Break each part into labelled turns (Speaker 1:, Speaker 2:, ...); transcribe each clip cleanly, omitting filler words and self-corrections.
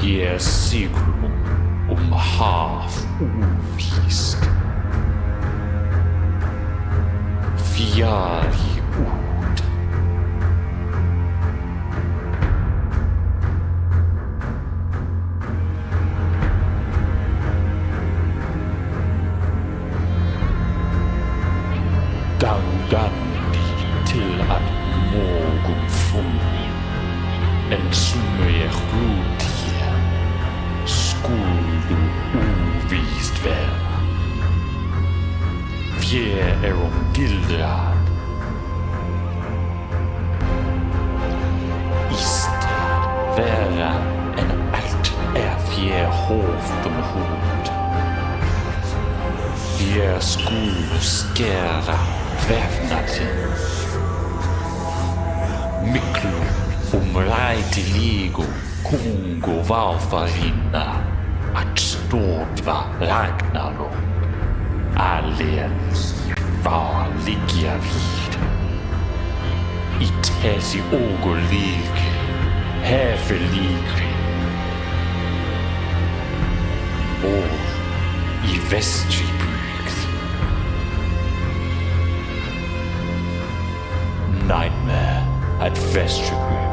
Speaker 1: Ég siglum haf óvíst. Fjari út. Gangandi til að morgun fundi, en som er hluti skulle óvíst vera. Fjær er gildrad. Ist vera en allt er fjær hovdom hund. Fjær skulle skæra vävnaden. Miklu rætiligo kongo varfarinna att stådva Ragnarok. Allens farliga vid. I täsi ågolig, häfelig. Och i Vestribyggð. Nightmare at Vestribyggð.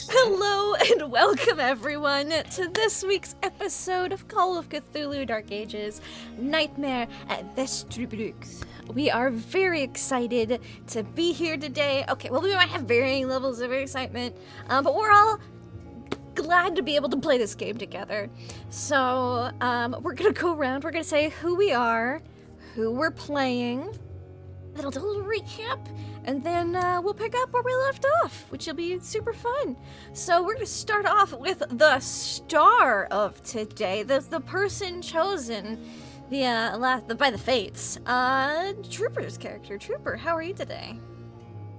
Speaker 2: Hello and welcome everyone to this week's episode of Call of Cthulhu Dark Ages Nightmare at Vestribyggð. We are very excited to be here today. Okay, well, we might have varying levels of excitement, but we're all glad to be able to play this game together. So, we're gonna go around, we're gonna say who we are, who we're playing, then I'll do a little recap, and then we'll pick up where we left off, which will be super fun. So we're gonna start off with the star of today, the person chosen by the fates, Trooper's character. Trooper, how are you today?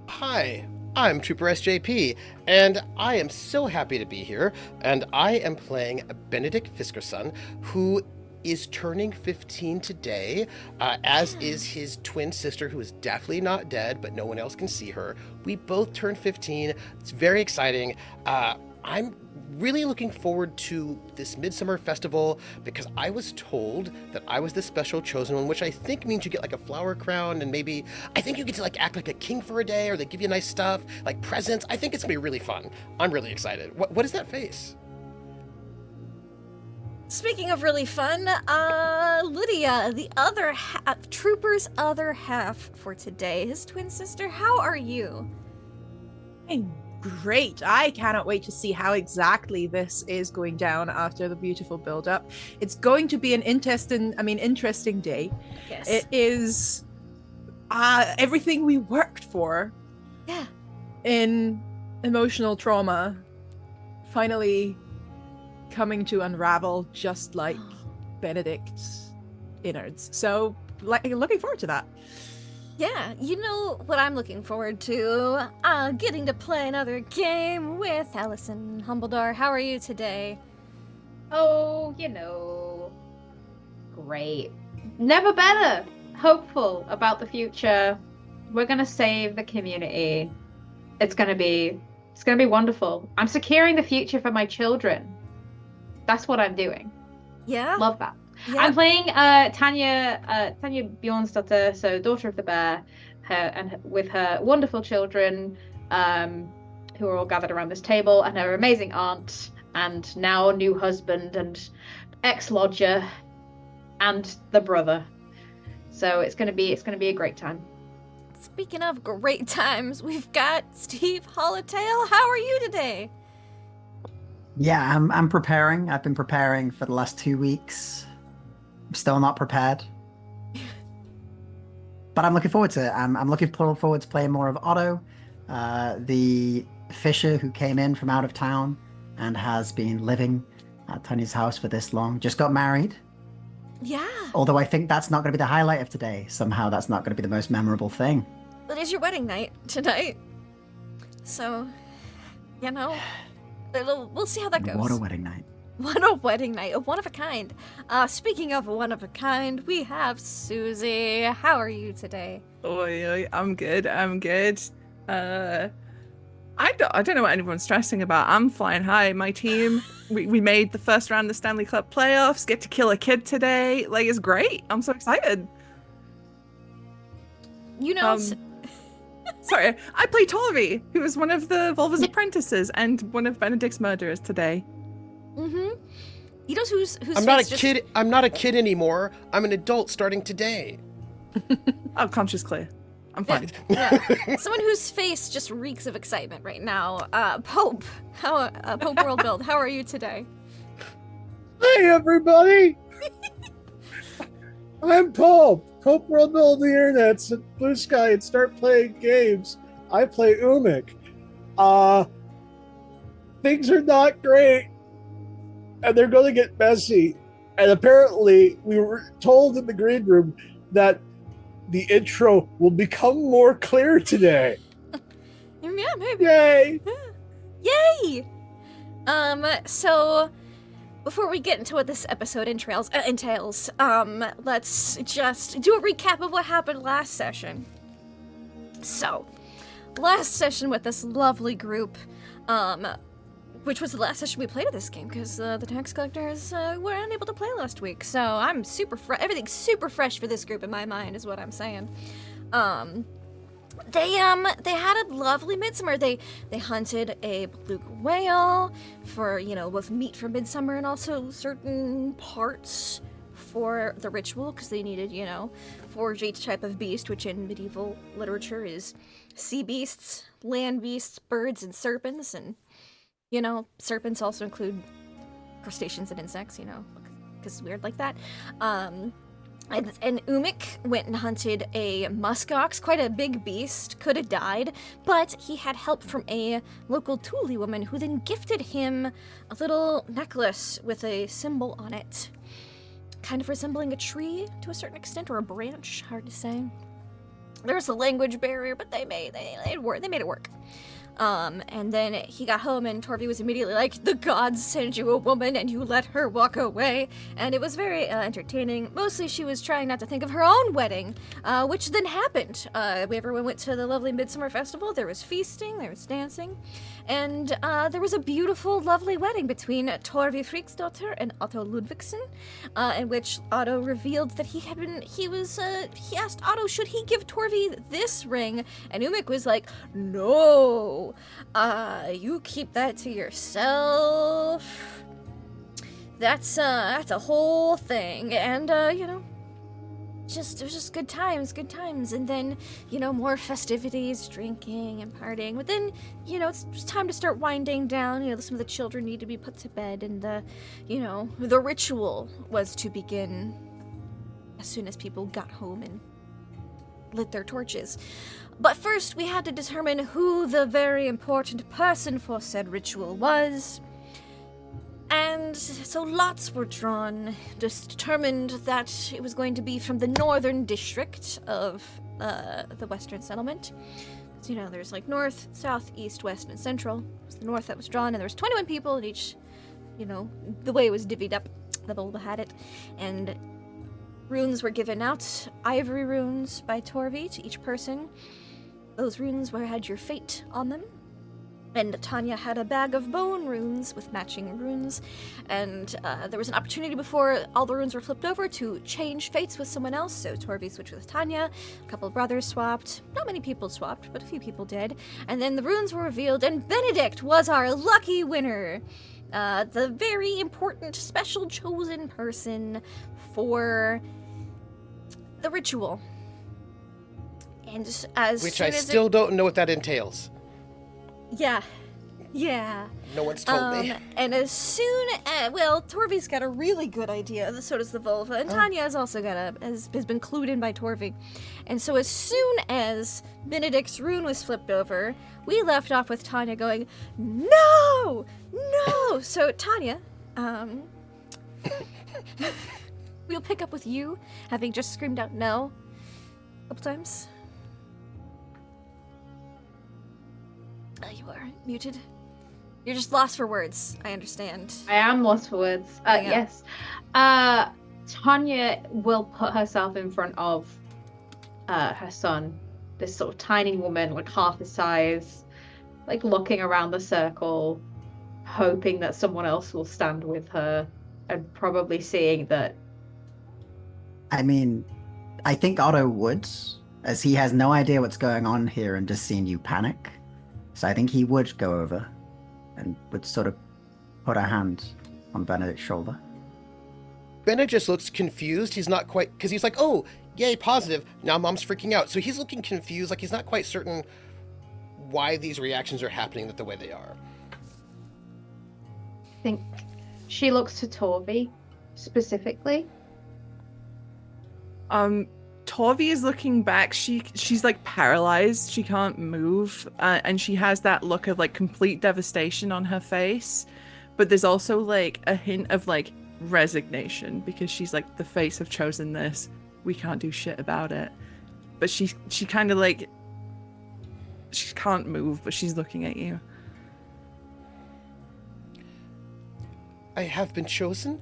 Speaker 3: Hi, I'm Trooper SJP, and I am so happy to be here, and I am playing Benedict Fiskerson, who is turning 15 today, as is his twin sister, who is definitely not dead, but no one else can see her. We both turned 15. It's very exciting. I'm really looking forward to this Midsummer Festival because I was told that I was the special chosen one, which I think means you get like a flower crown and maybe, I think you get to like act like a king for a day, or they give you nice stuff, like presents. I think it's gonna be really fun. I'm really excited. What is that face?
Speaker 2: Speaking of really fun, Lydia, the other half, Trooper's other half for today, his twin sister, how are you?
Speaker 4: I'm great. I cannot wait to see how exactly this is going down after the beautiful build-up. It's going to be an interesting day.
Speaker 2: Yes.
Speaker 4: It is everything we worked for.
Speaker 2: Yeah.
Speaker 4: In emotional trauma, finally coming to unravel just like Benedict's innards. So, looking forward to that.
Speaker 2: Yeah, you know what I'm looking forward to? Getting to play another game with Allison Humbledore. How are you today?
Speaker 5: Oh, great. Never better. Hopeful about the future. We're gonna save the community. It's gonna be wonderful. I'm securing the future for my children. That's what I'm doing.
Speaker 2: Yeah?
Speaker 5: Love that.
Speaker 2: Yeah.
Speaker 5: I'm playing Tanya Bjornsdotter, so daughter of the bear, with her wonderful children, who are all gathered around this table, and her amazing aunt, and now new husband and ex-lodger, and the brother. So it's gonna be a great time.
Speaker 2: Speaking of great times, we've got Steve HollowTale. How are you today?
Speaker 6: Yeah, I'm preparing. I've been preparing for the last 2 weeks. I'm still not prepared. But I'm looking forward to it. I'm looking forward to playing more of Otto, the fisher who came in from out of town and has been living at Tanya's house for this long. Just got married.
Speaker 2: Yeah.
Speaker 6: Although I think that's not going to be the highlight of today. Somehow that's not going to be the most memorable thing.
Speaker 2: It is your wedding night tonight. So, we'll see how that goes.
Speaker 6: What a wedding night.
Speaker 2: What a wedding night, a one of a kind. Speaking of one of a kind, we have Susie. How are you today?
Speaker 7: Oi, I'm good. I don't know what anyone's stressing about. I'm flying high. My team, we made the first round of the Stanley Cup playoffs. Get to kill a kid today. Like, it's great. I'm so excited.
Speaker 2: You know,
Speaker 7: Sorry, I play Torvi, who is one of the Völva's apprentices and one of Benedict's murderers today.
Speaker 2: Mm-hmm. You know who's
Speaker 3: I'm not a kid. I'm not a kid anymore. I'm an adult starting today.
Speaker 7: Oh, conscious clear. I'm fine.
Speaker 2: Yeah. Someone whose face just reeks of excitement right now. Pope. Pope Worldbuild, how are you today?
Speaker 8: Hey everybody! I'm Pope. Pope Worldbuild the internets at Blue Sky and start playing games. I play Umik. Things are not great. And they're gonna get messy. And apparently we were told in the green room that the intro will become more clear today.
Speaker 2: Yeah, maybe.
Speaker 8: Yay!
Speaker 2: Yay! So before we get into what this episode entails, let's just do a recap of what happened last session. So, last session with this lovely group, which was the last session we played of this game because the tax collectors were unable to play last week. So I'm super everything's super fresh for this group in my mind, is what I'm saying. They had a lovely midsummer. They hunted a beluga whale for, both meat for midsummer and also certain parts for the ritual because they needed, forge each type of beast, which in medieval literature is sea beasts, land beasts, birds, and serpents. And, serpents also include crustaceans and insects, because it's weird like that. And Umik went and hunted a muskox, quite a big beast, could have died, but he had help from a local Thule woman who then gifted him a little necklace with a symbol on it, kind of resembling a tree to a certain extent, or a branch, hard to say. There's a language barrier, but they made it work. And then he got home and Torvi was immediately like, the gods send you a woman and you let her walk away. And it was very entertaining. Mostly she was trying not to think of her own wedding, which then happened. Everyone went to the lovely Midsummer Festival. There was feasting, there was dancing. And there was a beautiful, lovely wedding between Torvi Friksdotter and Otto Ludvigsen, in which Otto revealed that he asked Otto, should he give Torvi this ring? And Umik was like, no. You keep that to yourself. That's a whole thing. And, it was just good times. And then, more festivities, drinking and partying. But then, it's time to start winding down. Some of the children need to be put to bed. And the ritual was to begin as soon as people got home and lit their torches. But first, we had to determine who the very important person for said ritual was. And so lots were drawn, just determined that it was going to be from the northern district of the Western Settlement. Because, there's like north, south, east, west, and central. It was the north that was drawn, and there was 21 people in each, the way it was divvied up, the Völva had it. And runes were given out, ivory runes by Torvi to each person. Those runes had your fate on them. And Tanya had a bag of bone runes with matching runes. And there was an opportunity before all the runes were flipped over to change fates with someone else. So Torvi switched with Tanya. A couple of brothers swapped. Not many people swapped, but a few people did. And then the runes were revealed, and Benedict was our lucky winner. The very important, special chosen person for the ritual. And
Speaker 3: Which I still don't know what that entails.
Speaker 2: Yeah.
Speaker 3: No one's told me.
Speaker 2: And as soon as, Torvi's got a really good idea, so does the Völva, and Tanya has also has been clued in by Torvi. And so as soon as Benedict's rune was flipped over, we left off with Tanya going, no! So Tanya, we'll pick up with you, having just screamed out no a couple times. You are muted. You're just lost for words. I understand.
Speaker 5: I am lost for words.
Speaker 2: Yeah.
Speaker 5: Yes. Tanya will put herself in front of her son, this sort of tiny woman, like half his size, like looking around the circle, hoping that someone else will stand with her, and probably seeing that.
Speaker 6: I mean, I think Otto would, as he has no idea what's going on here and just seen you panic. So I think he would go over and would sort of put a hand on Benedict's shoulder.
Speaker 3: Bennett just looks confused. He's not quite, because he's like, oh, yay, positive. Now mom's freaking out. So he's looking confused, like he's not quite certain why these reactions are happening the way they are.
Speaker 5: I think she looks to Torvi specifically.
Speaker 7: Torvi is looking back. She's like paralyzed. She can't move, and she has that look of like complete devastation on her face. But there's also like a hint of like resignation, because she's like, the fates have chosen this. We can't do shit about it. But she kind of like, she can't move, but she's looking at you.
Speaker 3: I have been chosen?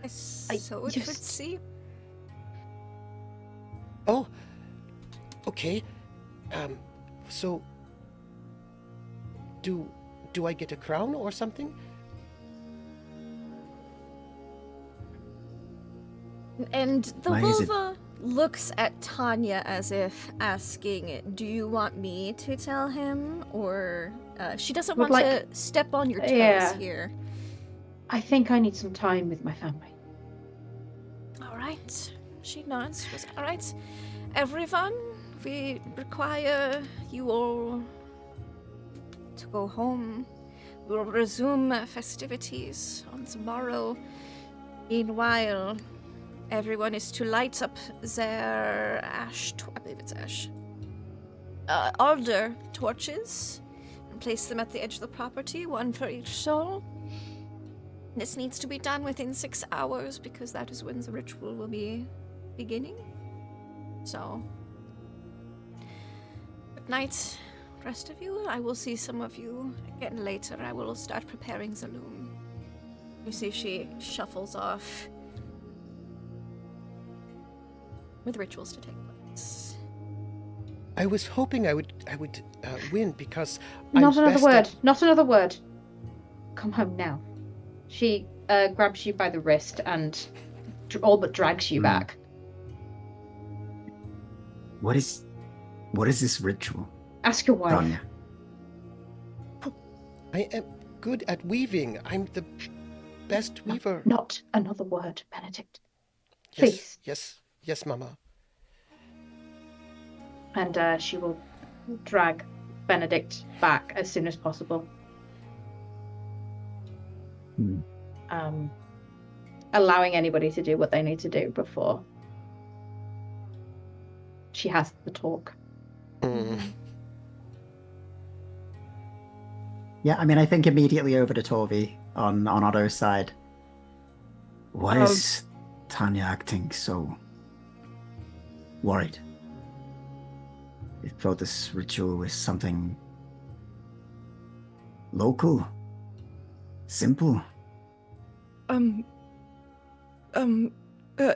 Speaker 2: So it would seem.
Speaker 3: Oh, okay. So do I get a crown or something?
Speaker 2: And the
Speaker 6: Why is it-
Speaker 2: Völva looks at Tanya as if asking, do you want me to tell him? Or she doesn't
Speaker 5: Would
Speaker 2: want
Speaker 5: like-
Speaker 2: to step on your toes
Speaker 5: Yeah.
Speaker 2: here.
Speaker 5: I think I need some time with my family.
Speaker 2: All right. She nods. She goes, all right. Everyone, we require you all to go home. We will resume festivities on tomorrow. Meanwhile, everyone is to light up their I believe it's ash. Alder torches and place them at the edge of the property, one for each soul. This needs to be done within 6 hours because that is when the ritual will be beginning. So, good night, rest of you. I will see some of you again later. I will start preparing the loom. You see she shuffles off with rituals to take place.
Speaker 3: I was hoping I would win because
Speaker 5: Not
Speaker 3: I'm
Speaker 5: another
Speaker 3: best
Speaker 5: word.
Speaker 3: at-
Speaker 5: Not another word. Come home now. She grabs you by the wrist and all but drags you back.
Speaker 6: What is this ritual,
Speaker 5: Ask your wife.
Speaker 6: Tanya?
Speaker 3: I am good at weaving. I'm the best weaver.
Speaker 5: Not another word, Benedict. Please.
Speaker 3: Yes, Mama.
Speaker 5: And she will drag Benedict back as soon as possible. Allowing anybody to do what they need to do before she has the talk.
Speaker 6: Yeah, I mean, I think immediately over to Torvi on Otto's side. Why is Tanya acting so worried? I thought this ritual was something local, simple.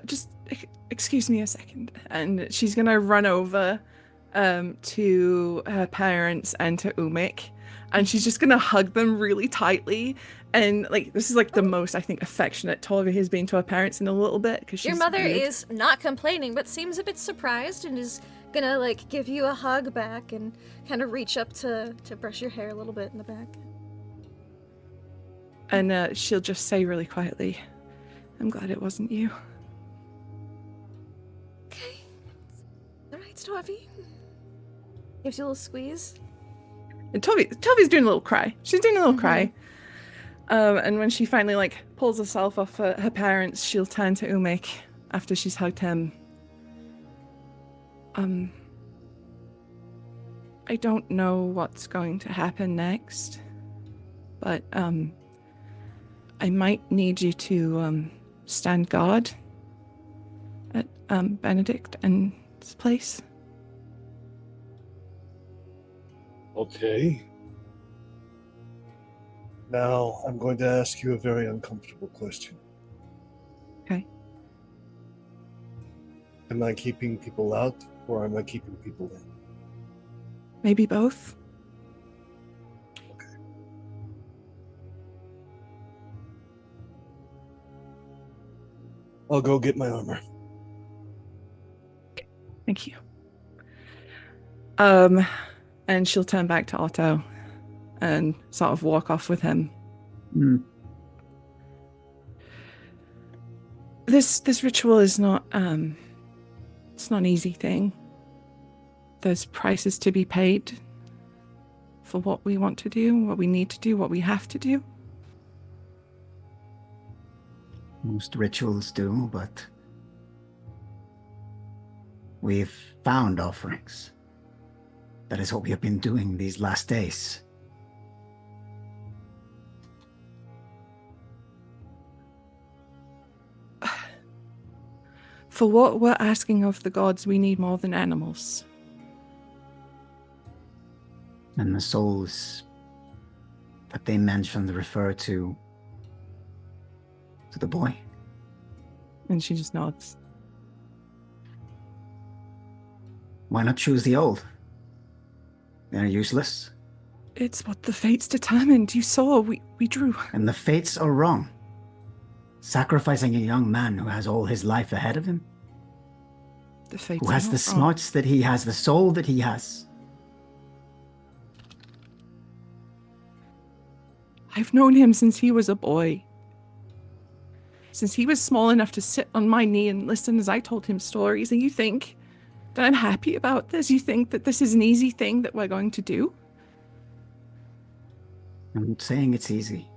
Speaker 7: Just excuse me a second. And she's gonna run over to her parents and to Umik, and she's just gonna hug them really tightly. And like, this is like the most, I think, affectionate Torvi has been to her parents in a little bit, because
Speaker 2: Your mother is not complaining, but seems a bit surprised and is gonna like give you a hug back and kind of reach up to brush your hair a little bit in the back.
Speaker 7: And she'll just say really quietly, I'm glad it wasn't you.
Speaker 2: Okay. All right, Torvi. Gives you a little squeeze.
Speaker 7: And Toby's doing a little cry. She's doing a little cry. And when she finally like pulls herself off her parents, she'll turn to Umik after she's hugged him. I don't know what's going to happen next, but I might need you to stand guard at Benedict and his place.
Speaker 8: Okay. Now, I'm going to ask you a very uncomfortable question.
Speaker 7: Okay.
Speaker 8: Am I keeping people out, or am I keeping people in?
Speaker 7: Maybe both.
Speaker 8: I'll go get my armor.
Speaker 7: Thank you. And she'll turn back to Otto and sort of walk off with him.
Speaker 6: Mm.
Speaker 7: This ritual is not it's not an easy thing. There's prices to be paid for what we want to do, what we need to do, what we have to do.
Speaker 6: Most rituals do, but we've found offerings. That is what we have been doing these last days.
Speaker 7: For what we're asking of the gods, we need more than animals.
Speaker 6: And the souls that they mentioned refer to the boy.
Speaker 7: And she just nods.
Speaker 6: Why not choose the old? They're useless.
Speaker 7: It's what the fates determined. You saw, we drew.
Speaker 6: And the fates are wrong. Sacrificing a young man who has all his life ahead of him.
Speaker 7: The fates
Speaker 6: Who has
Speaker 7: are
Speaker 6: the
Speaker 7: not wrong.
Speaker 6: smarts that he has, the soul that he has.
Speaker 7: I've known him since he was a boy. Since he was small enough to sit on my knee and listen as I told him stories. And you think that I'm happy about this? You think that this is an easy thing that we're going to do?
Speaker 6: I'm not saying it's easy.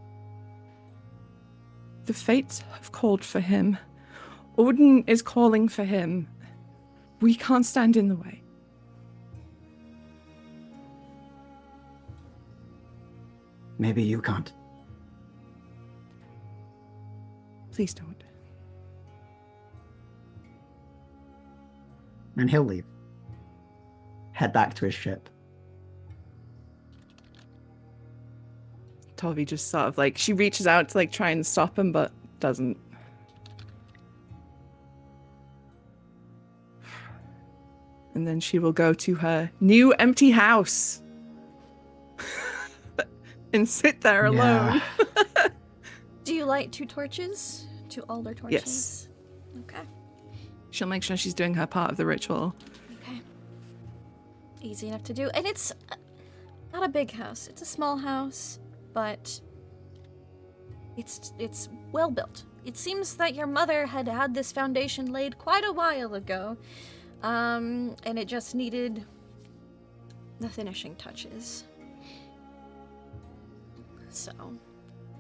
Speaker 7: The fates have called for him. Odin is calling for him. We can't stand in the way.
Speaker 6: Maybe you can't.
Speaker 7: Please don't.
Speaker 6: And he'll leave. Head back to his ship.
Speaker 7: Tovi just sort of like, she reaches out to like try and stop him, but doesn't. And then she will go to her new empty house and sit there alone.
Speaker 6: Yeah.
Speaker 2: Do you light 2 torches? 2 altar torches?
Speaker 7: Yes.
Speaker 2: Okay.
Speaker 7: She'll make sure she's doing her part of the ritual.
Speaker 2: Okay. Easy enough to do. And it's not a big house. It's a small house, but it's well built. It seems that your mother had this foundation laid quite a while ago. And it just needed the finishing touches. So,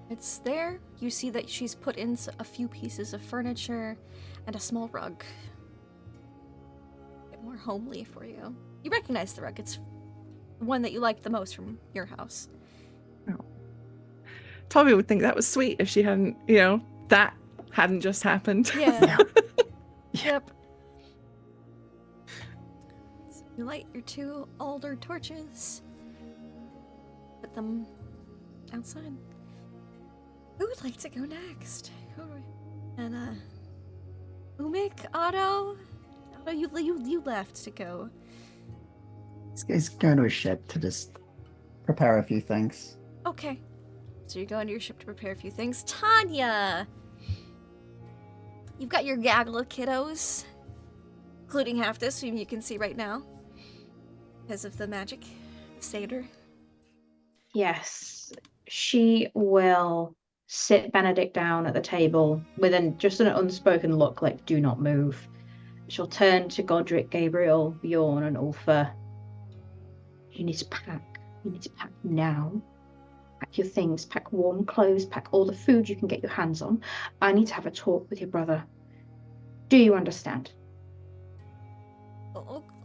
Speaker 2: it's there. You see that she's put in a few pieces of furniture and a small rug. A bit more homely for you. You recognize the rug. It's the one that you liked the most from your house.
Speaker 7: Tovi would think that was sweet if she hadn't, that hadn't just happened.
Speaker 2: Yeah. Yep. So you light your 2 altar torches. Put them outside. Who would like to go next? Umik, Otto, you left to go.
Speaker 6: This guy's going to his ship to just prepare a few things.
Speaker 2: Okay, so you're going to your ship to prepare a few things. Tanya, you've got your gaggle of kiddos, including half this, whom you can see right now because of the magic satyr.
Speaker 5: Yes, she will sit Benedict down at the table with just an unspoken look like, do not move. She'll turn to Godric, Gabriel, Bjorn, and Ulfa. You need to pack. You need to pack now. Pack your things. Pack warm clothes. Pack all the food you can get your hands on. I need to have a talk with your brother. Do you understand?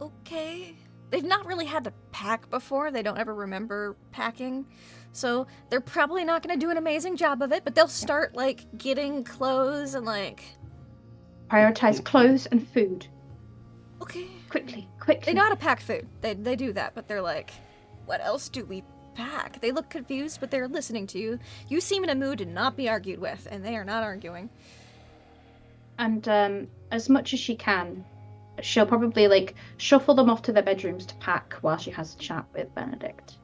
Speaker 2: Okay. They've not really had to pack before. They don't ever remember packing. So they're probably not going to do an amazing job of it, but they'll start, getting clothes and,
Speaker 5: Prioritize clothes and food.
Speaker 2: Okay.
Speaker 5: Quickly.
Speaker 2: They know how to pack food. They do that, but they're what else do we pack? They look confused, but they're listening to you. You seem in a mood to not be argued with, and they are not arguing.
Speaker 5: And as much as she can, she'll probably like shuffle them off to their bedrooms to pack while she has a chat with Benedict.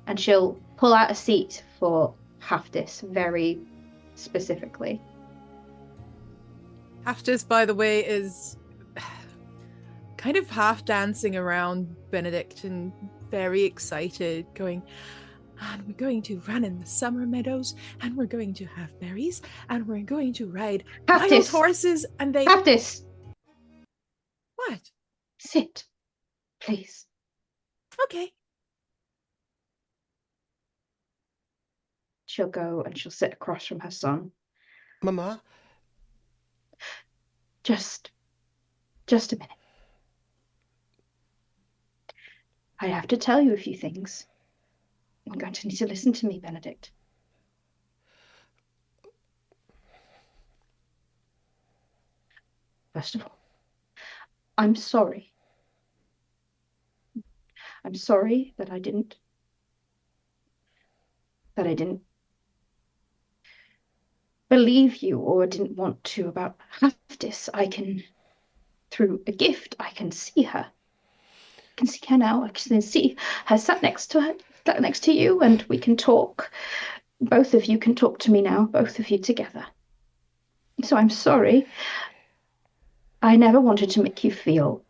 Speaker 5: And she'll pull out a seat for Haftis very specifically.
Speaker 4: Haftis, by the way, is kind of half dancing around Benedict and very excited, going, and we're going to run in the summer meadows, and we're going to have berries, and we're going to ride wild horses, and they...
Speaker 5: Haftis!
Speaker 4: What?
Speaker 5: Sit, please.
Speaker 4: Okay.
Speaker 5: She'll go and she'll sit across from her son.
Speaker 3: Mama?
Speaker 5: Just a minute. I have to tell you a few things. You're going to need to listen to me, Benedict. First of all, I'm sorry. I'm sorry that I didn't believe you or didn't want to about Haftis. Through a gift, I can see her. I can see her now. I can see her sat next to you, and we can talk. Both of you can talk to me now, both of you together. So I'm sorry. I never wanted to make you feel.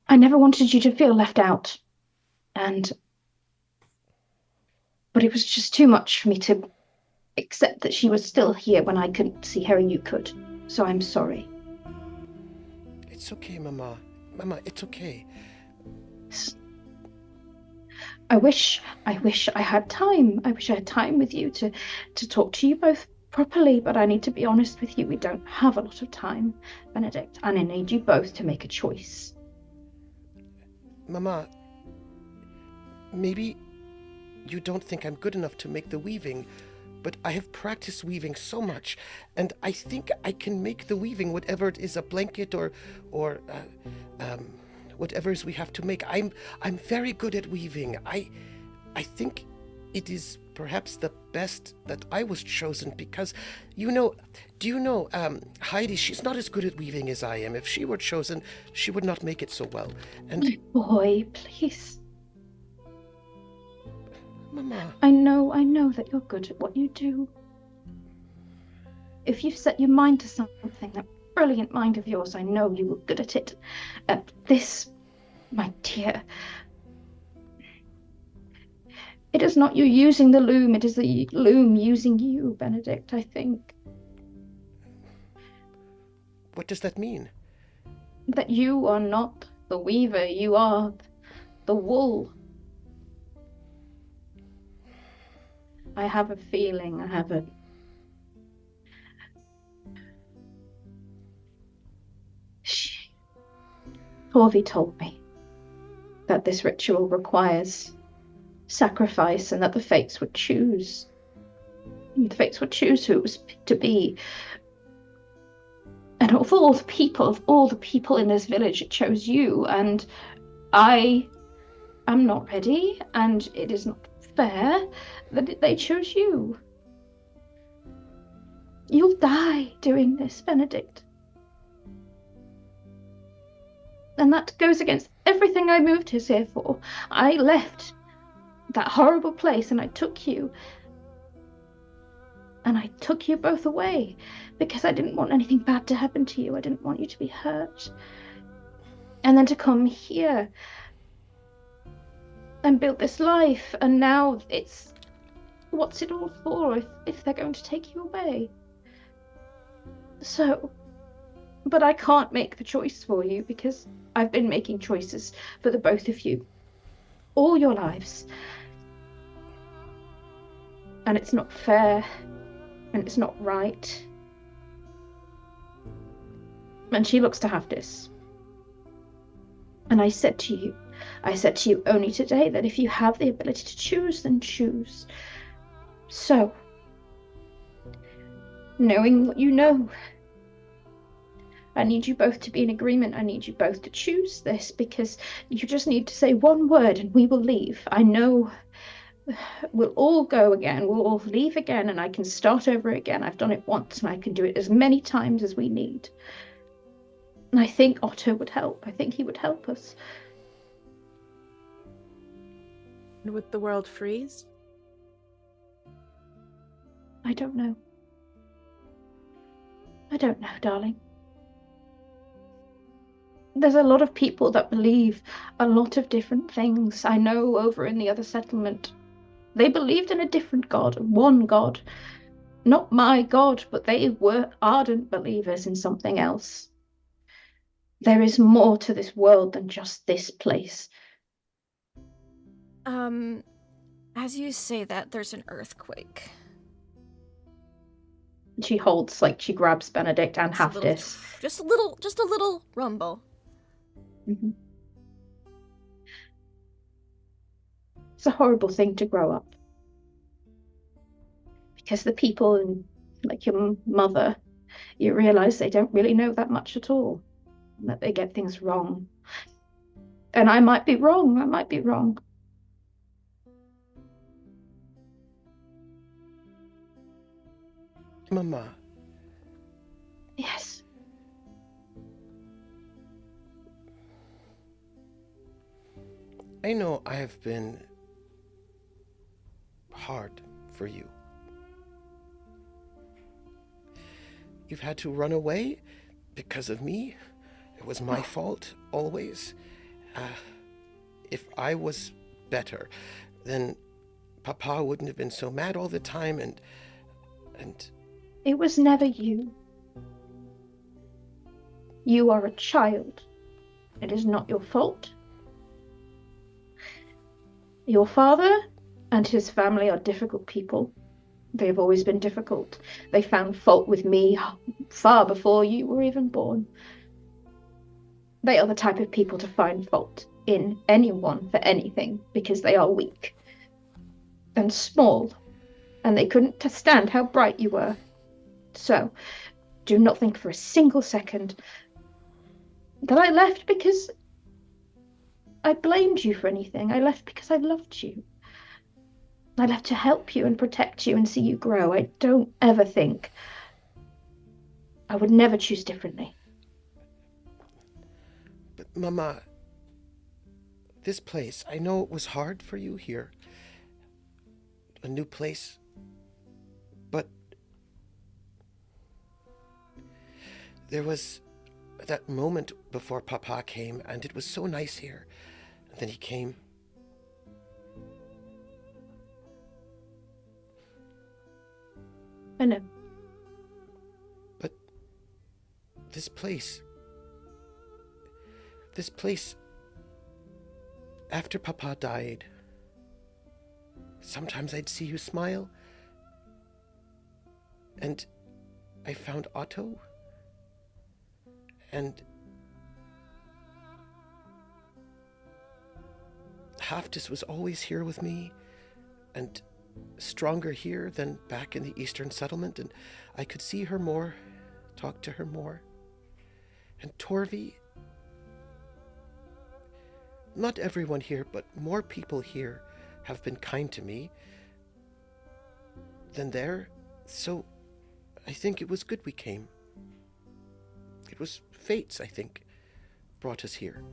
Speaker 5: I never wanted you to feel left out. But it was just too much for me to accept that she was still here when I couldn't see her and you could. So I'm sorry.
Speaker 3: It's okay, Mama. Mama, it's okay.
Speaker 5: I wish I had time. I wish I had time with you to talk to you both properly, but I need to be honest with you. We don't have a lot of time, Benedict, and I need you both to make a choice.
Speaker 3: Mama, maybe you don't think I'm good enough to make the weaving, but I have practiced weaving so much, and I think I can make the weaving, whatever it is, a blanket or whatever it is we have to make. I'm very good at weaving. I think it is perhaps the best that I was chosen because, do you know, Heidi, she's not as good at weaving as I am. If she were chosen, she would not make it so well. And
Speaker 5: My boy, please.
Speaker 3: Mama.
Speaker 5: I know that you're good at what you do. If you've set your mind to something, that brilliant mind of yours, I know you were good at it. This, my dear, it is not you using the loom, it is the loom using you, Benedict, I think.
Speaker 3: What does that mean?
Speaker 5: That you are not the weaver, you are the wool. I have a feeling, Torvi told me that this ritual requires sacrifice and that the fates would choose. The fates would choose who it was to be. And of all the people in this village, it chose you, and I am not ready, and it is not fair that they chose you. You'll die doing this, Benedict. And that goes against everything I moved here for. I left that horrible place and I took you. And I took you both away because I didn't want anything bad to happen to you. I didn't want you to be hurt. And then to come here and build this life, and now it's... what's it all for if they're going to take you away? So... but I can't make the choice for you because I've been making choices for the both of you all your lives. And it's not fair, and it's not right. And she looks to Haftis. And I said to you only today that if you have the ability to choose, then choose. So, knowing what you know, I need you both to be in agreement. I need you both to choose this, because you just need to say one word and we will leave. I know we'll all go again. We'll all leave again and I can start over again. I've done it once and I can do it as many times as we need. And I think Otto would help. I think he would help us.
Speaker 4: And would the world freeze?
Speaker 5: I don't know. I don't know, darling. There's a lot of people that believe a lot of different things. I know over in the other settlement, they believed in a different God, one God. Not my God, but they were ardent believers in something else. There is more to this world than just this place.
Speaker 2: As you say that, there's an earthquake.
Speaker 5: She holds, like, she grabs Benedict and Haftis.
Speaker 2: Just a little rumble.
Speaker 5: Mm-hmm. It's a horrible thing to grow up. Because the people, like your mother, you realize they don't really know that much at all. And that they get things wrong. And I might be wrong. I might be wrong.
Speaker 3: Mama.
Speaker 5: Yes.
Speaker 3: I know I have been hard for you. You've had to run away because of me. It was my fault, always. If I was better, then Papa wouldn't have been so mad all the time, and...
Speaker 5: It was never you. You are a child. It is not your fault. Your father and his family are difficult people. They have always been difficult. They found fault with me far before you were even born. They are the type of people to find fault in anyone for anything because they are weak and small, and they couldn't stand how bright you were. So, do not think for a single second that I left because I blamed you for anything. I left because I loved you. I left to help you and protect you and see you grow. I don't ever think. I would never choose differently.
Speaker 3: But Mama, this place, I know it was hard for you here. A new place. But there was that moment before Papa came, and it was so nice here. And then he came.
Speaker 5: I know.
Speaker 3: But this place, after Papa died, sometimes I'd see you smile, and I found Otto, and Haftis was always here with me, and stronger here than back in the Eastern Settlement, and I could see her more, talk to her more. And Torvi, not everyone here, but more people here have been kind to me than there, so I think it was good we came. It was fates, I think, brought us here.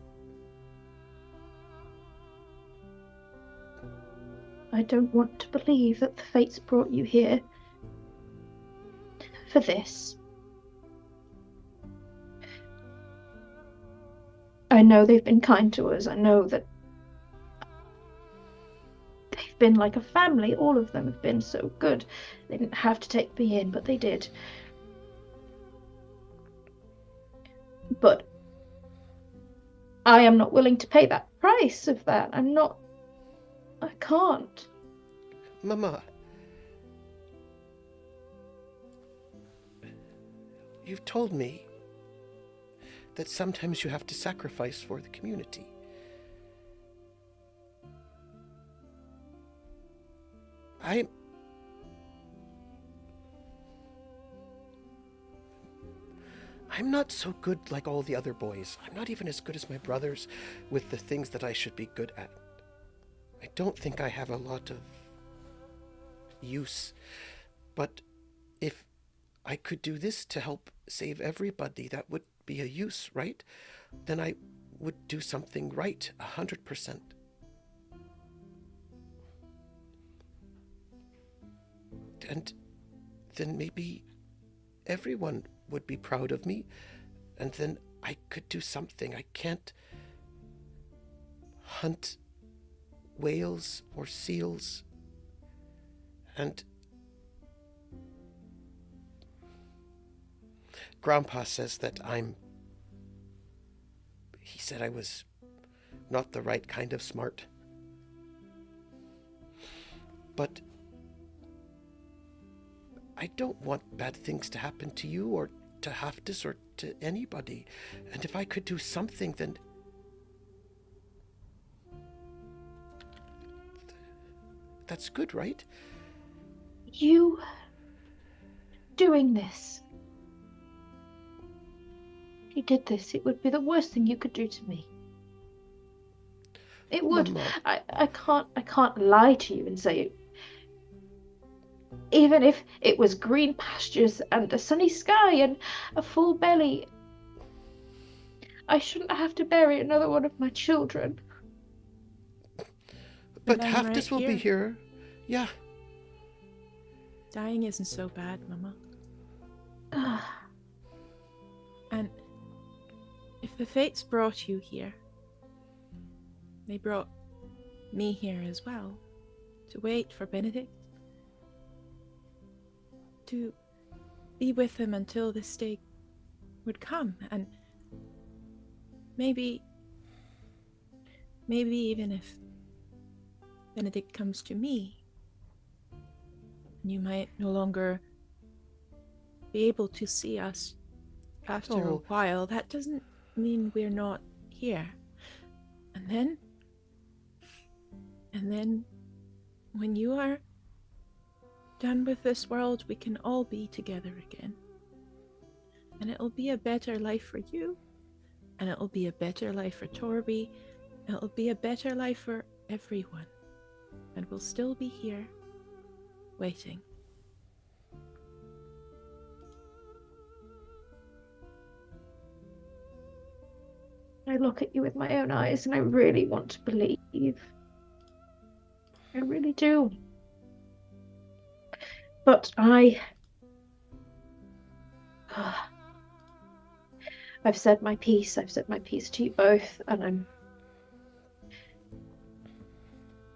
Speaker 5: I don't want to believe that the fates brought you here for this. I know they've been kind to us. I know that they've been like a family. All of them have been so good. They didn't have to take me in, but they did. But I am not willing to pay that price of that. I can't.
Speaker 3: Mama, you've told me that sometimes you have to sacrifice for the community. I'm not so good like all the other boys. I'm not even as good as my brothers with the things that I should be good at. I don't think I have a lot of use. But if I could do this to help save everybody, that would be a use, right? Then I would do something right, 100%. And then maybe everyone would be proud of me, and then I could do something. I can't hunt whales or seals, and Grandpa says that he said I was not the right kind of smart. But I don't want bad things to happen to you or to Haftis or to anybody. And if I could do something, then that's good, right?
Speaker 5: You doing this. If you did this, it would be the worst thing you could do to me. It would.
Speaker 3: Mama.
Speaker 5: I can't lie to you and say, even if it was green pastures and a sunny sky and a full belly, I shouldn't have to bury another one of my children.
Speaker 3: But
Speaker 4: I'm
Speaker 3: Haftis
Speaker 4: right
Speaker 3: will be
Speaker 4: here.
Speaker 3: here. Yeah.
Speaker 4: Dying isn't so bad, Mama. And if the fates brought you here, they brought me here as well, to wait for Benedict, to be with him until this day would come, and maybe even if Benedict comes to me, you might no longer be able to see us after a
Speaker 3: Oh.
Speaker 4: while. That doesn't mean we're not here. And then when you are done with this world, we can all be together again. And it'll be a better life for you, and it'll be a better life for Torby, and it'll be a better life for everyone. And we'll still be here, waiting.
Speaker 5: I look at you with my own eyes and I really want to believe. I really do. But I've said my piece. I've said my piece to you both, and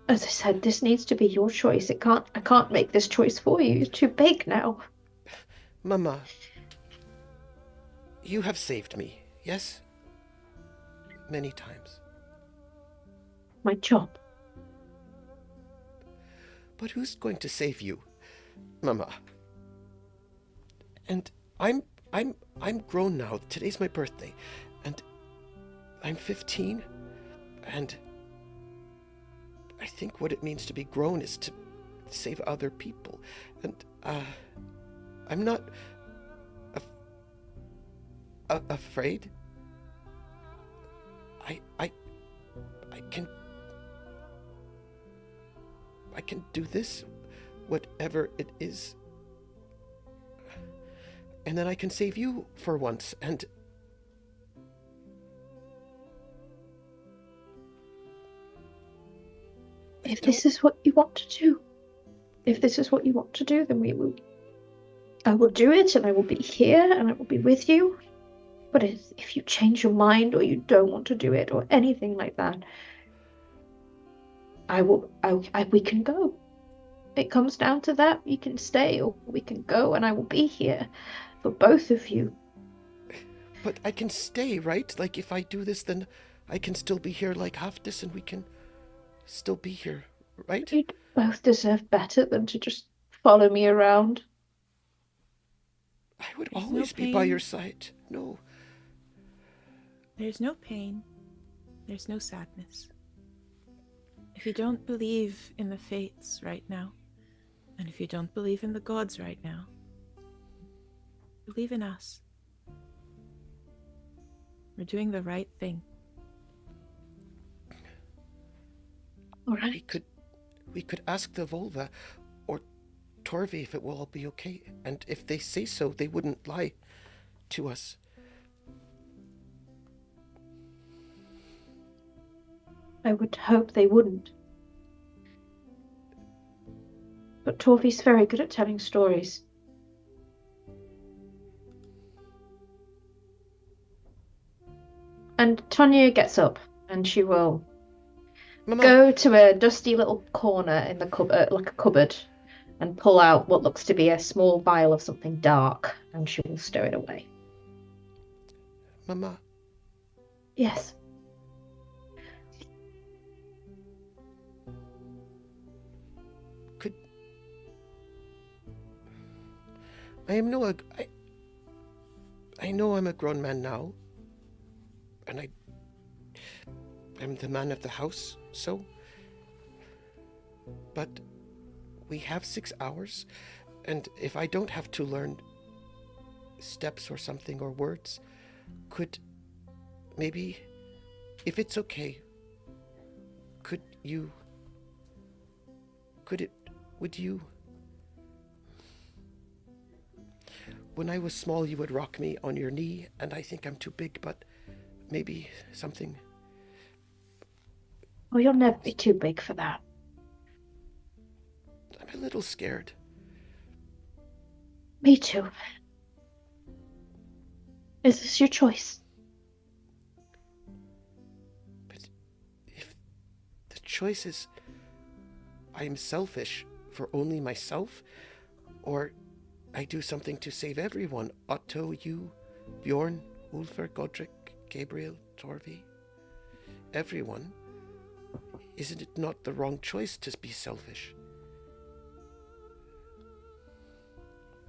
Speaker 5: as I said, this needs to be your choice. I can't make this choice for you. It's too big now.
Speaker 3: Mama, you have saved me, yes? Many times.
Speaker 5: My job.
Speaker 3: But who's going to save you, Mama? And I'm grown now. Today's my birthday, and I'm 15, and I think what it means to be grown is to save other people. And I'm not afraid. I can do this, whatever it is, and then I can save you for once. And
Speaker 5: If this is what you want to do, then I will do it, and I will be here, and I will be with you. But if you change your mind, or you don't want to do it, or anything like that, we can go. It comes down to that. You can stay, or we can go, and I will be here for both of you.
Speaker 3: But I can stay, right? Like, if I do this, then I can still be here like Haftis, and we can still be here, right?
Speaker 5: You both deserve better than to just follow me around.
Speaker 3: I would
Speaker 4: There's no
Speaker 3: always be by
Speaker 4: pain.
Speaker 3: your side. No.
Speaker 4: There's no pain. There's no sadness. If you don't believe in the fates right now, and if you don't believe in the gods right now, believe in us. We're doing the right thing.
Speaker 5: All right.
Speaker 3: We could ask the Völva or Torvi if it will all be okay, and if they say so, they wouldn't lie to us.
Speaker 5: I would hope they wouldn't. But Torvi's very good at telling stories. And Tonya gets up and she will
Speaker 3: Mama,
Speaker 5: go to a dusty little corner in the cupboard, like a cupboard, and pull out what looks to be a small vial of something dark, and she will stow it away.
Speaker 3: Mama,
Speaker 5: Yes.
Speaker 3: I know I'm a grown man now, and I'm the man of the house, so. But we have 6 hours, and if I don't have to learn steps or something or words, could maybe, if it's okay, would you? When I was small, you would rock me on your knee, and I think I'm too big, but maybe something.
Speaker 5: Oh, you'll never be too big for that.
Speaker 3: I'm a little scared.
Speaker 5: Me too. Is this your choice?
Speaker 3: But if the choice is I am selfish for only myself, or I do something to save everyone, Otto, you, Bjorn, Ulfr, Godric, Gabriel, Torvi, everyone, isn't it not the wrong choice to be selfish?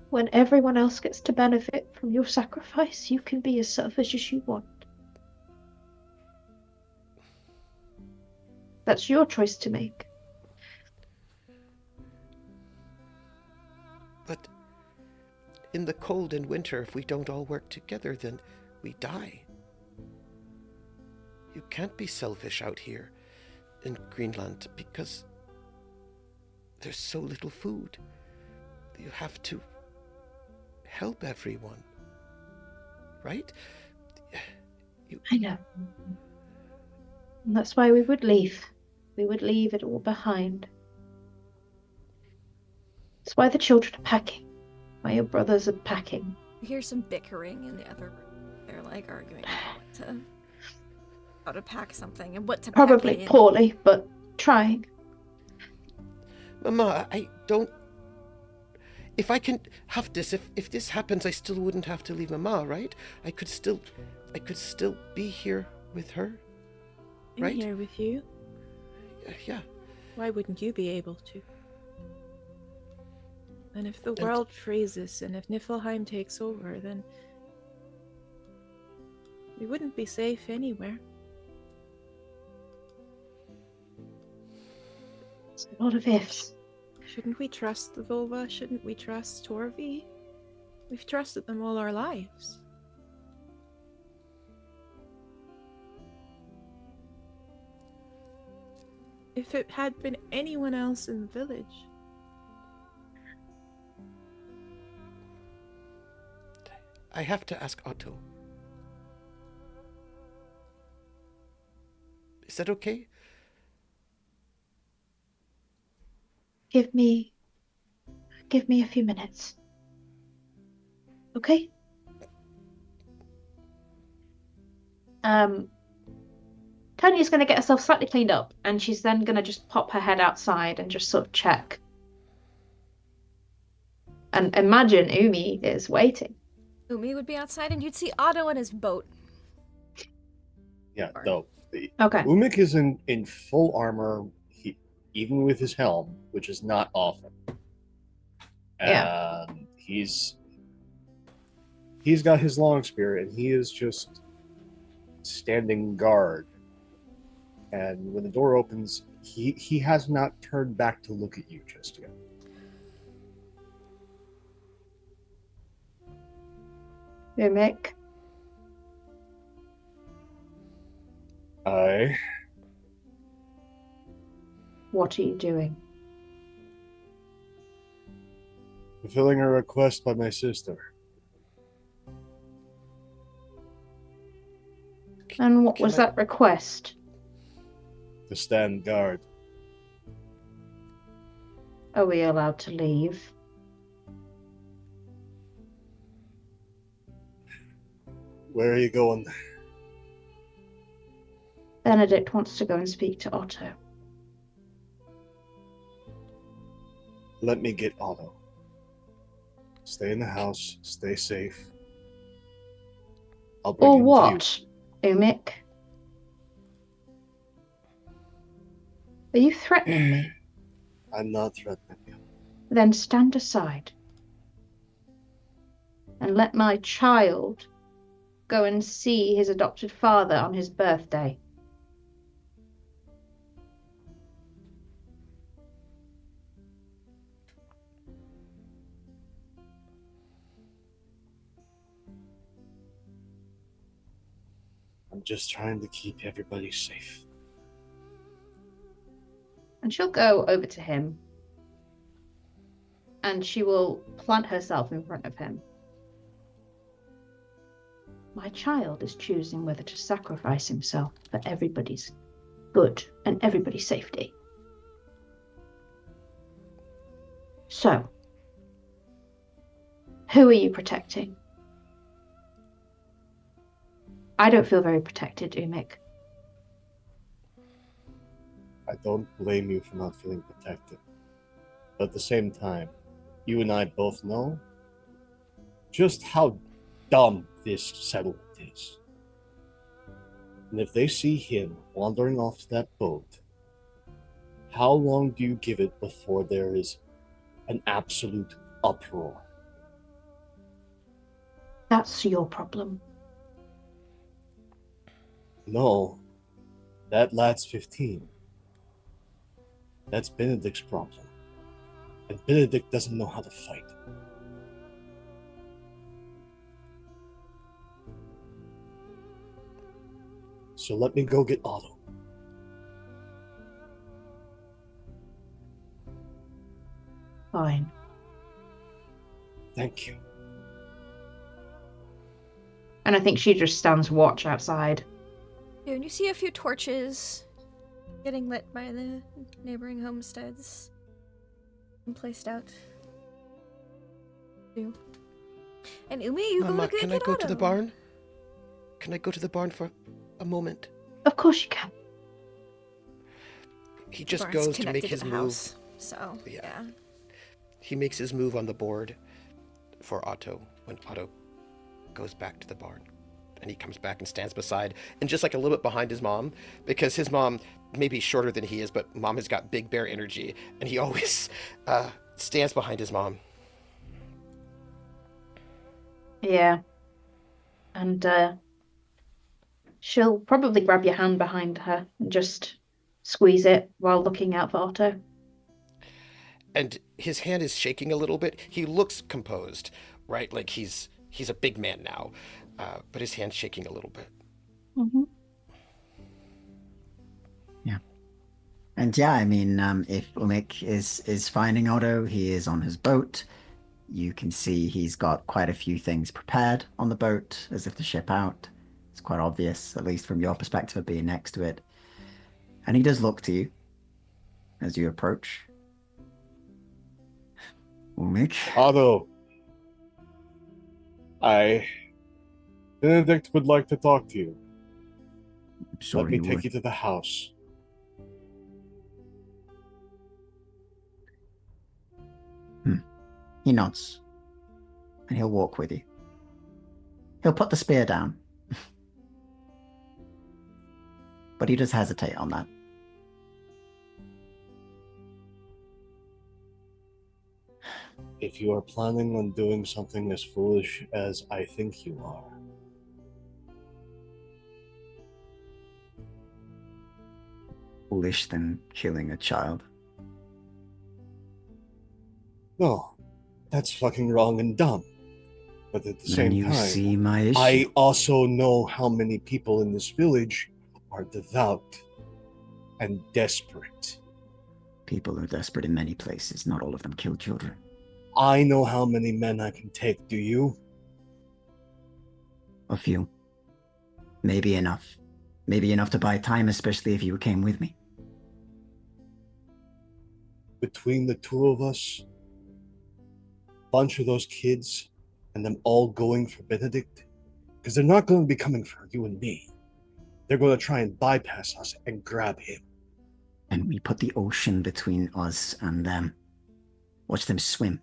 Speaker 5: When everyone else gets to benefit from your sacrifice, you can be as selfish as you want. That's your choice to make.
Speaker 3: But in the cold and winter, if we don't all work together, then we die. You can't be selfish out here in Greenland because there's so little food. You have to help everyone, right?
Speaker 5: I know. And that's why we would leave. We would leave it all behind. That's why the children are packing. Why your brothers are packing.
Speaker 2: You hear some bickering in the other room. They're like arguing about how to pack something and what to pack
Speaker 5: Probably
Speaker 2: it in.
Speaker 5: poorly, but trying.
Speaker 3: Mama, I don't. If I can have this, if this happens, I still wouldn't have to leave Mama, right? I could still be here with her, right?
Speaker 4: In here with you?
Speaker 3: Yeah.
Speaker 4: Why wouldn't you be able to? And if the world freezes and if Niflheim takes over, then we wouldn't be safe anywhere.
Speaker 5: It's a lot of ifs.
Speaker 4: Shouldn't we trust the Völva? Shouldn't we trust Torvi? We've trusted them all our lives. If it had been anyone else in the village.
Speaker 3: I have to ask Otto. Is that okay?
Speaker 5: Give me a few minutes. Okay? Tanya's going to get herself slightly cleaned up, and she's then going to just pop her head outside and just sort of check. And imagine Umi is waiting.
Speaker 2: Umi would be outside and you'd see Otto in his boat.
Speaker 8: Yeah, no.
Speaker 5: Okay.
Speaker 8: Umik is in full armor, even with his helm, which is not often.
Speaker 5: Yeah.
Speaker 8: And he's got his long spear, and he is just standing guard. And when the door opens, he has not turned back to look at you just yet.
Speaker 5: Umik.
Speaker 8: Okay.
Speaker 5: What are you doing?
Speaker 8: Fulfilling a request by my sister.
Speaker 5: And what
Speaker 3: Can
Speaker 5: was
Speaker 3: I-
Speaker 5: that request?
Speaker 8: To stand guard.
Speaker 5: Are we allowed to leave?
Speaker 8: Where are you going?
Speaker 5: Benedict wants to go and speak to Otto.
Speaker 8: Let me get Otto. Stay in the house. Stay safe. I'll bring
Speaker 5: Or
Speaker 8: him to you.
Speaker 5: what, Umik? Are you threatening me?
Speaker 8: I'm not threatening you.
Speaker 5: Then stand aside. And let my child go and see his adopted father on his birthday.
Speaker 8: I'm just trying to keep everybody safe.
Speaker 5: And she'll go over to him. And she will plant herself in front of him. My child is choosing whether to sacrifice himself for everybody's good and everybody's safety. So, who are you protecting? I don't feel very protected, Umik.
Speaker 8: I don't blame you for not feeling protected. But at the same time, you and I both know just how dumb this settlement is. And if they see him wandering off that boat, how long do you give it before there is an absolute uproar?
Speaker 5: That's your problem.
Speaker 8: No, that lad's 15. That's Benedict's problem. And Benedict doesn't know how to fight. So let me go get Otto.
Speaker 5: Fine.
Speaker 8: Thank you.
Speaker 5: And I think she just stands watch outside.
Speaker 2: Yeah, and you see a few torches getting lit by the neighboring homesteads and placed out. You. And Umi, you
Speaker 3: Mama,
Speaker 2: go to
Speaker 3: can I
Speaker 2: get
Speaker 3: go to the
Speaker 2: Otto.
Speaker 3: barn? Can I go to the barn for a moment?
Speaker 5: Of course you can.
Speaker 3: He just
Speaker 2: Barn's
Speaker 3: goes to
Speaker 2: connected
Speaker 3: make his
Speaker 2: the
Speaker 3: move.
Speaker 2: house, so
Speaker 3: Yeah.
Speaker 2: yeah.
Speaker 3: He makes his move on the board for Otto when Otto goes back to the barn. And he comes back and stands beside, and just like a little bit behind his mom, because his mom may be shorter than he is, but mom has got big bear energy, and he always stands behind his mom.
Speaker 5: Yeah. And she'll probably grab your hand behind her and just squeeze it while looking out for Otto.
Speaker 3: And his hand is shaking a little bit. He looks composed, right? Like he's a big man now, but his hand's shaking a little bit.
Speaker 5: Mm-hmm.
Speaker 6: And yeah, I mean, if Umik is finding Otto, he is on his boat. You can see he's got quite a few things prepared on the boat as if to ship out. It's quite obvious, at least from your perspective of being next to it. And he does look to you as you approach. Umik?
Speaker 8: Otto, Benedict would like to talk to you.
Speaker 6: Sorry,
Speaker 8: Let me take
Speaker 6: would.
Speaker 8: you to the house.
Speaker 6: He nods. And he'll walk with you. He'll put the spear down. But he does hesitate on that.
Speaker 8: If you are planning on doing something as foolish as I think you are,
Speaker 6: Foolish than killing a child.
Speaker 8: no, that's fucking wrong and dumb. But at the
Speaker 6: Then
Speaker 8: same
Speaker 6: you
Speaker 8: time,
Speaker 6: see my issue.
Speaker 8: I also know how many people in this village are devout and desperate.
Speaker 6: People are desperate in many places. Not all of them kill children.
Speaker 8: I know how many men I can take, do you?
Speaker 6: A few. Maybe enough. Maybe enough to buy time, especially if you came with me.
Speaker 8: Between the two of us, a bunch of those kids, and them all going for Benedict, because they're not going to be coming for you and me. They're going to try and bypass us and grab him.
Speaker 6: And we put the ocean between us and them. Watch them swim.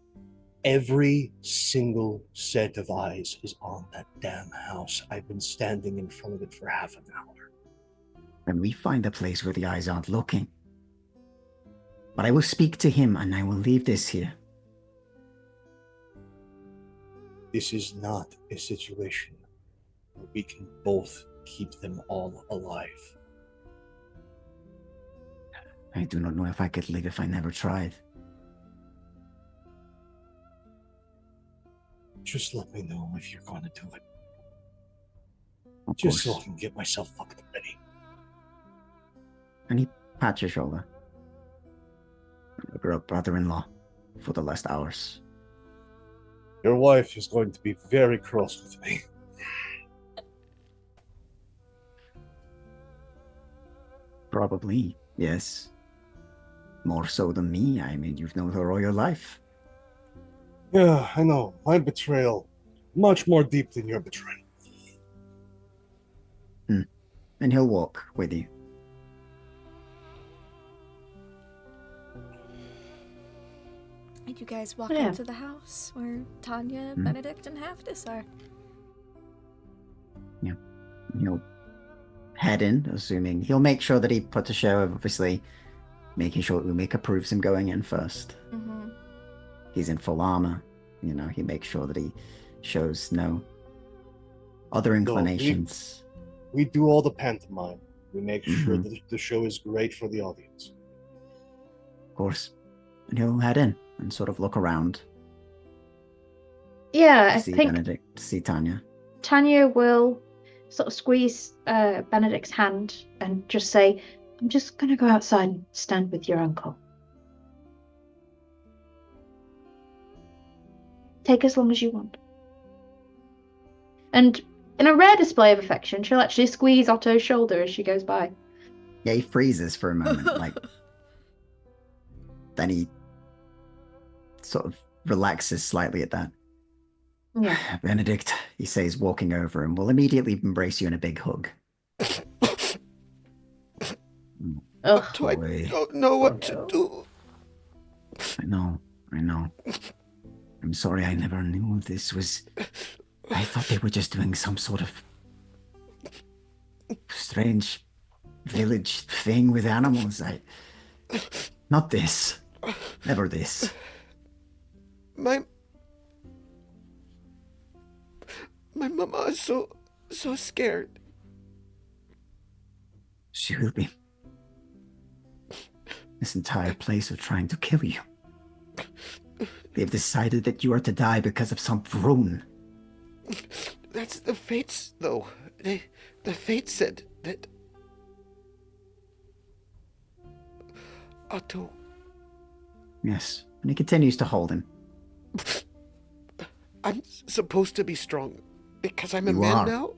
Speaker 8: Every single set of eyes is on that damn house. I've been standing in front of it for half an hour.
Speaker 6: And we find a place where the eyes aren't looking. But I will speak to him and I will leave this here.
Speaker 8: This is not a situation where we can both keep them all alive.
Speaker 6: I do not know if I could live if I never tried.
Speaker 8: Just let me know if you're going to do it.
Speaker 6: Of
Speaker 8: Just so
Speaker 6: course.
Speaker 8: I can get myself fucking ready.
Speaker 6: And he pats your shoulder. Your brother-in-law for the last hours.
Speaker 8: Your wife is going to be very cross with me.
Speaker 6: Probably, yes. More so than me. I mean, you've known her all your life.
Speaker 8: Yeah, I know. My betrayal, much more deep than your betrayal.
Speaker 6: And he'll walk with you.
Speaker 2: And you guys walk
Speaker 5: Yeah.
Speaker 2: into the house where Tanya,
Speaker 6: Hmm.
Speaker 2: Benedict, and Haftis are.
Speaker 6: He'll head in, assuming he'll make sure that he puts a show of obviously making sure that Umika approves him going in first.
Speaker 2: Mm-hmm.
Speaker 6: He's in full armor. You know, he makes sure that he shows no other inclinations.
Speaker 8: We do all the pantomime. We make sure
Speaker 6: Mhm.
Speaker 8: that the show is great for the audience.
Speaker 6: Of course. And he'll head in and sort of look around
Speaker 5: Yeah,
Speaker 6: to
Speaker 5: I
Speaker 6: see
Speaker 5: think
Speaker 6: Benedict, to see Tanya.
Speaker 5: Tanya will sort of squeeze Benedict's hand and just say, I'm just going to go outside and stand with your uncle. Take as long as you want. And in a rare display of affection, she'll actually squeeze Otto's shoulder as she goes by.
Speaker 6: Yeah, he freezes for a moment, like. Then he sort of relaxes slightly at that.
Speaker 5: Yeah.
Speaker 6: Benedict, he says, walking over, and will immediately embrace you in a big hug.
Speaker 5: Ugh.
Speaker 3: I
Speaker 6: Boy.
Speaker 3: don't know what to do.
Speaker 6: I know. I'm sorry I never knew this was... I thought they were just doing some sort of strange village thing with animals. Not this. Never this.
Speaker 3: My mama is so scared.
Speaker 6: She will be. This entire place are trying to kill you. They've decided that you are to die because of some rune.
Speaker 3: That's the fates, though. The fates said that Otto.
Speaker 6: Yes, and he continues to hold him.
Speaker 3: I'm supposed to be strong because I'm a
Speaker 6: You
Speaker 3: man
Speaker 6: are.
Speaker 3: now.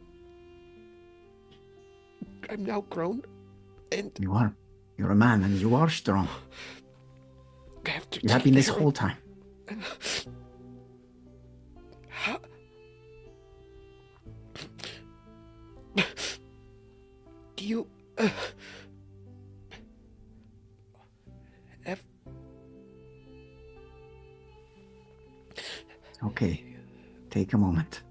Speaker 3: I'm now grown, and
Speaker 6: You are. You're a man, and you are strong.
Speaker 3: I have to.
Speaker 6: You have
Speaker 3: take
Speaker 6: been this
Speaker 3: care of-
Speaker 6: whole time.
Speaker 3: How? You. Have
Speaker 6: Okay, take a moment.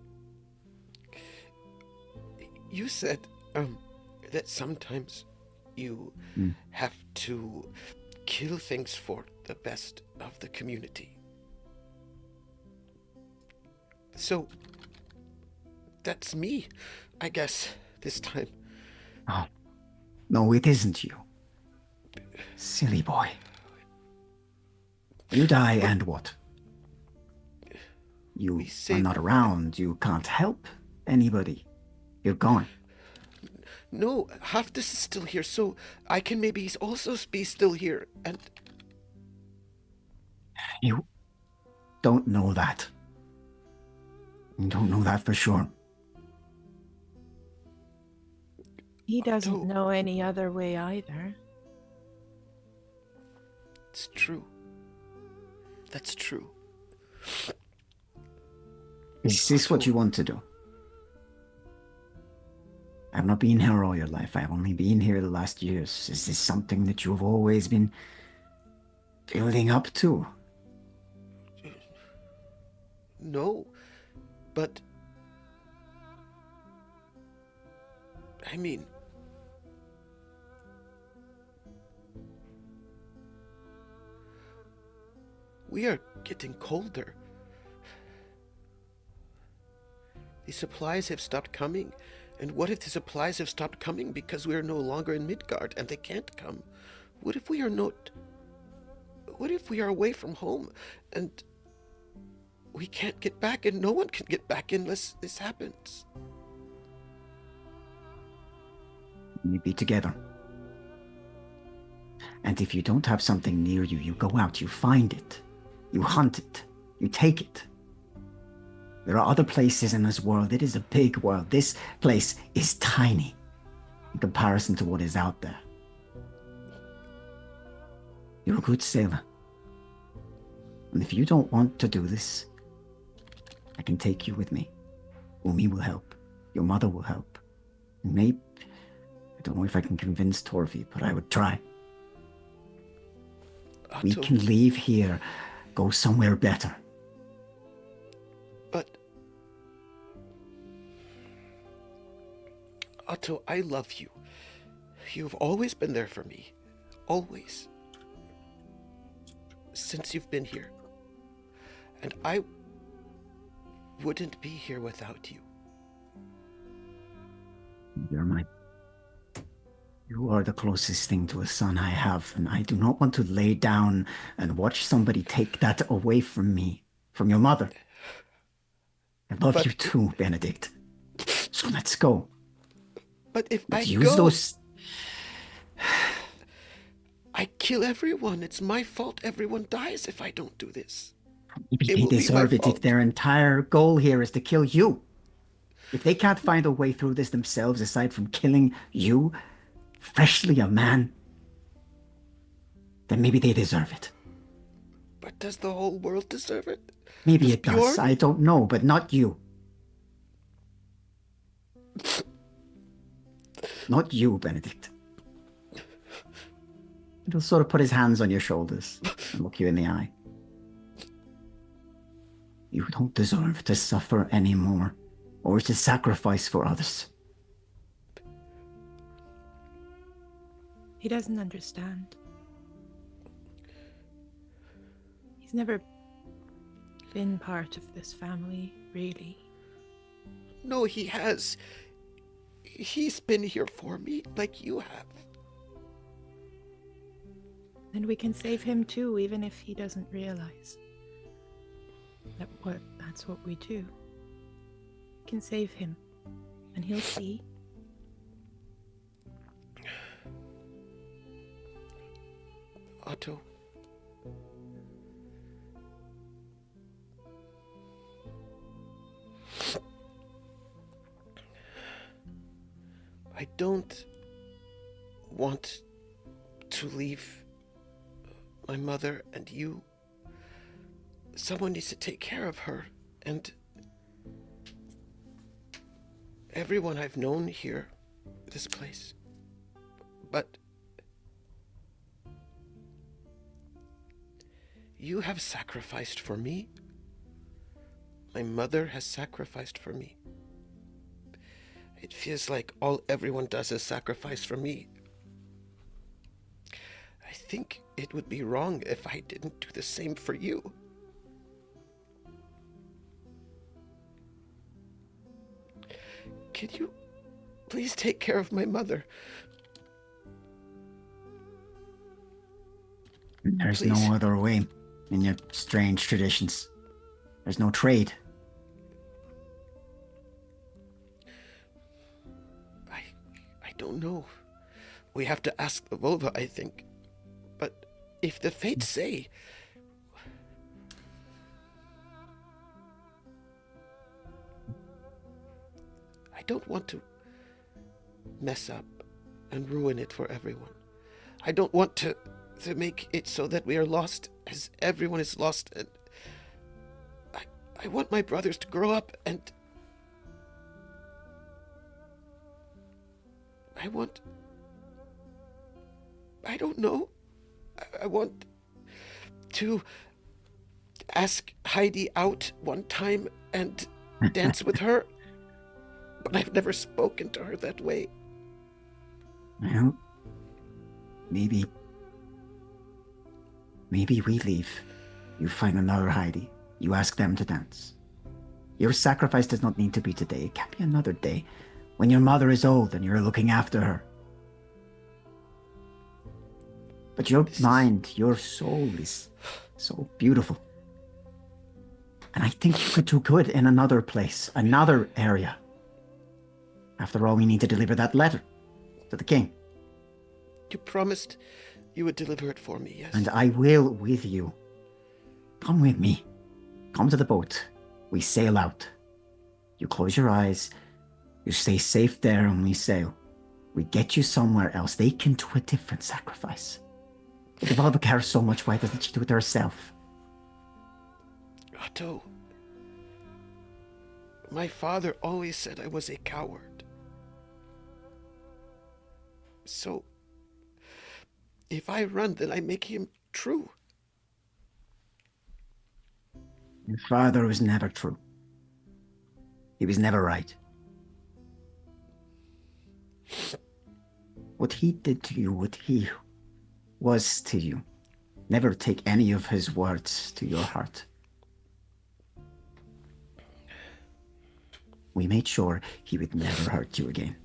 Speaker 3: you said that sometimes you
Speaker 6: Mm.
Speaker 3: have to kill things for the best of the community. So that's me, I guess, this time.
Speaker 6: Oh, no, it isn't you. Silly boy. You die, and what? You
Speaker 3: We
Speaker 6: are
Speaker 3: saved-
Speaker 6: not around. You can't help anybody. You're gone.
Speaker 3: No, half this is still here, so I can maybe also be still here. And
Speaker 6: You don't know that. You don't know that for sure.
Speaker 4: He doesn't
Speaker 3: Otto.
Speaker 4: know any other way either.
Speaker 3: It's true. That's true.
Speaker 6: Is this what you want to do? I've not been here all your life. I've only been here the last years. Is this something that you've always been building up to?
Speaker 3: No, but I mean, we are getting colder. The supplies have stopped coming. And what if the supplies have stopped coming because we are no longer in Midgard and they can't come? What if we are not... What if we are away from home and we can't get back and no one can get back unless this happens?
Speaker 6: You be together. And if you don't have something near you, you go out, you find it. You hunt it. You take it. There are other places in this world. It is a big world. This place is tiny in comparison to what is out there. You're a good sailor. And if you don't want to do this, I can take you with me. Umi will help. Your mother will help. And maybe, I don't know if I can convince Torvi, but I would try. We can leave here, go somewhere better.
Speaker 3: But Otto, I love you. You've always been there for me. Always. Since you've been here. And I wouldn't be here without you.
Speaker 6: You are the closest thing to a son I have, and I do not want to lay down and watch somebody take that away from me, from your mother. I love you too, Benedict. So let's go.
Speaker 3: But if
Speaker 6: Let's
Speaker 3: I
Speaker 6: use
Speaker 3: go,
Speaker 6: those...
Speaker 3: I kill everyone. It's my fault everyone dies if I don't do this.
Speaker 6: Maybe
Speaker 3: It
Speaker 6: they
Speaker 3: will be my
Speaker 6: deserve it if
Speaker 3: fault.
Speaker 6: their entire goal here is to kill you. If they can't find a way through this themselves aside from killing you, freshly a man, then maybe they deserve it.
Speaker 3: But does the whole world deserve it?
Speaker 6: Maybe
Speaker 3: Does
Speaker 6: it does.
Speaker 3: Bjorn?
Speaker 6: I don't know, but not you. Not you, Benedict. He'll sort of put his hands on your shoulders and look you in the eye. You don't deserve to suffer anymore or to sacrifice for others.
Speaker 4: He doesn't understand. He's never been part of this family, really.
Speaker 3: No, he has. He's been here for me, like you have.
Speaker 4: And we can save him too, even if he doesn't realize that's what we do. We can save him, and he'll see.
Speaker 3: Otto. I don't want to leave my mother and you. Someone needs to take care of her, and everyone I've known here, this place. But you have sacrificed for me. My mother has sacrificed for me. It feels like all everyone does is sacrifice for me. I think it would be wrong if I didn't do the same for you. Can you please take care of my mother?
Speaker 6: There's
Speaker 3: Please.
Speaker 6: no other way in your strange traditions. There's no trade.
Speaker 3: I don't know. We have to ask the Völva, I think. But if the fates say... I don't want to mess up and ruin it for everyone. I don't want to make it so that we are lost as everyone is lost. And I want my brothers to grow up and... I don't know. I want to ask Heidi out one time and dance with her, but I've never spoken to her that way.
Speaker 6: Well, maybe we leave. You find another Heidi. You ask them to dance. Your sacrifice does not need to be today. It can be another day, when your mother is old and you're looking after her. But your mind, your soul is so beautiful. And I think you could do good in another place, another area. After all, we need to deliver that letter to the king.
Speaker 3: You promised you would deliver it for me, yes?
Speaker 6: And I will with you. Come with me. Come to the boat. We sail out. You close your eyes. You stay safe there and we sail. We get you somewhere else. They can do a different sacrifice. If Völva cares so much, why doesn't she do it herself?
Speaker 3: Otto, my father always said I was a coward. So, if I run, then I make him true.
Speaker 6: Your father was never true. He was never right. What he did to you, what he was to you. Never take any of his words to your heart. We made sure he would never hurt you again.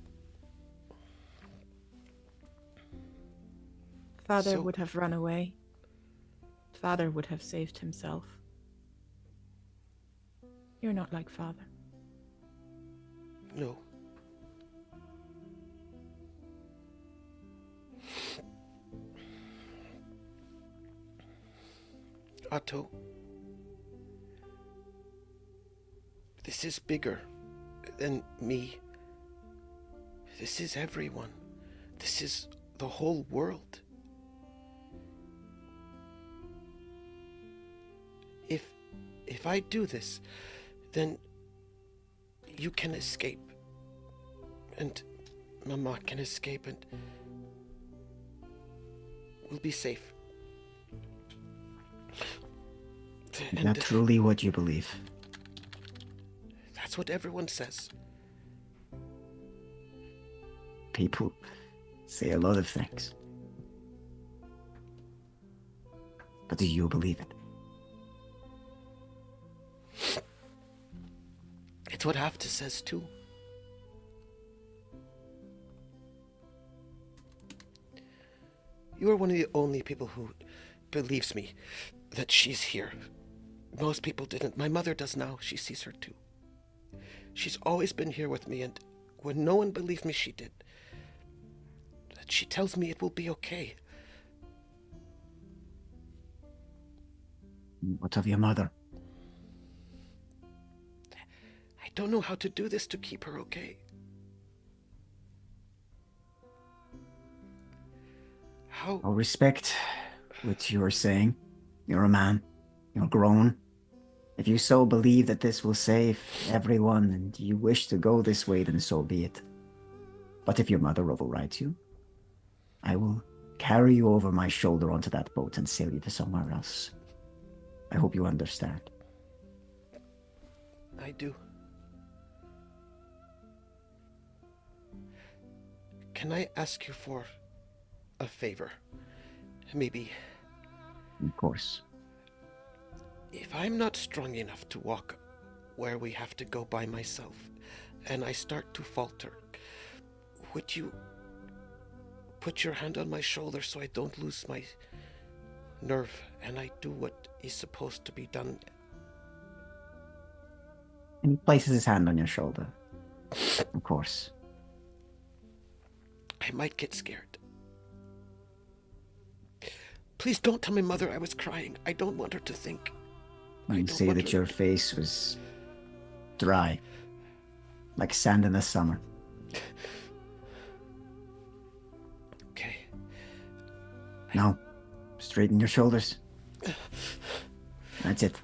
Speaker 4: Father would have run away. Father would have saved himself. You're not like father.
Speaker 3: No. Otto, this is bigger than me. This is everyone. This is the whole world. If I do this, then you can escape. And Mama can escape and we'll be safe.
Speaker 6: Is that truly what you believe?
Speaker 3: That's what everyone says.
Speaker 6: People say a lot of things. But do you believe it?
Speaker 3: It's what Hafta says too. You are one of the only people who believes me that she's here. Most people didn't. My mother does now. She sees her too. She's always been here with me, and when no one believed me, she did. She tells me it will be okay.
Speaker 6: What of your mother?
Speaker 3: I don't know how to do this to keep her okay. How?
Speaker 6: I'll respect what you are saying. You're a man. You're grown. If you so believe that this will save everyone and you wish to go this way, then so be it. But if your mother overrides you, I will carry you over my shoulder onto that boat and sail you to somewhere else. I hope you understand.
Speaker 3: I do. Can I ask you for a favor? Maybe.
Speaker 6: Of course.
Speaker 3: If I'm not strong enough to walk where we have to go by myself, and I start to falter, would you put your hand on my shoulder so I don't lose my nerve and I do what is supposed to be done?
Speaker 6: And he places his hand on your shoulder. Of course.
Speaker 3: might get scared. Please don't tell my mother I was crying. I don't want her to think.
Speaker 6: I can see that your face was dry, like sand in the summer.
Speaker 3: Okay.
Speaker 6: Now, straighten your shoulders. That's it.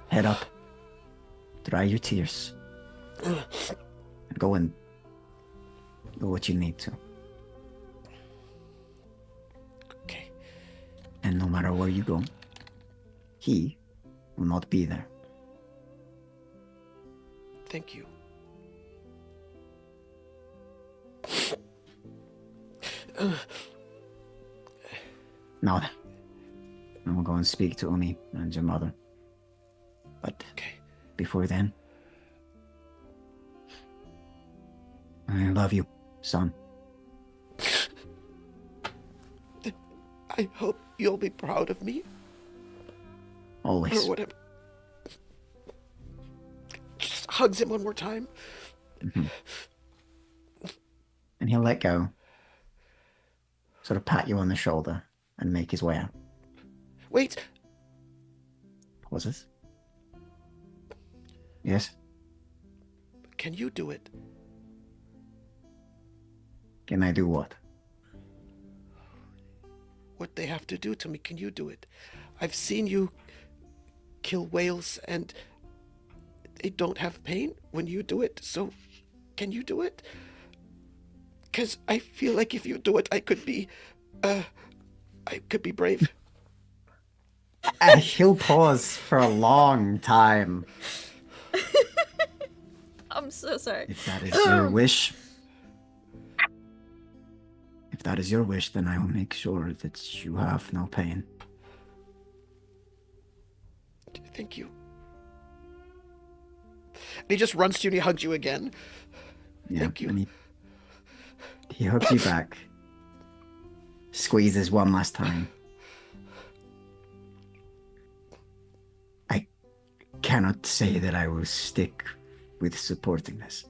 Speaker 6: Head up. Dry your tears. And go and do what you need to.
Speaker 3: Okay.
Speaker 6: And no matter where you go, he will not be there.
Speaker 3: Thank you.
Speaker 6: Now then, I will go and speak to Umi and your mother. But before then, I love you, son.
Speaker 3: I hope you'll be proud of me.
Speaker 6: Always.
Speaker 3: Or whatever. Just hugs him one more time.
Speaker 6: Mm-hmm. And he'll let go, sort of pat you on the shoulder, and make his way out.
Speaker 3: Wait.
Speaker 6: Pauses. Yes?
Speaker 3: Can you do it?
Speaker 6: Can I do what?
Speaker 3: What they have to do to me, can you do it? I've seen you kill whales and they don't have pain when you do it, so can you do it? Because I feel like if you do it, I could be brave.
Speaker 6: He'll pause for a long time.
Speaker 2: I'm so sorry.
Speaker 6: If that is your wish. If that is your wish, then I will make sure that you have no pain.
Speaker 3: Thank you. And he just runs to you and he hugs you again.
Speaker 6: Yeah,
Speaker 3: Thank you.
Speaker 6: And he hugs you back. Squeezes one last time. I cannot say that I will stick with supporting this,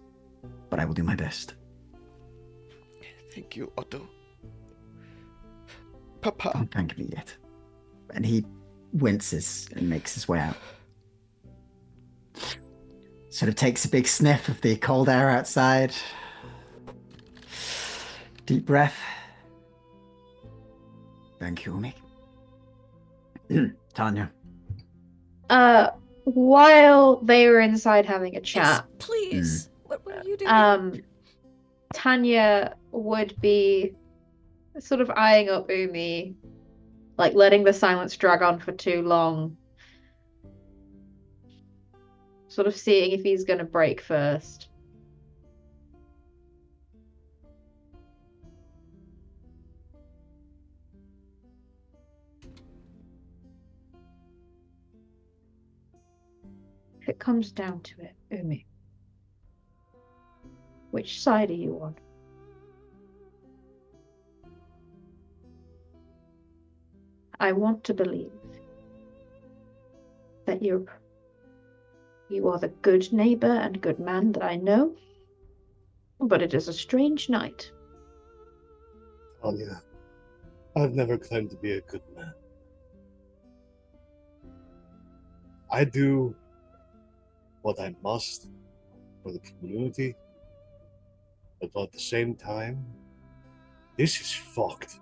Speaker 6: but I will do my best.
Speaker 3: Thank you, Otto. Papa.
Speaker 6: Don't thank me yet. And he winces and makes his way out. Sort of takes a big sniff of the cold air outside. Deep breath. Thank you, Umi. Tanya.
Speaker 5: While they were inside having a
Speaker 2: Yes,
Speaker 5: chat,
Speaker 2: please. What are you doing?
Speaker 5: Tanya would be sort of eyeing up Umi, like letting the silence drag on for too long, sort of seeing if he's going to break first. If it comes down to it, Umi, which side are you on? I want to believe that you are the good neighbor and good man that I know, but it is a strange night.
Speaker 8: Tanya, I've never claimed to be a good man. I do what I must for the community, but at the same time, this is fucked.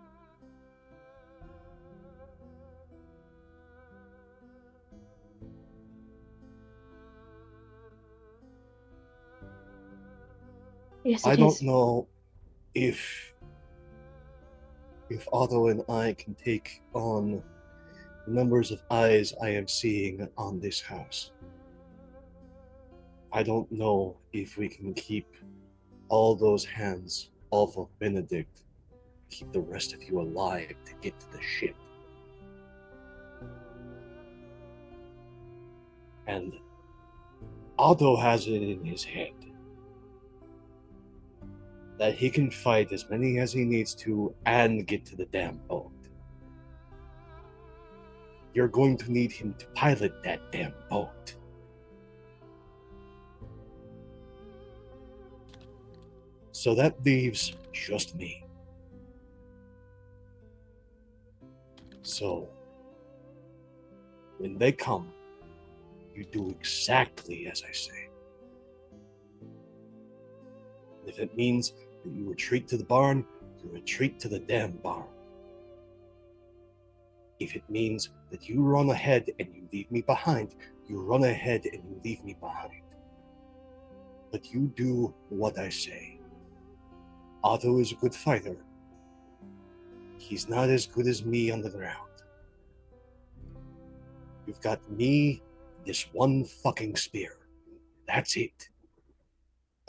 Speaker 5: Yes,
Speaker 8: I
Speaker 5: it
Speaker 8: don't
Speaker 5: is.
Speaker 8: know if Otto and I can take on the numbers of eyes I am seeing on this house. I don't know if we can keep all those hands off of Benedict, keep the rest of you alive to get to the ship. And Otto has it in his head that he can fight as many as he needs to and get to the damn boat. You're going to need him to pilot that damn boat. So that leaves just me. So, when they come, you do exactly as I say. If it means that you retreat to the barn, you retreat to the damn barn. If it means that you run ahead and you leave me behind, you run ahead and you leave me behind. But you do what I say. Otto is a good fighter. He's not as good as me on the ground. You've got me, this one fucking spear. That's it.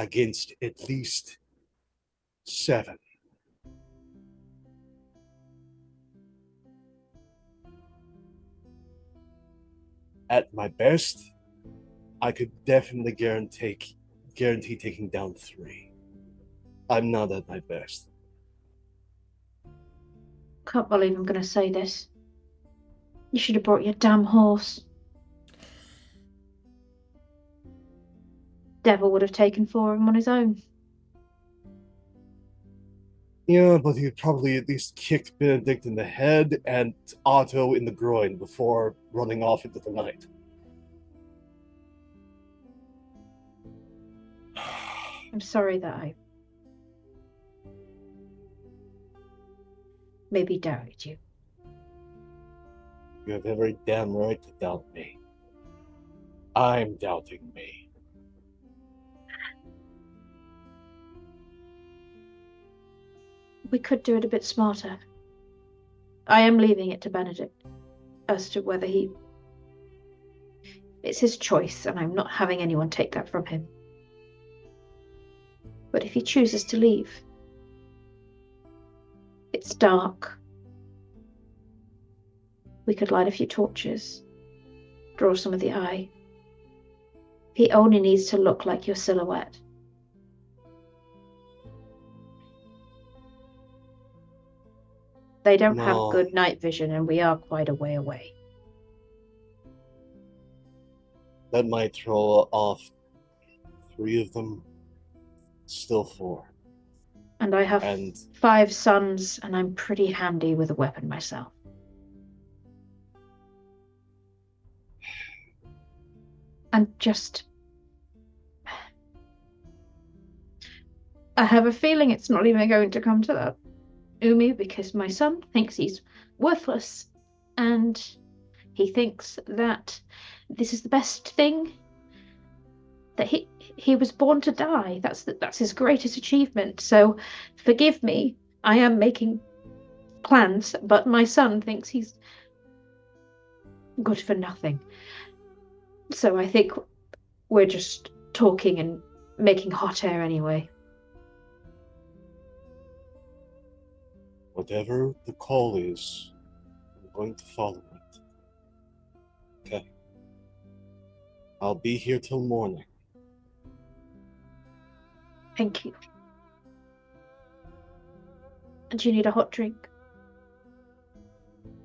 Speaker 8: Against at least 7. At my best, I could definitely guarantee taking down 3. I'm not at my best.
Speaker 5: Can't believe I'm going to say this. You should have brought your damn horse. Devil would have taken 4 of them on his own.
Speaker 8: Yeah, but he'd probably at least kicked Benedict in the head and Otto in the groin before running off into the night.
Speaker 5: I'm sorry that I maybe doubted you.
Speaker 8: You have every damn right to doubt me. I'm doubting me.
Speaker 5: We could do it a bit smarter. I am leaving it to Benedict as to whether he... It's his choice, and I'm not having anyone take that from him. But if he chooses to leave, it's dark. We could light a few torches, draw some of the eye. He only needs to look like your silhouette. They don't have good night vision, and we are quite a way away.
Speaker 8: That might throw off 3 of them. Still 4.
Speaker 5: And I have 5 sons, and I'm pretty handy with a weapon myself. And just... I have a feeling it's not even going to come to that, Umi, because my son thinks he's worthless, and he thinks that this is the best thing, that he was born to die. That's his greatest achievement. So forgive me, I am making plans, but my son thinks he's good for nothing. So I think we're just talking and making hot air anyway.
Speaker 8: Whatever the call is, I'm going to follow it. Okay. I'll be here till morning.
Speaker 5: Thank you. And you need a hot drink?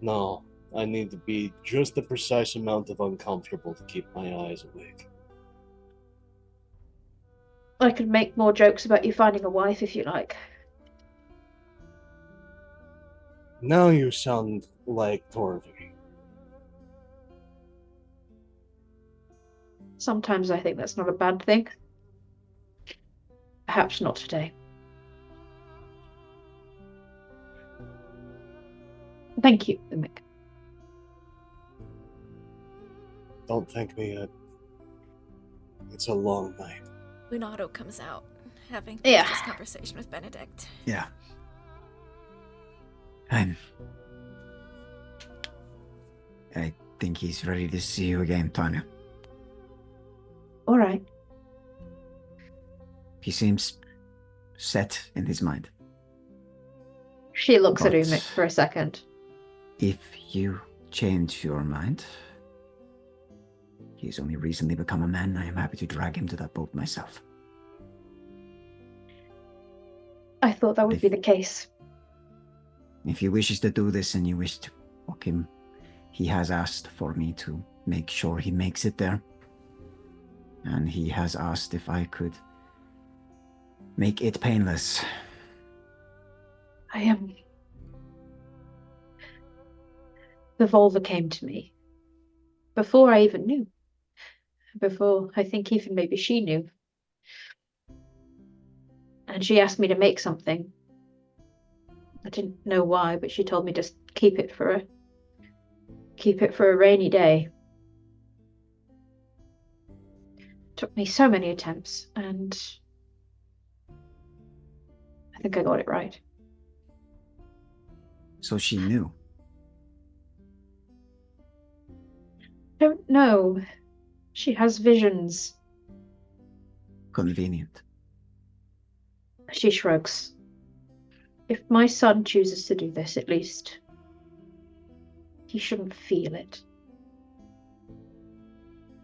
Speaker 8: No, I need to be just the precise amount of uncomfortable to keep my eyes awake.
Speaker 5: I could make more jokes about you finding a wife if you like.
Speaker 8: Now you sound like Torvi.
Speaker 5: Sometimes I think that's not a bad thing. Perhaps not today. Thank you, Mick.
Speaker 8: Don't thank me yet. It's a long night.
Speaker 2: When Otto comes out, having
Speaker 5: Yeah.
Speaker 2: this conversation with Benedict.
Speaker 6: Yeah. I think he's ready to see you again, Tanya.
Speaker 5: All right.
Speaker 6: He seems set in his mind.
Speaker 5: She looks at
Speaker 6: But-
Speaker 5: Umik for a second.
Speaker 6: If you change your mind, he's only recently become a man. I am happy to drag him to that boat myself.
Speaker 5: I thought that would be the case.
Speaker 6: If he wishes to do this and you wish to walk him, he has asked for me to make sure he makes it there. And he has asked if I could make it painless.
Speaker 5: the Völva came to me before I even knew. Before I think even maybe she knew. And she asked me to make something. I didn't know why, but she told me to keep it for a rainy day. Took me so many attempts, and I think I got it right.
Speaker 6: So she knew.
Speaker 5: Don't know. She has visions.
Speaker 6: Convenient.
Speaker 5: She shrugs. If my son chooses to do this, at least he shouldn't feel it.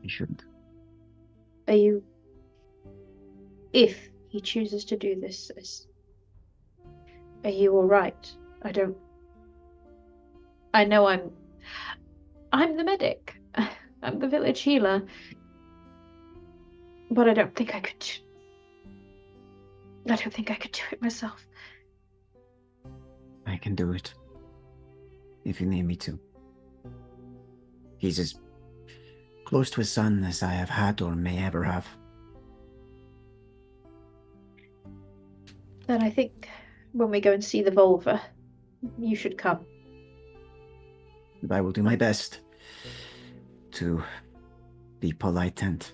Speaker 6: He shouldn't.
Speaker 5: If he chooses to do this, are you all right? I know I'm the medic. I'm the village healer. But I don't think I could do it myself.
Speaker 6: I can do it. If you need me to. He's as close to his son as I have had or may ever have.
Speaker 5: Then I think when we go and see the Völva, you should come.
Speaker 6: And I will do my best to be polite and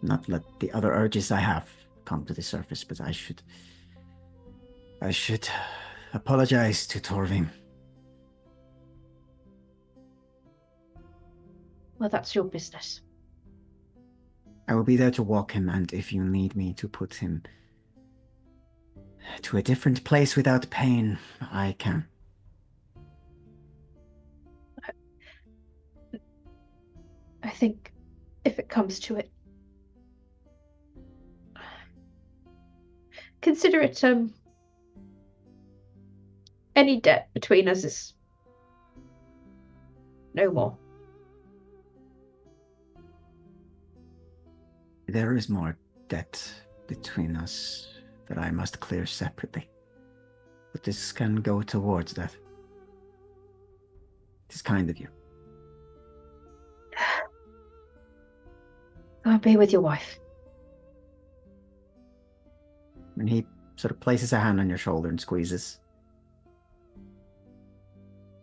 Speaker 6: not let the other urges I have come to the surface, but I should apologize to Torving.
Speaker 5: Well, that's your business.
Speaker 6: I will be there to walk him, and if you need me to put him to a different place without pain, I can.
Speaker 5: I think if it comes to it, consider it any debt between us is no more.
Speaker 6: There is more debt between us that I must clear separately. But this can go towards that. It is kind of you.
Speaker 5: Go and be with your wife.
Speaker 6: And he sort of places a hand on your shoulder and squeezes.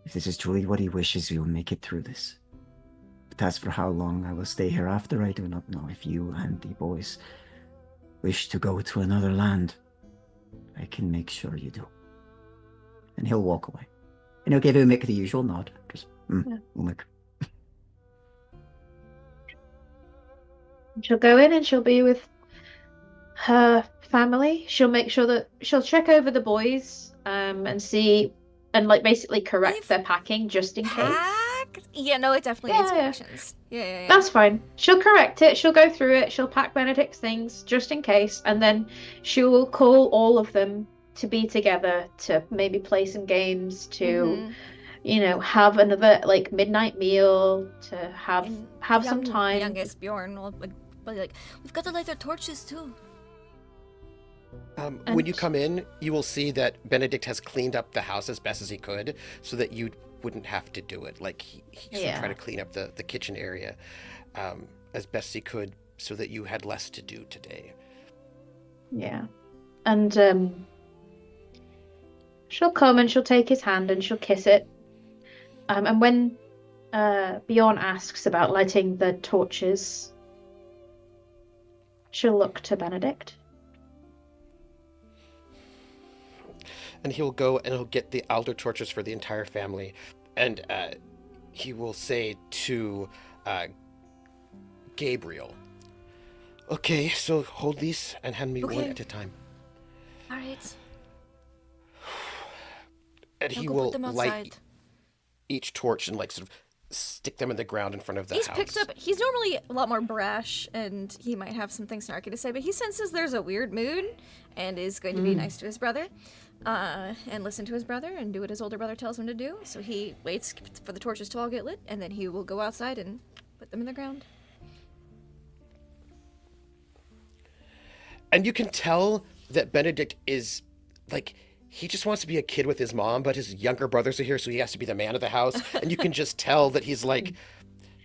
Speaker 6: If this is truly what he wishes, we will make it through this. But as for how long I will stay here after, I do not know. If you and the boys wish to go to another land, I can make sure you do. And he'll walk away. And he'll give you the usual nod. Just, Umik.
Speaker 5: She'll go in and she'll be with her family. She'll make sure that she'll check over the boys and see and like basically correct their packing just in case.
Speaker 2: Yeah, no, it definitely needs corrections. Yeah.
Speaker 5: That's fine. She'll correct it. She'll go through it. She'll pack Benedict's things just in case, and then she will call all of them to be together to maybe play some games, to have another like midnight meal, to have some time.
Speaker 2: Youngest Bjorn will be like, we've got to light our torches too.
Speaker 3: When you come in, you will see that Benedict has cleaned up the house as best as he could, so that you wouldn't have to do it. Like he sort of tried to clean up the kitchen area as best he could, so that you had less to do today.
Speaker 5: Yeah, and she'll come and she'll take his hand and she'll kiss it. And when Bjorn asks about lighting the torches, she'll look to Benedict.
Speaker 3: And he'll go and he'll get the altar torches for the entire family. And he will say to Gabriel, okay, so hold these and hand me one at a time.
Speaker 2: All right.
Speaker 3: And he will light each torch and like sort of stick them in the ground in front of the house.
Speaker 2: He's normally a lot more brash, and he might have some things snarky to say, but he senses there's a weird mood and is going to be nice to his brother. And listen to his brother and do what his older brother tells him to do. So he waits for the torches to all get lit, and then he will go outside and put them in the ground.
Speaker 3: And you can tell that Benedict is, like, he just wants to be a kid with his mom, but his younger brothers are here, so he has to be the man of the house. And you can just tell that he's like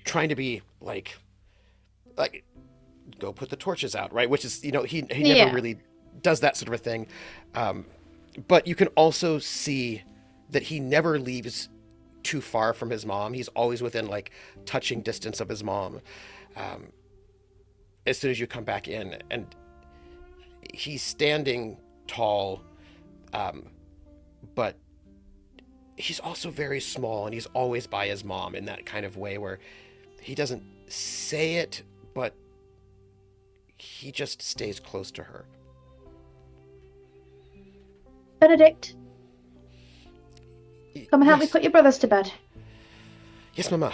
Speaker 3: trying to be like go put the torches out, right? Which is, he never really does that sort of a thing. But you can also see that he never leaves too far from his mom. He's always within like touching distance of his mom. As soon as you come back in, and he's standing tall, but he's also very small, and he's always by his mom in that kind of way where he doesn't say it, but he just stays close to her.
Speaker 5: Benedict, come and help me
Speaker 3: Yes.
Speaker 5: put your brothers to bed.
Speaker 3: Yes, Mama.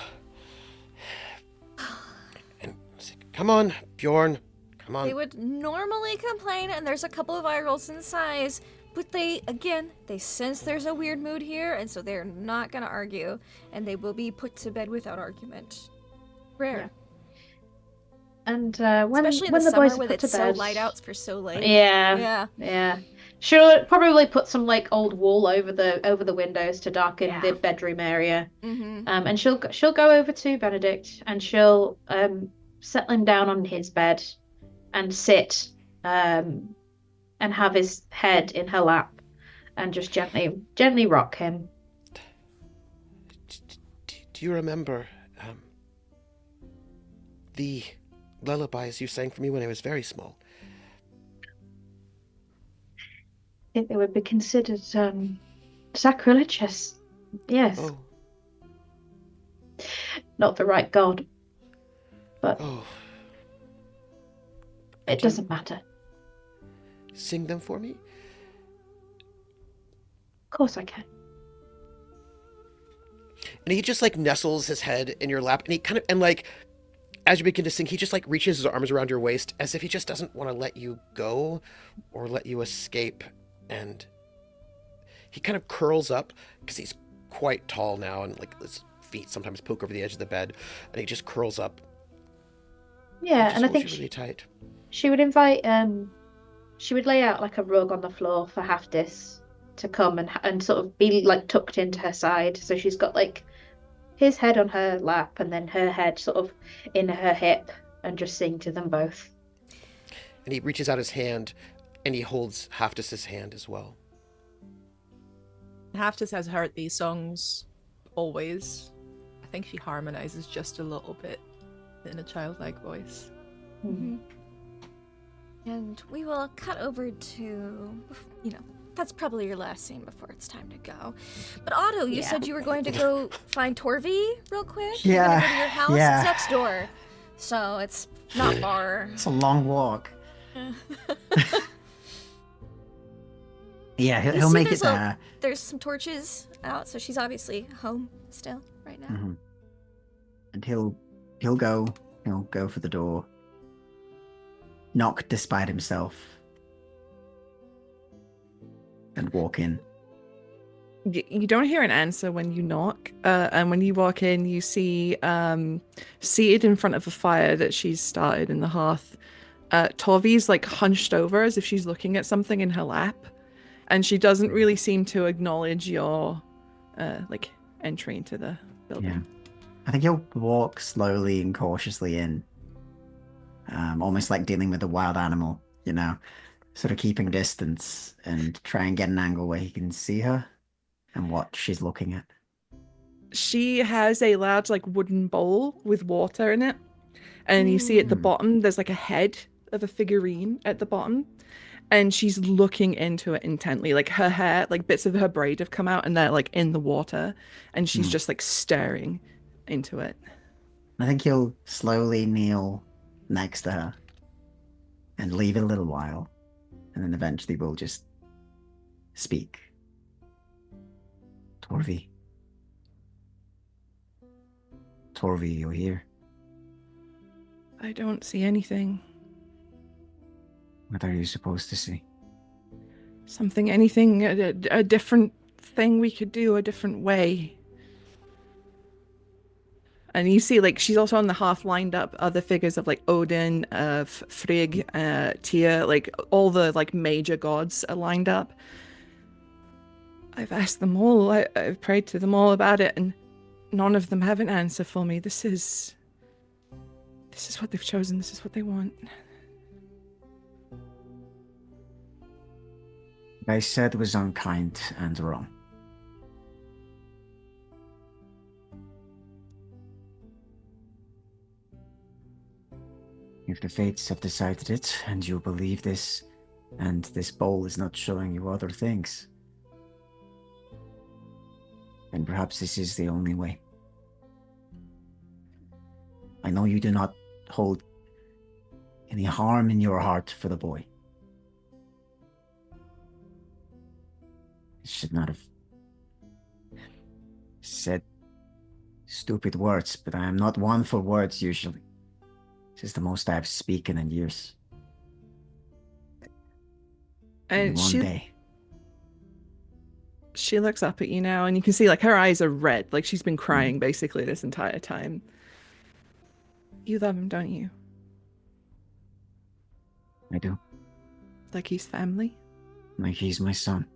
Speaker 3: And come on, Bjorn. Come on.
Speaker 2: They would normally complain, and there's a couple of eye rolls in size, but they sense there's a weird mood here, and so they're not gonna argue, and they will be put to bed without argument. Rare.
Speaker 5: And
Speaker 2: Especially
Speaker 5: when
Speaker 2: in
Speaker 5: the
Speaker 2: the summer
Speaker 5: boys are
Speaker 2: when
Speaker 5: put
Speaker 2: it's
Speaker 5: to bed,
Speaker 2: so light out for so late.
Speaker 5: Yeah. She'll probably put some like old wool over the windows to darken the bedroom area.
Speaker 2: Mm-hmm.
Speaker 5: And she'll go over to Benedict, and she'll settle him down on his bed and sit and have his head in her lap and just gently rock him.
Speaker 3: Do you remember the lullabies you sang for me when I was very small?
Speaker 5: I think they would be considered sacrilegious. Yes.
Speaker 3: Oh,
Speaker 5: Not the right god, but
Speaker 3: oh.
Speaker 5: it doesn't matter.
Speaker 3: Sing them for me?
Speaker 5: Of course I can.
Speaker 3: And he just like nestles his head in your lap, and he kind of, and like, as you begin to sing, he just like reaches his arms around your waist as if he just doesn't want to let you go or let you escape. And he kind of curls up because he's quite tall now, and like his feet sometimes poke over the edge of the bed, and he just curls up.
Speaker 5: Yeah,
Speaker 3: Just
Speaker 5: and I
Speaker 3: holds
Speaker 5: think
Speaker 3: you really tight.
Speaker 5: she would invite she would lay out like a rug on the floor for Hafdis to come and sort of be like tucked into her side, so she's got like his head on her lap and then her head sort of in her hip, and just sing to them both.
Speaker 3: And he reaches out his hand, and he holds Hafdis's hand as well.
Speaker 4: Haftis has heard these songs always. I think she harmonizes just a little bit in a childlike voice.
Speaker 2: Mm-hmm. And we will cut over to, that's probably your last scene before it's time to go. But Otto, you said you were going to go find Torvi real quick? You're
Speaker 6: Yeah,
Speaker 2: gonna go to your house?
Speaker 6: yeah.
Speaker 2: It's next door. So it's not far.
Speaker 6: It's a long walk. Yeah,
Speaker 2: You
Speaker 6: he'll
Speaker 2: see
Speaker 6: make
Speaker 2: there's
Speaker 6: it there.
Speaker 2: There's some torches out, so she's obviously home still right now.
Speaker 6: Mhm. And he'll go for the door. Knock despite himself. And walk in.
Speaker 7: You don't hear an answer when you knock, and when you walk in, you see seated in front of a fire that she's started in the hearth. Torvi's like hunched over as if she's looking at something in her lap, and she doesn't really seem to acknowledge your like entry into the building.
Speaker 6: Yeah. I think he'll walk slowly and cautiously in. Almost like dealing with a wild animal, sort of keeping distance and try and get an angle where he can see her and what she's looking at.
Speaker 7: She has a large like wooden bowl with water in it, and you see at the bottom there's like a head of a figurine at the bottom, and she's looking into it intently. Like her hair, like bits of her braid have come out and they're like in the water, and she's just like staring into it.
Speaker 6: I think he'll slowly kneel next to her and leave it a little while, and then eventually we'll just speak. Torvi, you're here.
Speaker 7: I don't see anything.
Speaker 6: What are you supposed to see?
Speaker 7: Anything, a different thing we could do, a different way. And you see, like, she's also on the hearth lined up other figures of, like, Odin, Frigg, Tyr, like, all the, like, major gods are lined up. I've asked them all. I've prayed to them all about it, and none of them have an answer for me. This is what they've chosen. This is what they want.
Speaker 6: What I said was unkind and wrong. If the fates have decided it, and you believe this, and this bowl is not showing you other things, then perhaps this is the only way. I know you do not hold any harm in your heart for the boy. You should not have said stupid words, but I am not one for words usually. This is the most I have spoken in years.
Speaker 7: And
Speaker 6: one day.
Speaker 7: She looks up at you now, and you can see like her eyes are red, like she's been crying basically this entire time. You love him, don't you?
Speaker 6: I do.
Speaker 7: Like he's family?
Speaker 6: Like he's my son.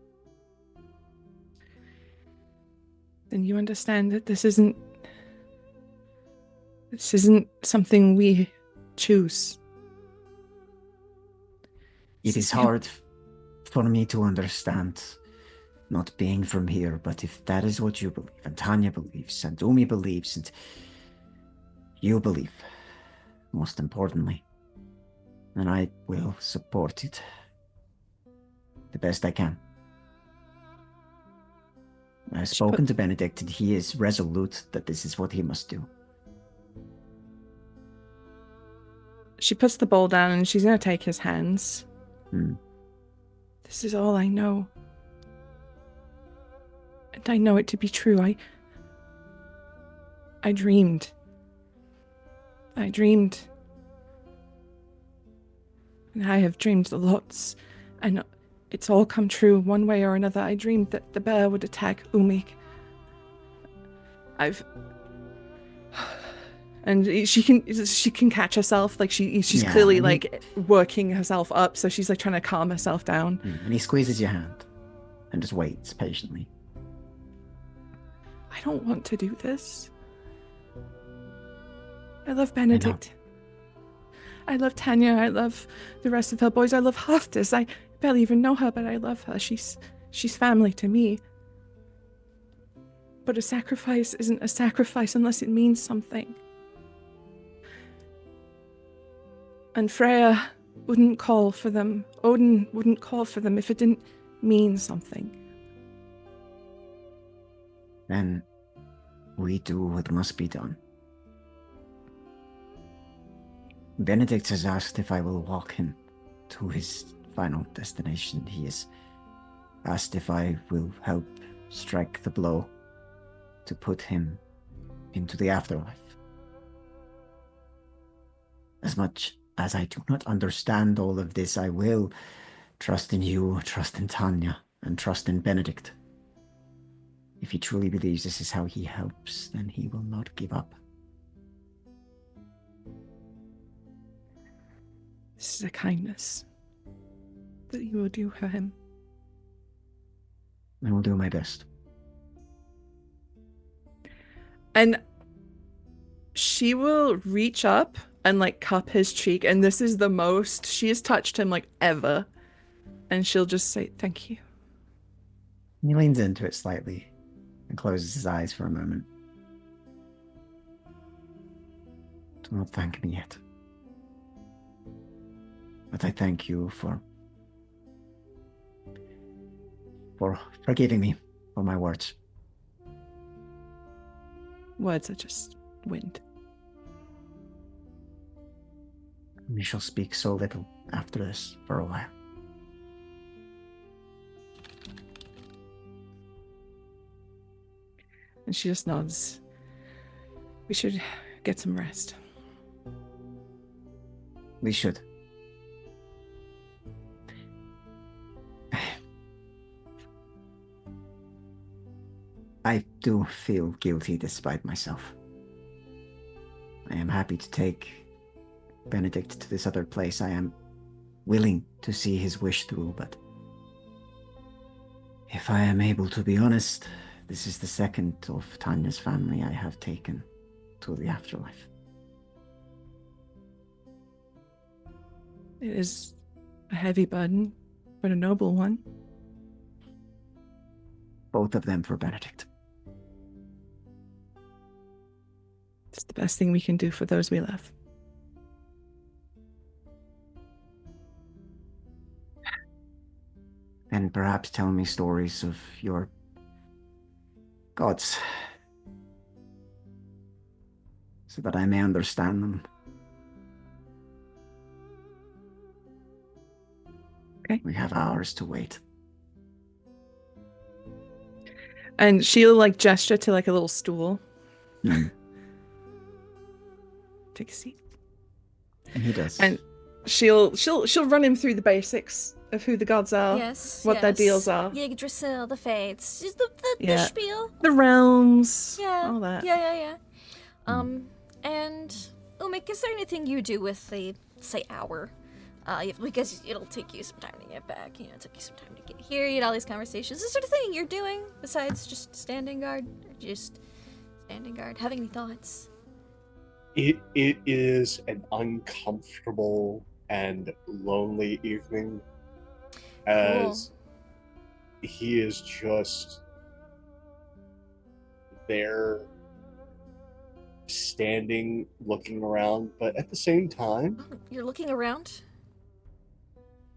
Speaker 7: Then you understand that this isn't something we choose.
Speaker 6: It is hard for me to understand not being from here, but if that is what you believe, and Tanya believes, and Umi believes, and you believe, most importantly, then I will support it the best I can. I've spoken to Benedict, and he is resolute that this is what he must do.
Speaker 7: She puts the bowl down, and she's going to take his hands. This is all I know. And I know it to be true. I dreamed. And I have dreamed lots. And it's all come true one way or another. I dreamed that the bear would attack Umik. And she can catch herself, like she's clearly like working herself up, so she's like trying to calm herself down.
Speaker 6: And he squeezes your hand and just waits patiently.
Speaker 7: I don't want to do this. I love Benedict. I love Tanya. I love the rest of her boys. I love Haftis. I barely even know her, but I love her. She's family to me. But a sacrifice isn't a sacrifice unless it means something. And Freya wouldn't call for them. Odin wouldn't call for them if it didn't mean something.
Speaker 6: Then we do what must be done. Benedict has asked if I will walk him to his final destination. He has asked if I will help strike the blow to put him into the afterlife. As much as I do not understand all of this, I will trust in you, trust in Tanya, and trust in Benedict. If he truly believes this is how he helps, then he will not give up.
Speaker 7: This is a kindness that you will do for him.
Speaker 6: I will do my best.
Speaker 7: And she will reach up and like cup his cheek, and this is the most she has touched him like ever. And she'll just say, "Thank you."
Speaker 6: He leans into it slightly and closes his eyes for a moment. Do not thank me yet. But I thank you for forgiving me for my words.
Speaker 7: Words are just wind.
Speaker 6: We shall speak so little after this for a while.
Speaker 7: And she just nods. We should get some rest.
Speaker 6: We should. I do feel guilty despite myself. I am happy to take Benedict to this other place. I am willing to see his wish through, but If I am able to be honest, this is the second of Tanya's family I have taken to the afterlife.
Speaker 7: It is a heavy burden, but a noble one.
Speaker 6: Both of them for Benedict.
Speaker 7: It's the best thing we can do for those we love.
Speaker 6: And perhaps tell me stories of your gods, so that I may understand them.
Speaker 7: Okay.
Speaker 6: We have hours to wait.
Speaker 7: And she'll like gesture to like a little stool.
Speaker 6: Mm.
Speaker 7: Take a seat.
Speaker 6: And he does.
Speaker 7: And she'll run him through the basics of who the gods are,
Speaker 2: Yes.
Speaker 7: what their deals are.
Speaker 2: Yggdrasil, the Fates, just the
Speaker 7: Yeah.
Speaker 2: spiel.
Speaker 7: The realms,
Speaker 2: Yeah.
Speaker 7: all that.
Speaker 2: Yeah. And Umik, is there anything you do with the say hour? Because it'll take you some time to get back. It took you some time to get here. You had all these conversations. This sort of thing you're doing besides just standing guard, or just standing guard. Having any thoughts?
Speaker 8: It is an uncomfortable and lonely evening, as he is just there, standing, looking around, but at the same time,
Speaker 2: Oh, you're looking around.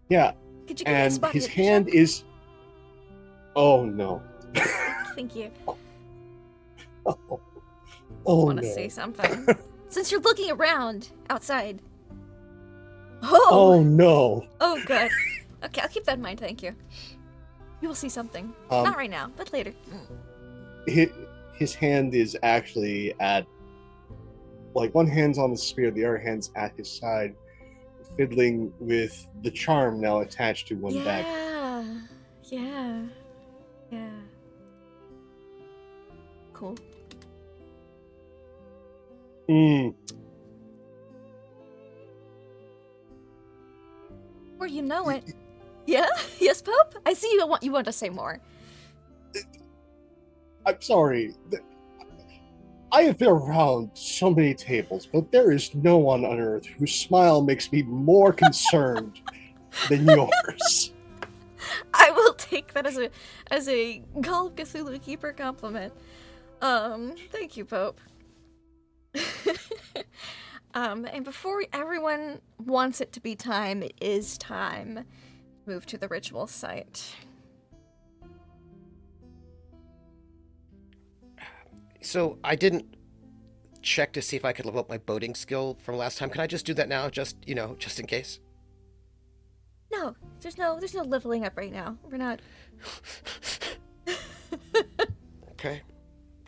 Speaker 8: yeah,
Speaker 2: Could you give me a
Speaker 8: and
Speaker 2: spot
Speaker 8: his
Speaker 2: hidden
Speaker 8: hand
Speaker 2: check?
Speaker 8: is. Oh no!
Speaker 2: Thank you.
Speaker 8: Oh
Speaker 2: Want to
Speaker 8: no!
Speaker 2: say something? Since you're looking around outside.
Speaker 8: Oh no!
Speaker 2: Oh, good. Okay, I'll keep that in mind. Thank you. You will see something. Not right now, but later.
Speaker 8: His hand is actually at, like, one hand's on the spear, the other hand's at his side, fiddling with the charm now attached to one back.
Speaker 2: Yeah. Cool. Or you know it. Yeah? Yes, Pope? I see you want to say more.
Speaker 8: I'm sorry. I have been around so many tables, but there is no one on earth whose smile makes me more concerned than yours.
Speaker 2: I will take that as a Call of Cthulhu keeper compliment. Thank you, Pope. And before everyone wants it to be time, it is time. Move to the ritual site.
Speaker 3: So I didn't check to see if I could level up my boating skill from last time. Can I just do that now, just in case?
Speaker 2: No, there's no leveling up right now. We're not.
Speaker 3: Okay,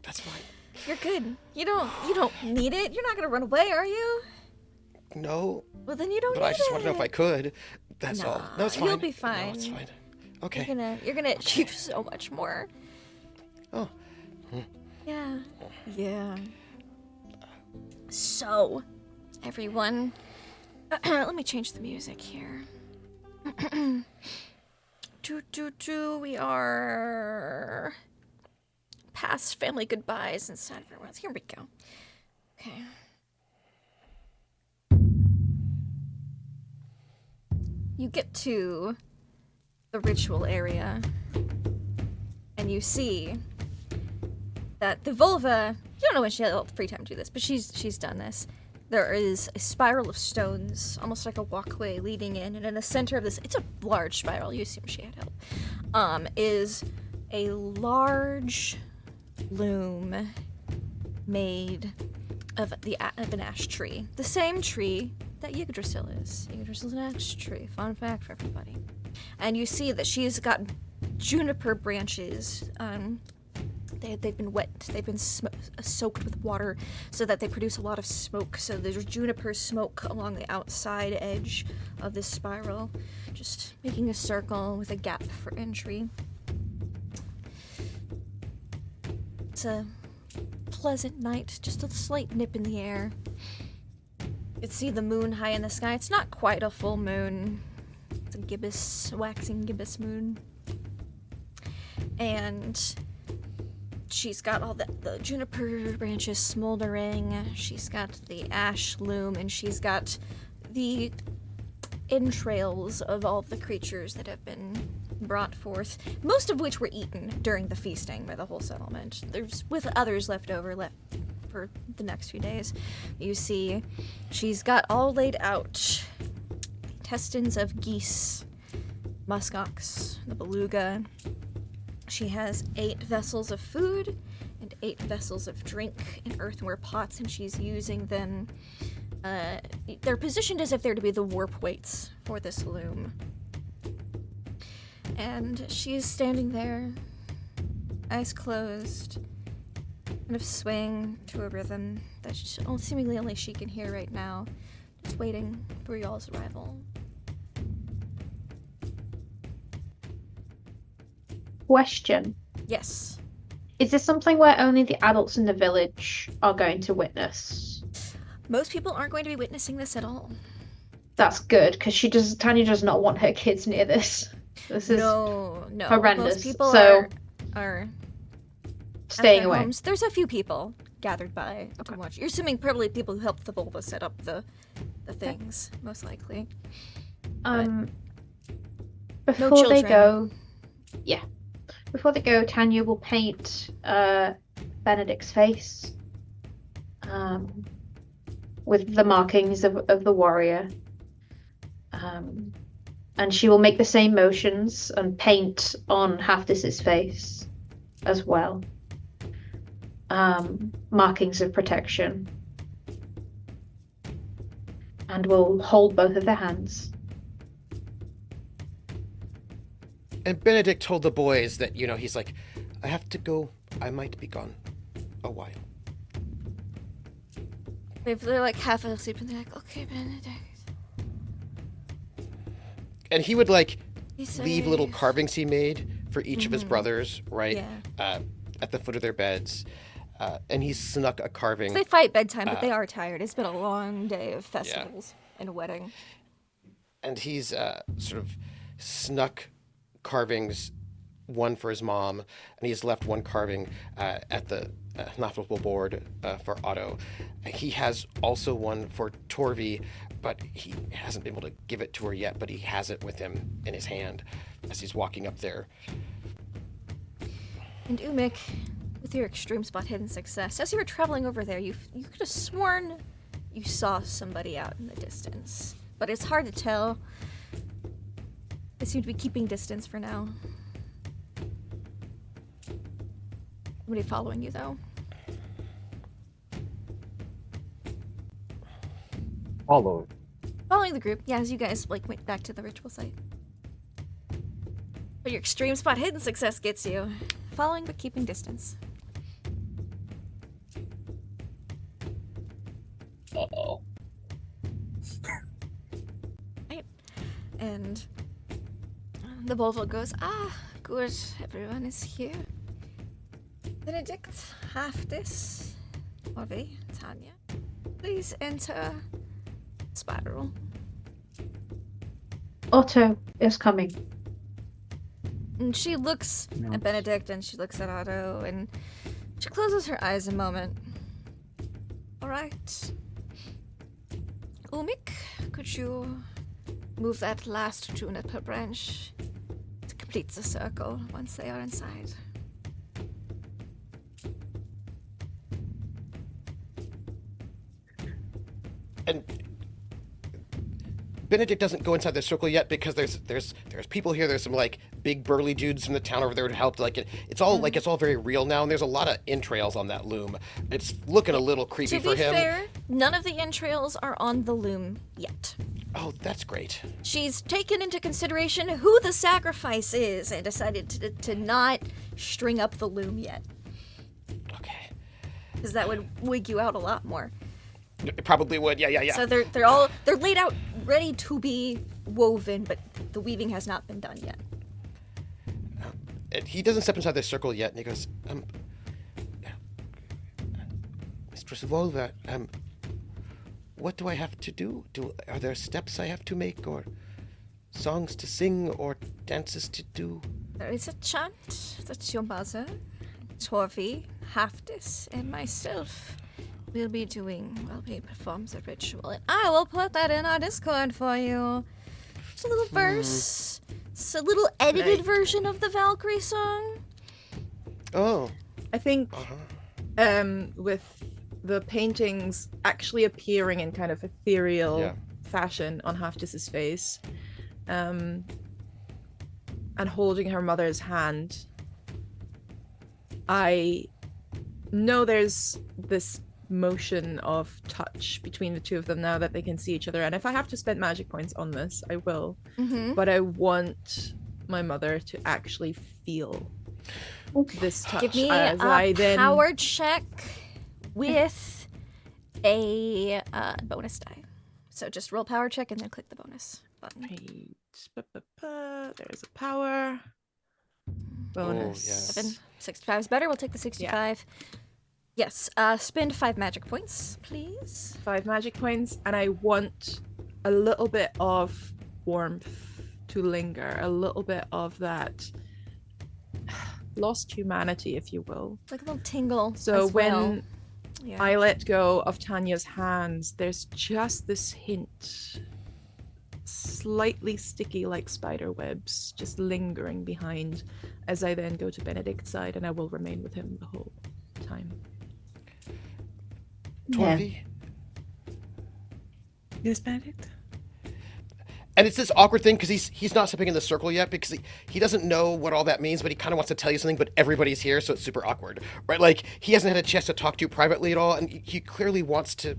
Speaker 3: that's fine.
Speaker 2: You're good. You don't need it. You're not gonna run away, are you?
Speaker 3: No,
Speaker 2: Well, then you don't
Speaker 3: but
Speaker 2: need
Speaker 3: I just want to know if I
Speaker 2: it.
Speaker 3: could. That's all. No, it's fine.
Speaker 2: You'll be
Speaker 3: No,
Speaker 2: fine.
Speaker 3: it's fine. Okay.
Speaker 2: You're gonna achieve so much more.
Speaker 3: Oh.
Speaker 2: Yeah. So, everyone, let me change the music here. We are past family goodbyes and sad farewells. Here we go. Okay. You get to the ritual area, and you see that the Völva, you don't know when she had all the free time to do this, but she's done this. There is a spiral of stones, almost like a walkway leading in, and in the center of this, it's a large spiral, you assume she had help, is a large loom made of an ash tree. The same tree that Yggdrasil is. Yggdrasil's an ash tree. Fun fact for everybody. And you see that she's got juniper branches. They've been wet. They've been soaked with water so that they produce a lot of smoke. So there's juniper smoke along the outside edge of this spiral, just making a circle with a gap for entry. It's a pleasant night, just a slight nip in the air. You can see the moon high in the sky. It's not quite a full moon. It's a waxing gibbous moon. And she's got all the juniper branches smoldering. She's got the ash loom, and she's got the entrails of all the creatures that have been brought forth, most of which were eaten during the feasting by the whole settlement. There's with others left for the next few days. You see, she's got all laid out intestines of geese, muskox, the beluga. She has 8 vessels of food and 8 vessels of drink in earthenware pots, and she's using them. They're positioned as if they're to be the warp weights for this loom. And she is standing there, eyes closed, kind of swaying to a rhythm that seemingly only she can hear right now, just waiting for y'all's arrival.
Speaker 5: Question.
Speaker 2: Yes.
Speaker 5: Is this something where only the adults in the village are going to witness?
Speaker 2: Most people aren't going to be witnessing this at all.
Speaker 5: That's good, because Tanya does not want her kids near this. This is
Speaker 2: no.
Speaker 5: horrendous.
Speaker 2: Most people
Speaker 5: so
Speaker 2: are
Speaker 5: staying
Speaker 2: at their
Speaker 5: away.
Speaker 2: homes. There's a few people gathered by to watch. You're assuming probably people who helped the Völva set up the things, most likely.
Speaker 5: Before they go, before they go, Tanya will paint Benedict's face with the markings of the warrior. And she will make the same motions and paint on Hafdis's face as well. Markings of protection. And will hold both of their hands.
Speaker 3: And Benedict told the boys that, he's like, I have to go. I might be gone a while.
Speaker 2: They're like half asleep and they're like, okay, Benedict.
Speaker 3: And he would leave
Speaker 2: safe.
Speaker 3: little carvings he made for each of his brothers, right?
Speaker 2: Yeah.
Speaker 3: At the foot of their beds. And he snuck a carving.
Speaker 2: They fight bedtime, but they are tired. It's been a long day of festivals and a wedding.
Speaker 3: And he's sort of snuck carvings, one for his mom, and he's left one carving at the navigable board for Otto. He has also one for Torvi, but he hasn't been able to give it to her yet, but he has it with him in his hand as he's walking up there.
Speaker 2: And Umik, with your extreme spot hidden success, as you were traveling over there, you could have sworn you saw somebody out in the distance, but it's hard to tell. They seem to be keeping distance for now. Somebody following you, though. Following the group, yeah, as you guys went back to the ritual site. But your extreme spot hidden success gets you. Following but keeping distance.
Speaker 8: Uh-oh.
Speaker 2: Right. And the Völva goes, good, everyone is here. Benedict, Hafdis, Orvi, Tanya, please enter Spiral.
Speaker 5: Otto is coming.
Speaker 2: And she looks at Benedict and she looks at Otto and she closes her eyes a moment. Alright. Umik, could you move that last juniper branch to complete the circle once they are inside?
Speaker 3: And Benedict doesn't go inside the circle yet because there's people here. There's some big burly dudes from the town over there to help. It's all it's all very real now, and there's a lot of entrails on that loom. It's looking a little creepy for him.
Speaker 2: To be fair, none of the entrails are on the loom yet.
Speaker 3: Oh, that's great.
Speaker 2: She's taken into consideration who the sacrifice is and decided to not string up the loom yet.
Speaker 3: Okay.
Speaker 2: Because that would wig you out a lot more.
Speaker 3: It probably would. Yeah.
Speaker 2: So they're laid out ready to be woven, but the weaving has not been done yet.
Speaker 3: And he doesn't step inside the circle yet, and he goes, Mistress Völva, what do I have to do? Are there steps I have to make, or songs to sing, or dances to do?
Speaker 2: There is a chant that your mother, Torvi, Haftis, and myself will be doing while we perform the ritual. And I will put that in our Discord for you. It's a little verse. It's a little edited version of the Valkyrie song.
Speaker 3: Oh.
Speaker 4: I think with the paintings actually appearing in kind of ethereal fashion on Haftis's face, and holding her mother's hand, I know there's this motion of touch between the two of them now that they can see each other, and if I have to spend magic points on this, I will. But I want my mother to actually feel this touch.
Speaker 2: Give me
Speaker 4: as
Speaker 2: a
Speaker 4: I then
Speaker 2: power check with a bonus die. So just roll power check and then click the bonus button.
Speaker 4: Right. There's a power bonus.
Speaker 2: 7. 65 is better. We'll take the 65. Yes. Spend 5 magic points, please.
Speaker 4: 5 magic points, and I want a little bit of warmth to linger, a little bit of that lost humanity, if you will.
Speaker 2: It's like a little tingle.
Speaker 4: So
Speaker 2: as
Speaker 4: when
Speaker 2: well. Yeah.
Speaker 4: I let go of Tanya's hands, there's just this hint, slightly sticky like spider webs, just lingering behind as I then go to Benedict's side, and I will remain with him the whole time.
Speaker 3: Torvi?
Speaker 7: Yes, Benedict?
Speaker 3: And it's this awkward thing because he's not stepping in the circle yet because he doesn't know what all that means, but he kind of wants to tell you something, but everybody's here, so it's super awkward, right? Like, he hasn't had a chance to talk to you privately at all, and he clearly wants to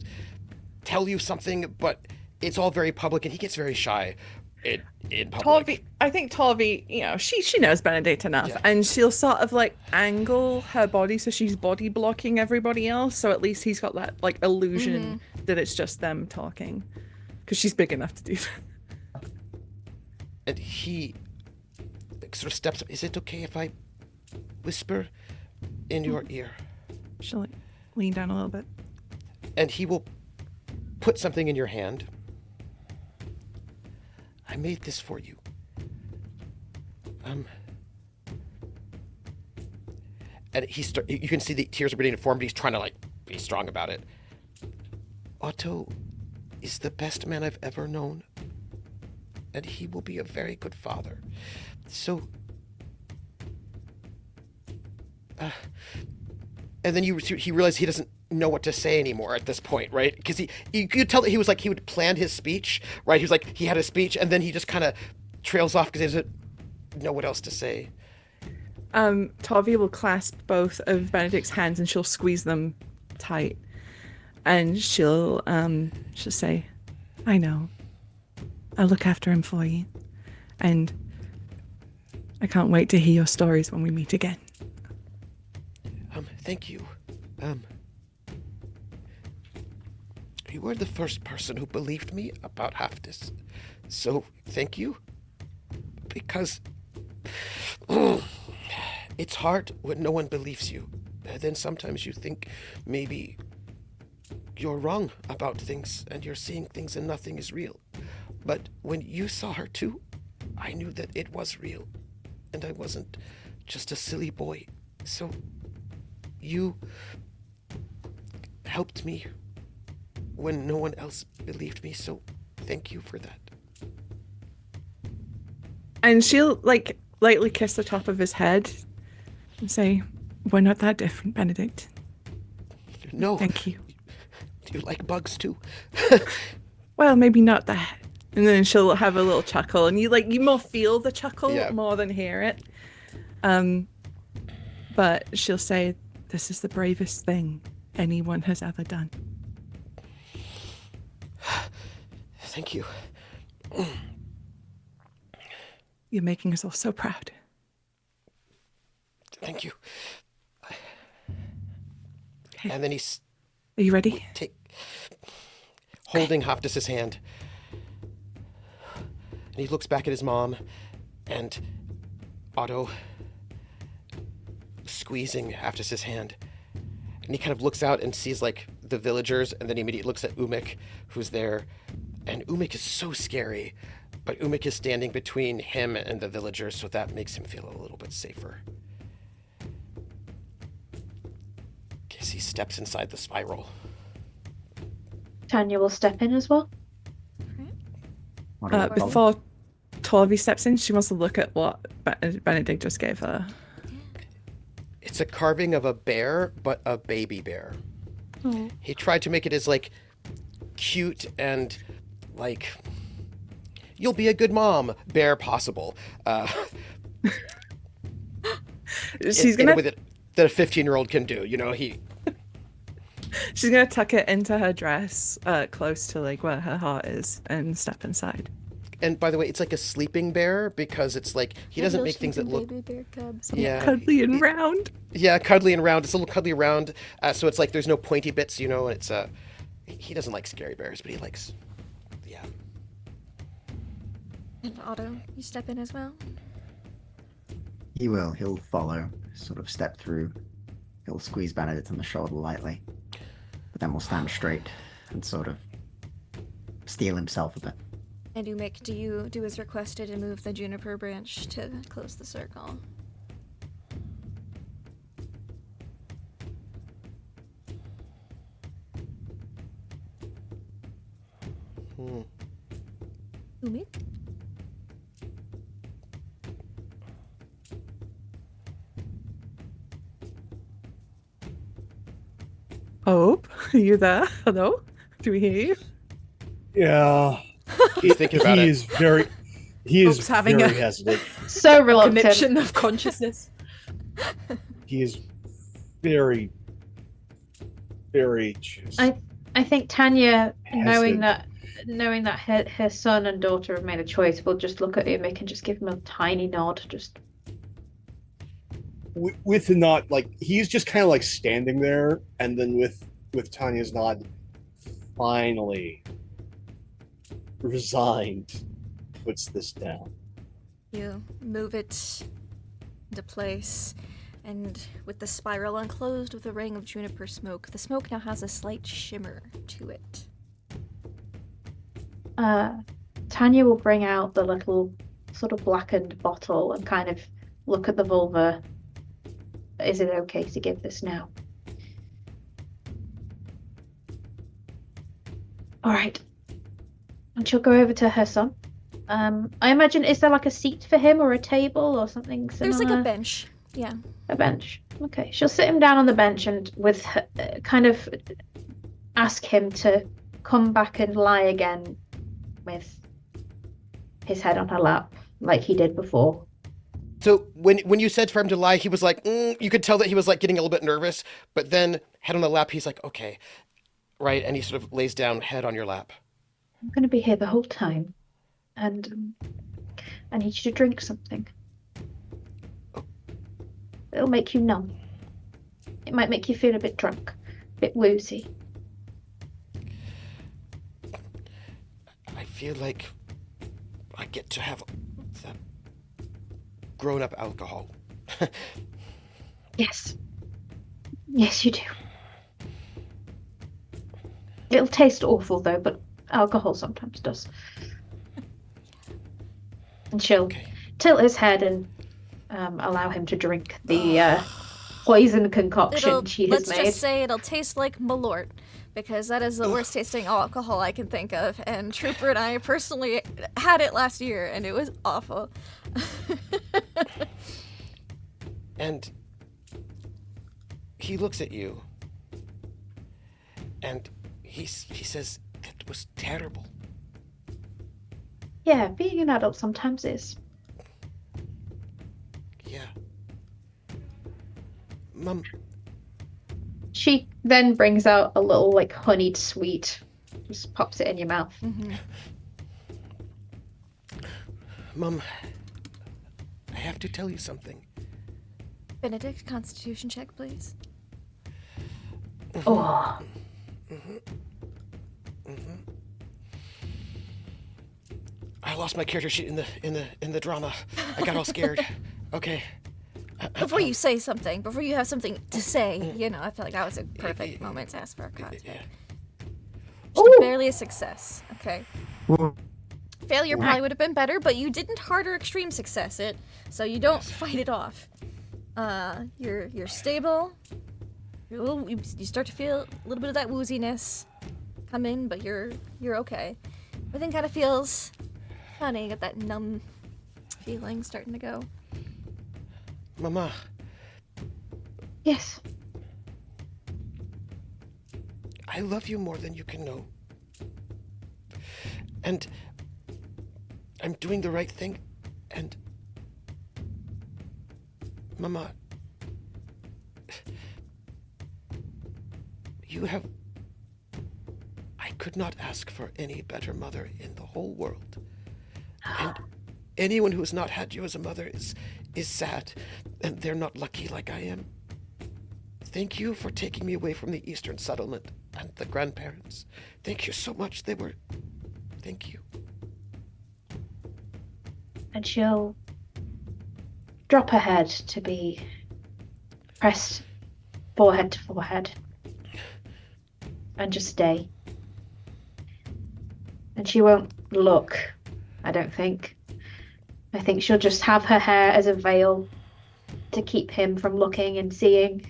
Speaker 3: tell you something, but it's all very public, and he gets very shy in public.
Speaker 7: I think Torvi, you know, she knows Benedict enough, and she'll sort of like angle her body so she's body blocking everybody else, so at least he's got that like illusion that it's just them talking, because she's big enough to do that.
Speaker 3: And he sort of steps up. Is it okay if I whisper in your ear?
Speaker 7: She'll like lean down a little bit.
Speaker 3: And he will put something in your hand. I made this for you. And you can see the tears are beginning to form, but he's trying to like be strong about it. Otto is the best man I've ever known. And he will be a very good father. So, and then he realized he doesn't know what to say anymore at this point, right? Because you could tell that he would plan his speech, right? He was like, he had a speech, and then he just kind of trails off because he doesn't know what else to say.
Speaker 7: Torvi will clasp both of Benedict's hands and she'll squeeze them tight, and she'll say, "I know. I'll look after him for you, and I can't wait to hear your stories when we meet again."
Speaker 3: Thank you. You were the first person who believed me about Haftis, so thank you. Because it's hard when no one believes you. Then sometimes you think maybe you're wrong about things, and you're seeing things and nothing is real. But when you saw her too, I knew that it was real, and I wasn't just a silly boy. So you helped me when no one else believed me, so thank you for that.
Speaker 7: And she'll like lightly kiss the top of his head and say, "We're not that different, Benedict."
Speaker 3: No.
Speaker 7: Thank you.
Speaker 3: Do you like bugs too?
Speaker 7: Well, maybe not that. And then she'll have a little chuckle, and you more feel the chuckle more than hear it. But she'll say, "This is the bravest thing anyone has ever done."
Speaker 3: Thank you.
Speaker 7: You're making us all so proud.
Speaker 3: Thank you.
Speaker 7: Okay.
Speaker 3: And then he's...
Speaker 7: Are you ready?
Speaker 3: Holding Haftis's hand. And he looks back at his mom and Otto squeezing Haftis's hand. And he kind of looks out and sees like the villagers, and then he immediately looks at Umik, who's there. And Umik is so scary. But Umik is standing between him and the villagers, so that makes him feel a little bit safer. Guess he steps inside the spiral.
Speaker 5: Tanya will step in as well.
Speaker 6: What do we call it?
Speaker 7: Before Torvi steps in, she wants to look at what Benedict just gave her.
Speaker 3: It's a carving of a bear, but a baby bear.
Speaker 7: Oh.
Speaker 3: He tried to make it as, like, cute and, like, you'll be a good mom bear possible.
Speaker 7: She's
Speaker 3: in a
Speaker 7: gonna
Speaker 3: way that a 15-year-old can do. You know,
Speaker 7: she's gonna tuck it into her dress, close to like where her heart is, and step inside.
Speaker 3: And by the way, it's like a sleeping bear because it's like he doesn't make things that look
Speaker 2: baby bear cubs.
Speaker 3: yeah
Speaker 7: Cuddly and round.
Speaker 3: Yeah, cuddly and round. It's a little cuddly round, so it's like there's no pointy bits, you know. And it's he doesn't like scary bears, but he likes
Speaker 2: And Otto, you step in as well?
Speaker 6: He will. He'll follow, sort of step through. He'll squeeze Benedict on the shoulder lightly. But then we'll stand straight and sort of steel himself a bit.
Speaker 2: And Umik, do you do as requested and move the juniper branch to close the circle? Umik?
Speaker 7: Oh, are you there? Hello? Do we hear you?
Speaker 8: Yeah.
Speaker 3: He's thinking about it.
Speaker 8: He is
Speaker 4: Oops, having
Speaker 8: very
Speaker 4: a-
Speaker 8: hesitant.
Speaker 5: So reluctant.
Speaker 4: Conniption of consciousness.
Speaker 8: He is very, very just.
Speaker 5: I think Tanya, knowing
Speaker 8: hesitant.
Speaker 5: that her son and daughter have made a choice, will just look at Umik and just give him a tiny nod. Just
Speaker 8: With the nod, like he's just kind of like standing there, and then with Tanya's nod, finally resigned, puts this down.
Speaker 2: You move it into place, and with the spiral unclosed with a ring of juniper smoke, the smoke now has a slight shimmer to it.
Speaker 5: Tanya will bring out the little sort of blackened bottle and kind of look at the Völva. Is it okay to give this now? All right. And she'll go over to her son. I imagine, is there like a seat for him or a table or something similar?
Speaker 2: There's like a bench. Yeah.
Speaker 5: A bench. Okay. She'll sit him down on the bench and with her, kind of ask him to come back and lie again with his head on her lap like he did before.
Speaker 3: So when you said for him to lie, he was like, you could tell that he was like getting a little bit nervous, but then head on the lap, he's like, okay, right, and he sort of lays down, head on your lap.
Speaker 5: I'm going to be here the whole time, and I need you to drink something. It'll make you numb. It might make you feel a bit drunk, a bit woozy.
Speaker 3: I feel like I get to have that grown-up alcohol.
Speaker 5: Yes. Yes, you do. It'll taste awful, though, but alcohol sometimes does. And she'll tilt his head and allow him to drink the poison concoction she has made.
Speaker 2: Let's just say it'll taste like Malort, because that is the worst tasting alcohol I can think of, and Trooper and I personally had it last year, and it was awful.
Speaker 3: And he looks at you, and he says, "That was terrible."
Speaker 5: Yeah, being an adult sometimes is.
Speaker 3: Yeah. Mum.
Speaker 5: She then brings out a little, like, honeyed sweet. Just pops it in your mouth.
Speaker 2: Mm-hmm.
Speaker 3: Mum, I have to tell you something.
Speaker 2: Benedict, constitution check, please.
Speaker 5: Oh.
Speaker 3: I lost my character sheet in the drama. I got all scared. Okay.
Speaker 2: Before you say something, before you have something to say, you know, I feel like that was a perfect moment to ask for a cut.
Speaker 3: Yeah.
Speaker 2: Just barely a success. Okay.
Speaker 6: Well,
Speaker 2: Failure probably would have been better, but you didn't hard or extreme success it, so you don't fight it off. You're stable. You start to feel a little bit of that wooziness come in, but you're okay. Everything kind of feels funny. Got that numb feeling starting to go.
Speaker 3: Mama,
Speaker 5: Yes.
Speaker 3: I love you more than you can know. And I'm doing the right thing, and Mama, I could not ask for any better mother in the whole world. And anyone who has not had you as a mother is sad, and they're not lucky like I am. Thank you for taking me away from the Eastern Settlement and the grandparents. Thank you so much. Thank you.
Speaker 5: And she'll drop her head to be pressed forehead to forehead and just stay. And she won't look, I don't think. I think she'll just have her hair as a veil to keep him from looking and seeing,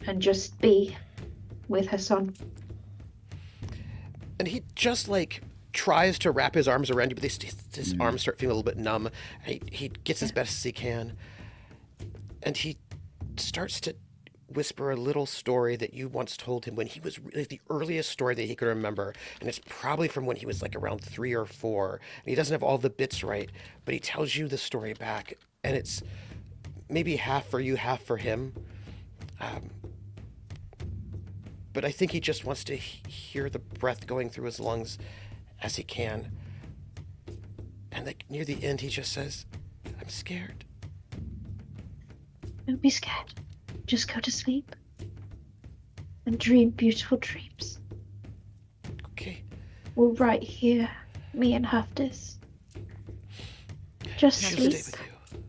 Speaker 5: and just be with her son.
Speaker 3: And he just tries to wrap his arms around you, but his arms start feeling a little bit numb. He gets as best as he can, and he starts to whisper a little story that you once told him when he was really the earliest story that he could remember, and it's probably from when he was around 3 or 4. And he doesn't have all the bits right, but he tells you the story back, and it's maybe half for you, half for him. But I think he just wants to hear the breath going through his lungs as he can. And near the end, he just says, "I'm scared."
Speaker 5: Don't be scared. Just go to sleep and dream beautiful dreams.
Speaker 3: Okay.
Speaker 5: We're right here, me and Haftis. Just
Speaker 3: She'll
Speaker 5: sleep.
Speaker 3: stay with you.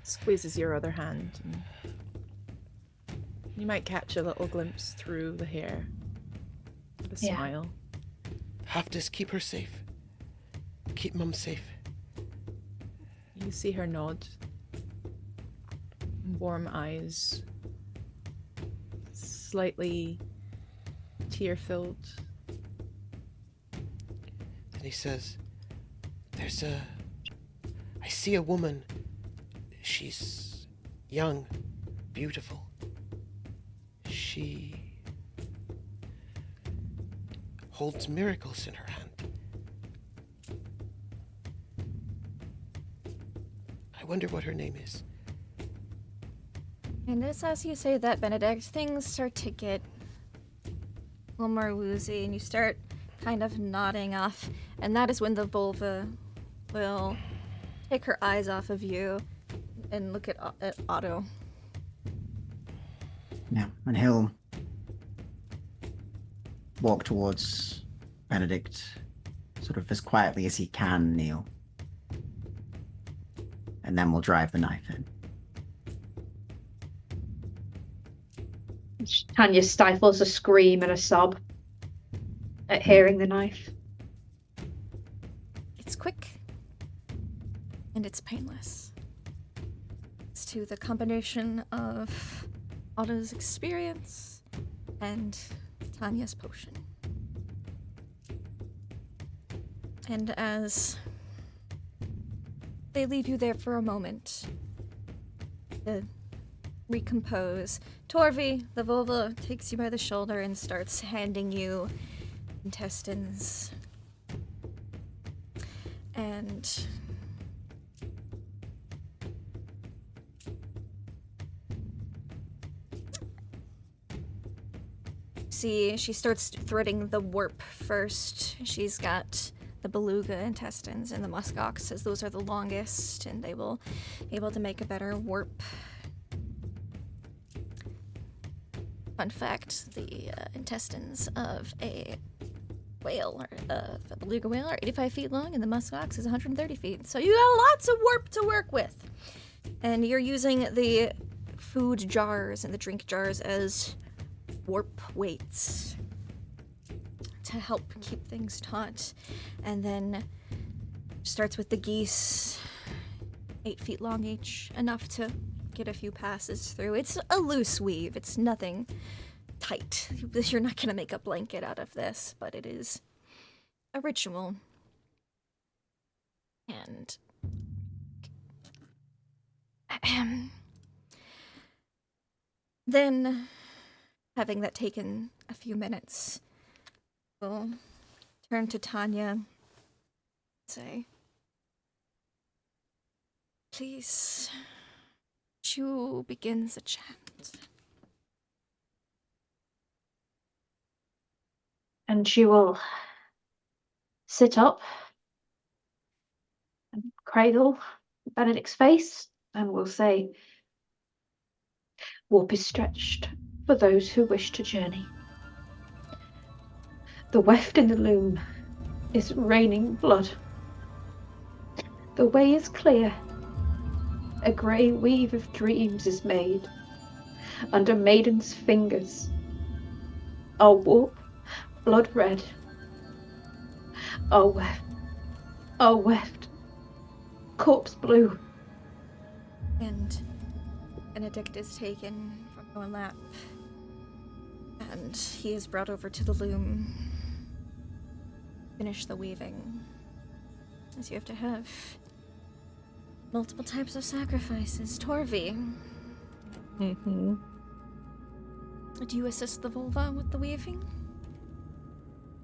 Speaker 4: Squeezes your other hand. And you might catch a little glimpse through the hair. The
Speaker 5: Yeah.
Speaker 4: smile.
Speaker 3: Haftis, keep her safe. Keep Mum safe.
Speaker 4: You see her nod. Warm eyes. Slightly tear-filled.
Speaker 3: Then he says, I see a woman. She's young, beautiful. She holds miracles in her hand. I wonder what her name is.
Speaker 2: And as you say that, Benedict, things start to get a little more woozy, and you start kind of nodding off. And that is when the Völva will take her eyes off of you and look at Otto.
Speaker 6: Yeah, and he'll walk towards Benedict, sort of as quietly as he can, kneel. And then we'll drive the knife in.
Speaker 5: Tanya stifles a scream and a sob at hearing the knife.
Speaker 2: It's quick, and it's painless. It's to the combination of Otto's experience and Tanya's potion. And as they leave you there for a moment to recompose, Torvi, the Völva, takes you by the shoulder and starts handing you intestines. And see, she starts threading the warp first. She's got the beluga intestines and the muskox, says those are the longest, and they will be able to make a better warp. Fun fact, the intestines of a whale, or a beluga whale, are 85 feet long, and the muskox is 130 feet. So you got lots of warp to work with. And you're using the food jars and the drink jars as warp weights. to help keep things taut. And then starts with the geese, 8 feet long each, enough to get a few passes through. It's a loose weave. It's nothing tight. You're not going to make a blanket out of this, but it is a ritual. And then, having that taken a few minutes, we'll turn to Tanya and say, please, Chu begins a chant.
Speaker 5: And she will sit up and cradle Benedict's face and will say, warp is stretched for those who wish to journey. The weft in the loom is raining blood. The way is clear. A grey weave of dreams is made under maidens' fingers. I'll warp blood red. I'll weft corpse blue.
Speaker 2: And Benedict is taken from her lap, and he is brought over to the loom. Finish the weaving, as you have to have multiple types of sacrifices. Torvi,
Speaker 7: Mm-hmm.
Speaker 2: do you assist the Völva with the weaving?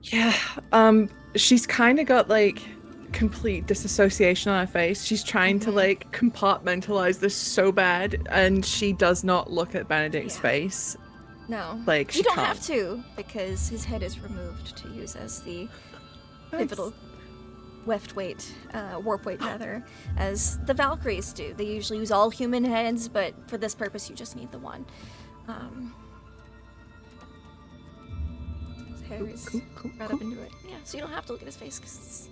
Speaker 7: Yeah, she's kind of got like complete disassociation on her face. She's trying to like compartmentalize this so bad, and she does not look at Benedict's face.
Speaker 2: No.
Speaker 7: Like, she
Speaker 2: you don't
Speaker 7: can't.
Speaker 2: have to, because his head is removed to use as the pivotal warp weight, rather, as the Valkyries do. They usually use all human heads, but for this purpose you just need the one. His hair is brought up into it. Yeah, so you don't have to look at his face, because it's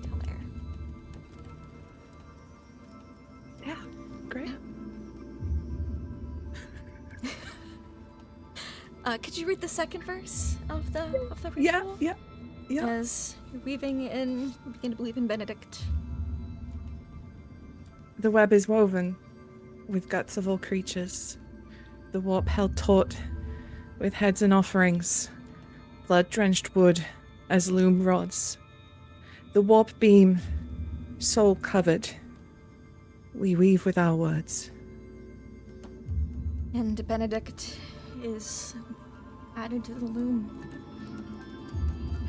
Speaker 2: down there.
Speaker 7: Yeah, great.
Speaker 2: Could you read the second verse of the ritual?
Speaker 7: Yeah.
Speaker 2: As you're weaving in, you begin to weave in Benedict.
Speaker 7: The web is woven with guts of all creatures, the warp held taut with heads and offerings, blood-drenched wood as loom rods. The warp beam, soul covered, we weave with our words.
Speaker 2: And Benedict is added to the loom.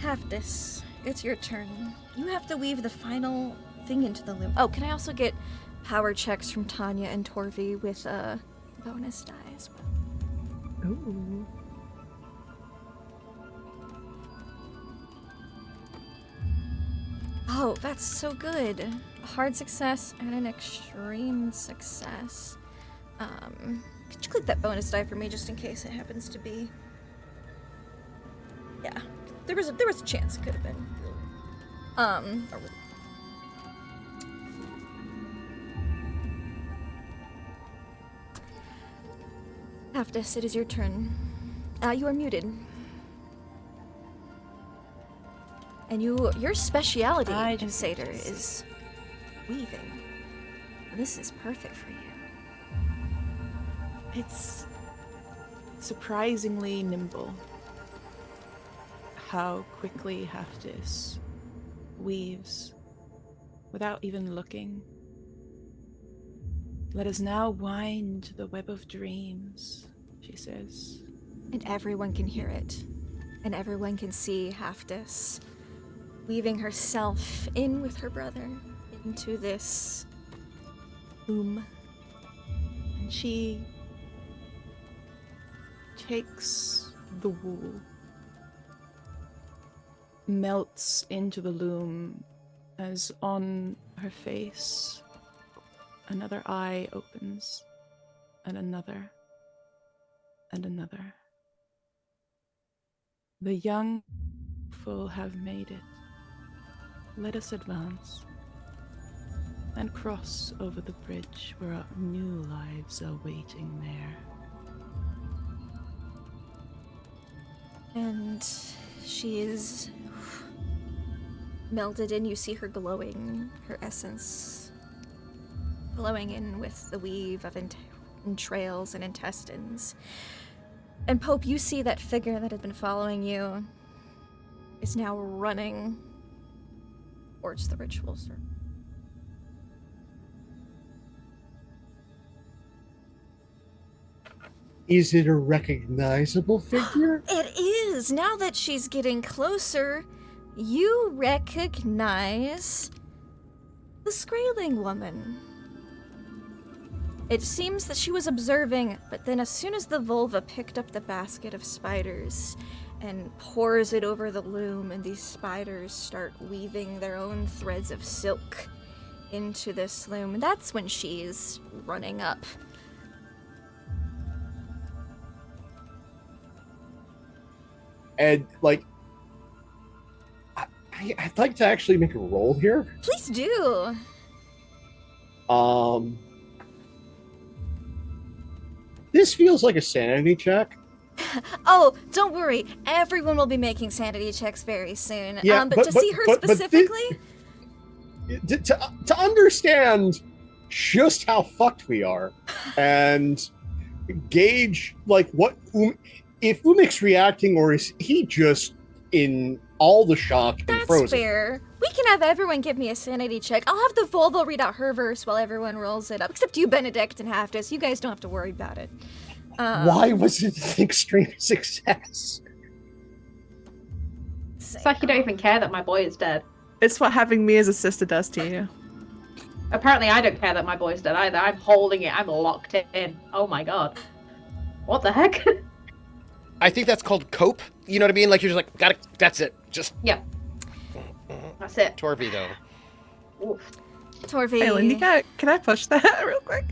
Speaker 2: Have this. It's your turn. You have to weave the final thing into the loom. Oh, can I also get power checks from Tanya and Torvi with a bonus die as well?
Speaker 7: Ooh.
Speaker 2: Oh, that's so good. A hard success and an extreme success. Could you click that bonus die for me just in case it happens to be? Yeah, there was a chance it could have been. Haftis, it is your turn. You are muted. And your speciality in Seder is weaving. This is perfect for you.
Speaker 7: It's surprisingly nimble. How quickly Haftis weaves without even looking. Let us now wind the web of dreams, she says.
Speaker 2: And everyone can hear it. And everyone can see Haftis weaving herself in with her brother into this loom.
Speaker 7: And she takes the wool, melts into the loom as on her face another eye opens, and another, and another. The young full have made it. Let us advance and cross over the bridge where our new lives are waiting there.
Speaker 2: And she is melded in. You see her glowing, her essence glowing in with the weave of entrails and intestines. And Pope, you see that figure that had been following you is now running towards the ritual circle.
Speaker 8: Is it a recognizable figure?
Speaker 2: It is! Now that she's getting closer, you recognize the Skraeling woman. It seems that she was observing, but then as soon as the Völva picked up the basket of spiders and pours it over the loom, and these spiders start weaving their own threads of silk into this loom, that's when she's running up.
Speaker 8: And, like, I'd like to actually make a roll here.
Speaker 2: Please do!
Speaker 8: This feels like a sanity check.
Speaker 2: Oh, don't worry. Everyone will be making sanity checks very soon.
Speaker 8: Yeah,
Speaker 2: but to see her specifically...
Speaker 8: To understand just how fucked we are and gauge, like, what... if Umik's reacting, or is he just in all the shock and frozen?
Speaker 2: That's fair. We can have everyone give me a sanity check. I'll have the Völva read out her verse while everyone rolls it up. Except you, Benedict, and Haftus. You guys don't have to worry about it.
Speaker 8: Why was it an extreme success?
Speaker 5: It's like you don't even care that my boy is dead.
Speaker 7: It's what having me as a sister does to you.
Speaker 5: Apparently I don't care that my boy's dead either. I'm holding it. I'm locked in. Oh my god. What the heck?
Speaker 3: I think that's called cope. You know what I mean? Like, you're just like, got it. That's it. Just.
Speaker 5: Yeah. That's it.
Speaker 3: Torvi, though.
Speaker 5: Oof.
Speaker 2: Torvi.
Speaker 7: Hey, Lindy, can I push that real quick?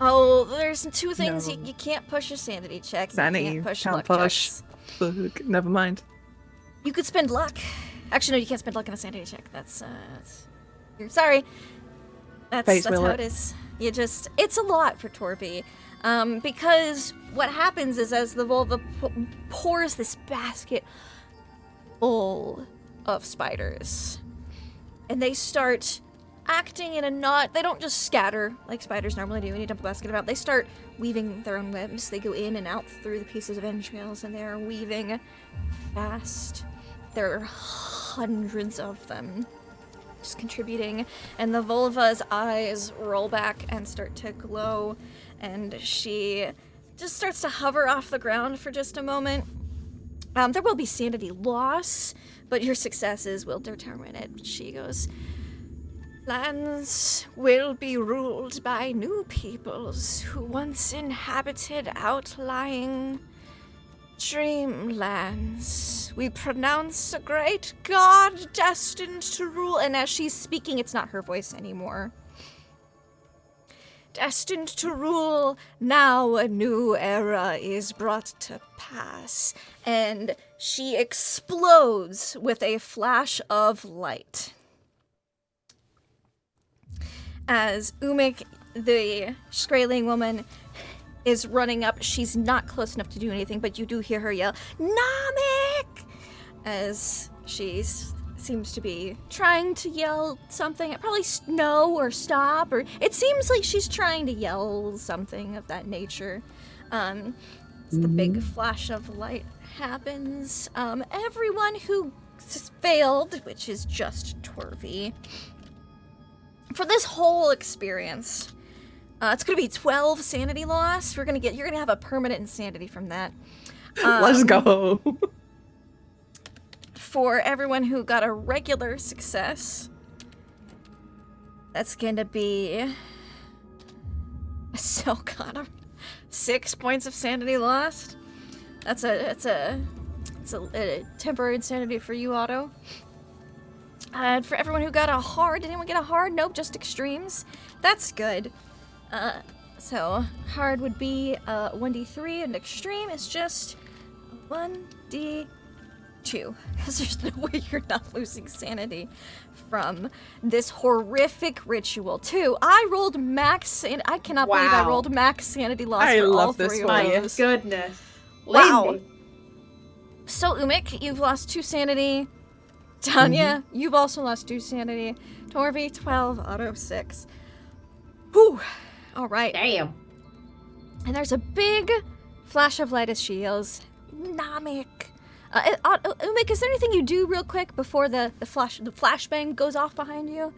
Speaker 2: Oh, there's two things.
Speaker 7: No.
Speaker 2: You can't push a sanity check.
Speaker 7: Sanity.
Speaker 2: You can't push
Speaker 7: Can't
Speaker 2: luck
Speaker 7: push.
Speaker 2: checks.
Speaker 7: Fuck, never mind.
Speaker 2: You could spend luck. Actually, no, you can't spend luck on a sanity check. You're sorry. That's how it is. It's a lot for Torvi. Because what happens is as the Völva pours this basket full of spiders, and they start acting in a knot. They don't just scatter like spiders normally do when you dump a basket about. They start weaving their own webs. They go in and out through the pieces of entrails, and they're weaving fast. There are hundreds of them just contributing, and the Völva's eyes roll back and start to glow, and she just starts to hover off the ground for just a moment. There will be sanity loss, but your successes will determine it. She goes, lands will be ruled by new peoples who once inhabited outlying dreamlands. We pronounce a great god destined to rule. And as she's speaking, it's not her voice anymore. Destined to rule, now a new era is brought to pass. And she explodes with a flash of light. As Umik, the Skraeling woman, is running up, she's not close enough to do anything, but you do hear her yell, Namik! As she seems to be trying to yell something, probably no or stop, or it seems like she's trying to yell something of that nature. As the big flash of light happens, everyone who failed, which is just Torvi, for this whole experience, it's gonna be 12 sanity loss. You're gonna have a permanent insanity from that.
Speaker 7: Let's go.
Speaker 2: For everyone who got a regular success, that's gonna be 6 points of sanity lost. It's a temporary insanity for you, Otto. And for everyone who got a hard, did anyone get a hard? Nope, just extremes. That's good. So hard would be 1d3, and extreme is just 1d2. Because there's no way you're not losing sanity from this horrific ritual. Too, I rolled max, and I cannot believe I rolled max sanity loss for all three of
Speaker 5: My
Speaker 2: those.
Speaker 5: goodness.
Speaker 2: Wow.
Speaker 5: Lazy.
Speaker 2: So, Umik, you've lost 2 sanity. Tanya, you've also lost 2 sanity. Torvi, 12, Otto, 6. Whew. All right.
Speaker 5: Damn.
Speaker 2: And there's a big flash of light as she yells, Namek. Umik, is there anything you do real quick before the flashbang goes off behind you?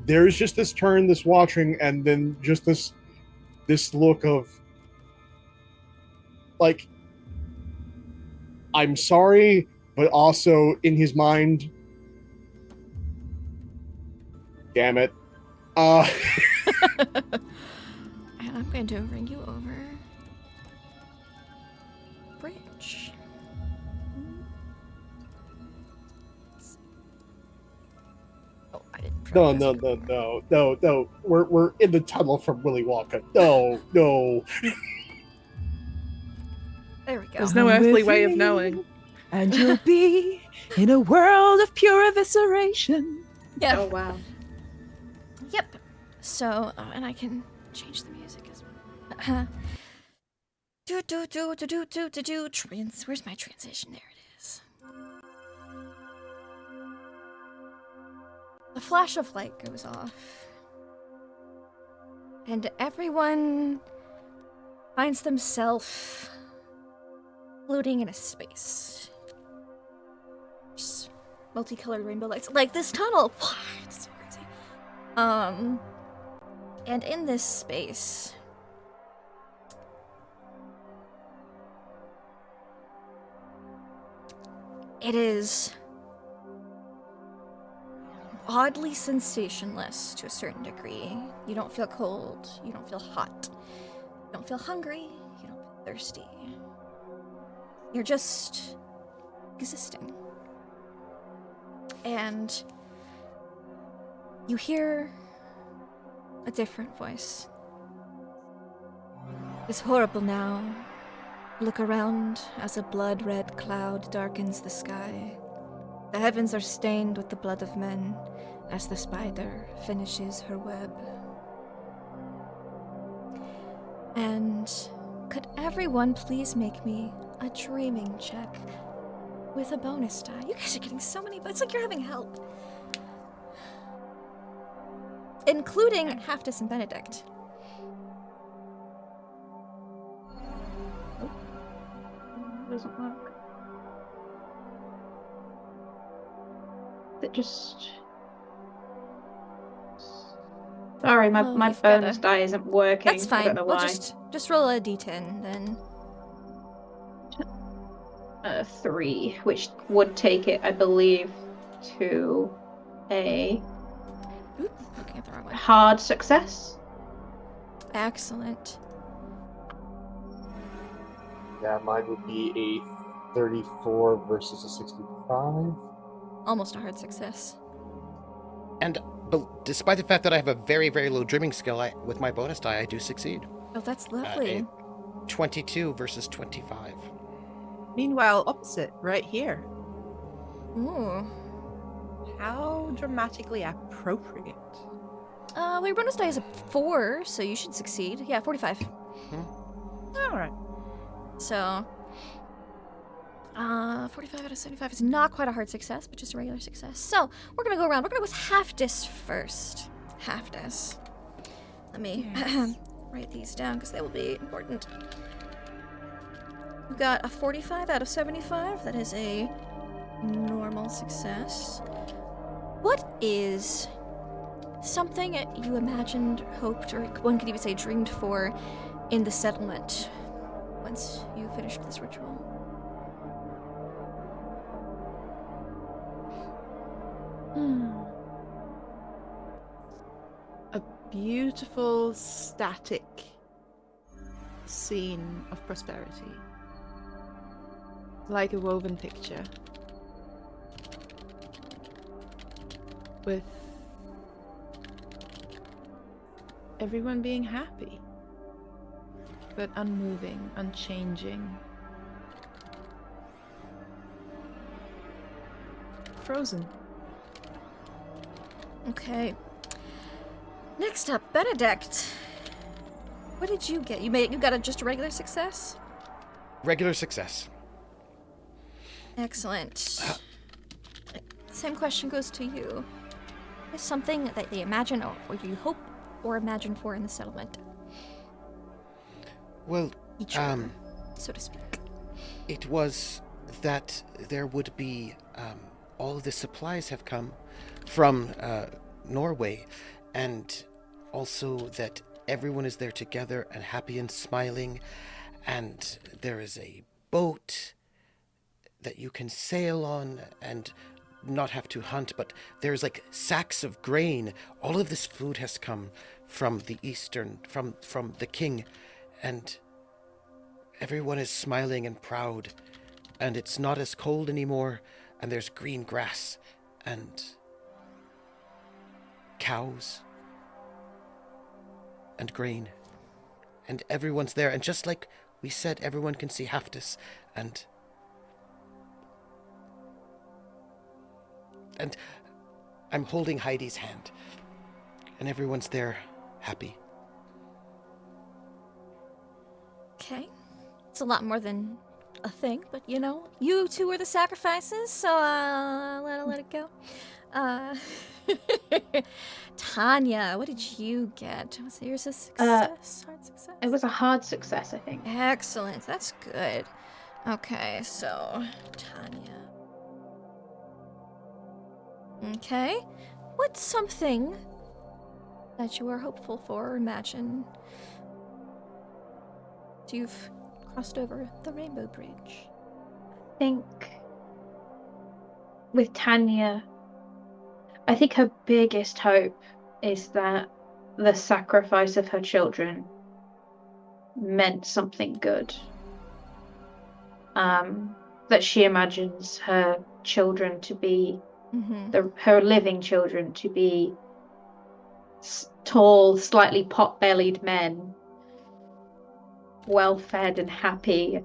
Speaker 8: There's just this turn, this watching, and then just this look of like, I'm sorry, but also in his mind, damn it.
Speaker 2: And I'm going to bring you over. Bridge. Oh, I didn't.
Speaker 8: No. We're in the tunnel from Willy Wonka. No.
Speaker 2: There we go.
Speaker 7: There's no earthly way of knowing.
Speaker 4: And you'll be in a world of pure evisceration.
Speaker 2: Yeah.
Speaker 5: Oh wow.
Speaker 2: Yep. So, and I can change the music as well. Where's my transition? There it is. The flash of light goes off. And everyone finds themselves floating in a space. Just multicolored rainbow lights. Like this tunnel! It's so crazy. And in this space, it is oddly sensationless to a certain degree. You don't feel cold, you don't feel hot, you don't feel hungry, you don't feel thirsty. You're just existing. And you hear a different voice. It's horrible now. Look around as a blood-red cloud darkens the sky. The heavens are stained with the blood of men as the spider finishes her web. And could everyone please make me a dreaming check with a bonus die? You guys are getting so many, but it's like you're having help. Including Haftus and Benedict.
Speaker 5: Doesn't work. It just. Sorry, my
Speaker 2: you've
Speaker 5: bonus
Speaker 2: gotta-
Speaker 5: die isn't working.
Speaker 2: That's
Speaker 5: I
Speaker 2: fine.
Speaker 5: don't know
Speaker 2: We'll
Speaker 5: why.
Speaker 2: just roll a d10 then.
Speaker 5: 3, which would take it, I believe, to a
Speaker 2: Oops, looking at the wrong one.
Speaker 5: hard success.
Speaker 2: Excellent.
Speaker 8: Yeah, mine would be a 34 versus a 65.
Speaker 2: Almost a hard success.
Speaker 3: And despite the fact that I have a very, very low dreaming skill, with my bonus die, I do succeed.
Speaker 2: Oh, that's lovely.
Speaker 3: 22 versus 25.
Speaker 4: Meanwhile, opposite, right here.
Speaker 2: Ooh.
Speaker 4: How dramatically appropriate.
Speaker 2: Well, your bonus die is a 4, so you should succeed. Yeah, 45.
Speaker 4: All right.
Speaker 2: So, 45 out of 75 is not quite a hard success, but just a regular success. So, we're gonna go around. We're gonna go with Haftus first. Haftus. Let me write these down because they will be important. We got a 45 out of 75. That is a normal success. What is something you imagined, hoped, or one could even say dreamed for in the settlement once you finished this ritual?
Speaker 4: A beautiful, static scene of prosperity. Like a woven picture. With everyone being happy, but unmoving, unchanging. Frozen.
Speaker 2: Okay. Next up, Benedict. What did you get? You got just a regular success?
Speaker 3: regular success.
Speaker 2: Excellent. Same question goes to you. Is something that they imagine or you hope or imagine for in the settlement?
Speaker 3: Well,
Speaker 2: Each other, so to speak.
Speaker 3: it was that there would be all of the supplies have come from Norway, and also that everyone is there together and happy and smiling, and there is a boat that you can sail on and not have to hunt, but there's like sacks of grain. All of this food has come from the eastern, from the king, and everyone is smiling and proud, and it's not as cold anymore, and there's green grass and cows and grain, and everyone's there, and just like we said, everyone can see Haftus, and I'm holding Heidi's hand, and everyone's there happy.
Speaker 2: Okay. It's a lot more than a thing, but you know, you two were the sacrifices, so I'll let it go. Tanya, what did you get? Was yours a success? Hard success?
Speaker 5: It was a hard success, I think.
Speaker 2: Excellent. That's good. Okay, so Tanya. Okay. What's something that you are hopeful for or imagine you've crossed over the Rainbow Bridge?
Speaker 5: I think with Tanya, I think her biggest hope is that the sacrifice of her children meant something good. That she imagines her children to be, her living children to be tall, slightly pot-bellied men, well-fed and happy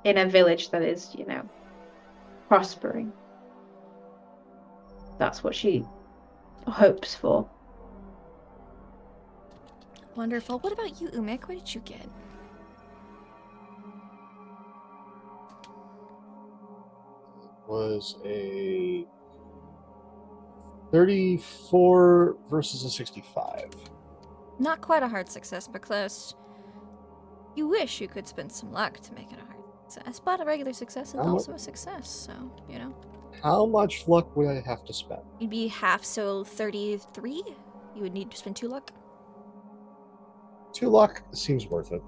Speaker 5: in a village that is, you know, prospering. That's what she hopes for.
Speaker 2: Wonderful. What about you, Umik? What did you get?
Speaker 8: Was a 34 versus a 65.
Speaker 2: Not quite a hard success, but close. You wish you could spend some luck to make it a hard success, but a regular success is also a success, so, you know.
Speaker 8: How much luck would I have to spend?
Speaker 2: You'd be half, so 33. You would need to spend 2 luck.
Speaker 8: 2 luck seems worth it.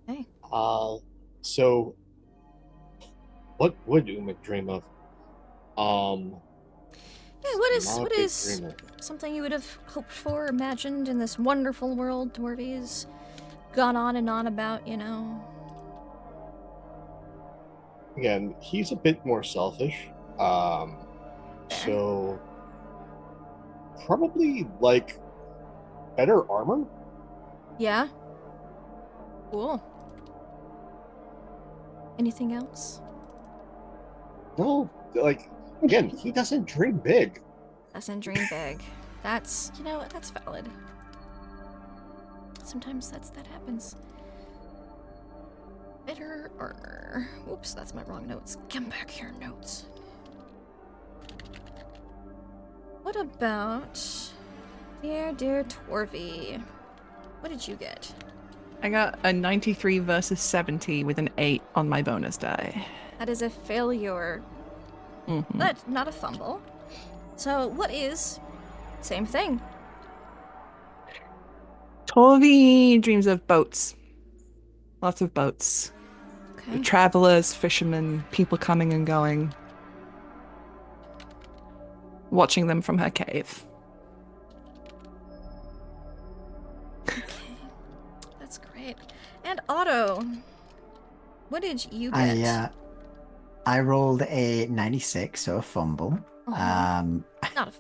Speaker 2: Okay.
Speaker 8: So what would Umik dream of?
Speaker 2: Yeah, what is
Speaker 8: dreamer.
Speaker 2: something you would have hoped for, imagined in this wonderful world Torvy's gone on and on about, you know?
Speaker 8: Again, he's a bit more selfish. So probably like better armor?
Speaker 2: Yeah? Cool. Anything else?
Speaker 8: No, like again, he doesn't dream big.
Speaker 2: Doesn't dream big. That's, you know, that's valid. Sometimes that happens. Better armor. Oops, that's my wrong notes. Come back here, notes. What about dear Torvy? What did you get?
Speaker 7: I got a 93 versus 70 with an 8 on my bonus die.
Speaker 2: That is a failure, but not a fumble. So what is same thing?
Speaker 7: Torvi dreams of boats. Lots of boats.
Speaker 2: Okay.
Speaker 7: Travelers, fishermen, people coming and going. Watching them from her cave.
Speaker 2: Okay. That's great. And Otto, what did you get?
Speaker 6: I rolled a 96, so a fumble.
Speaker 2: Not a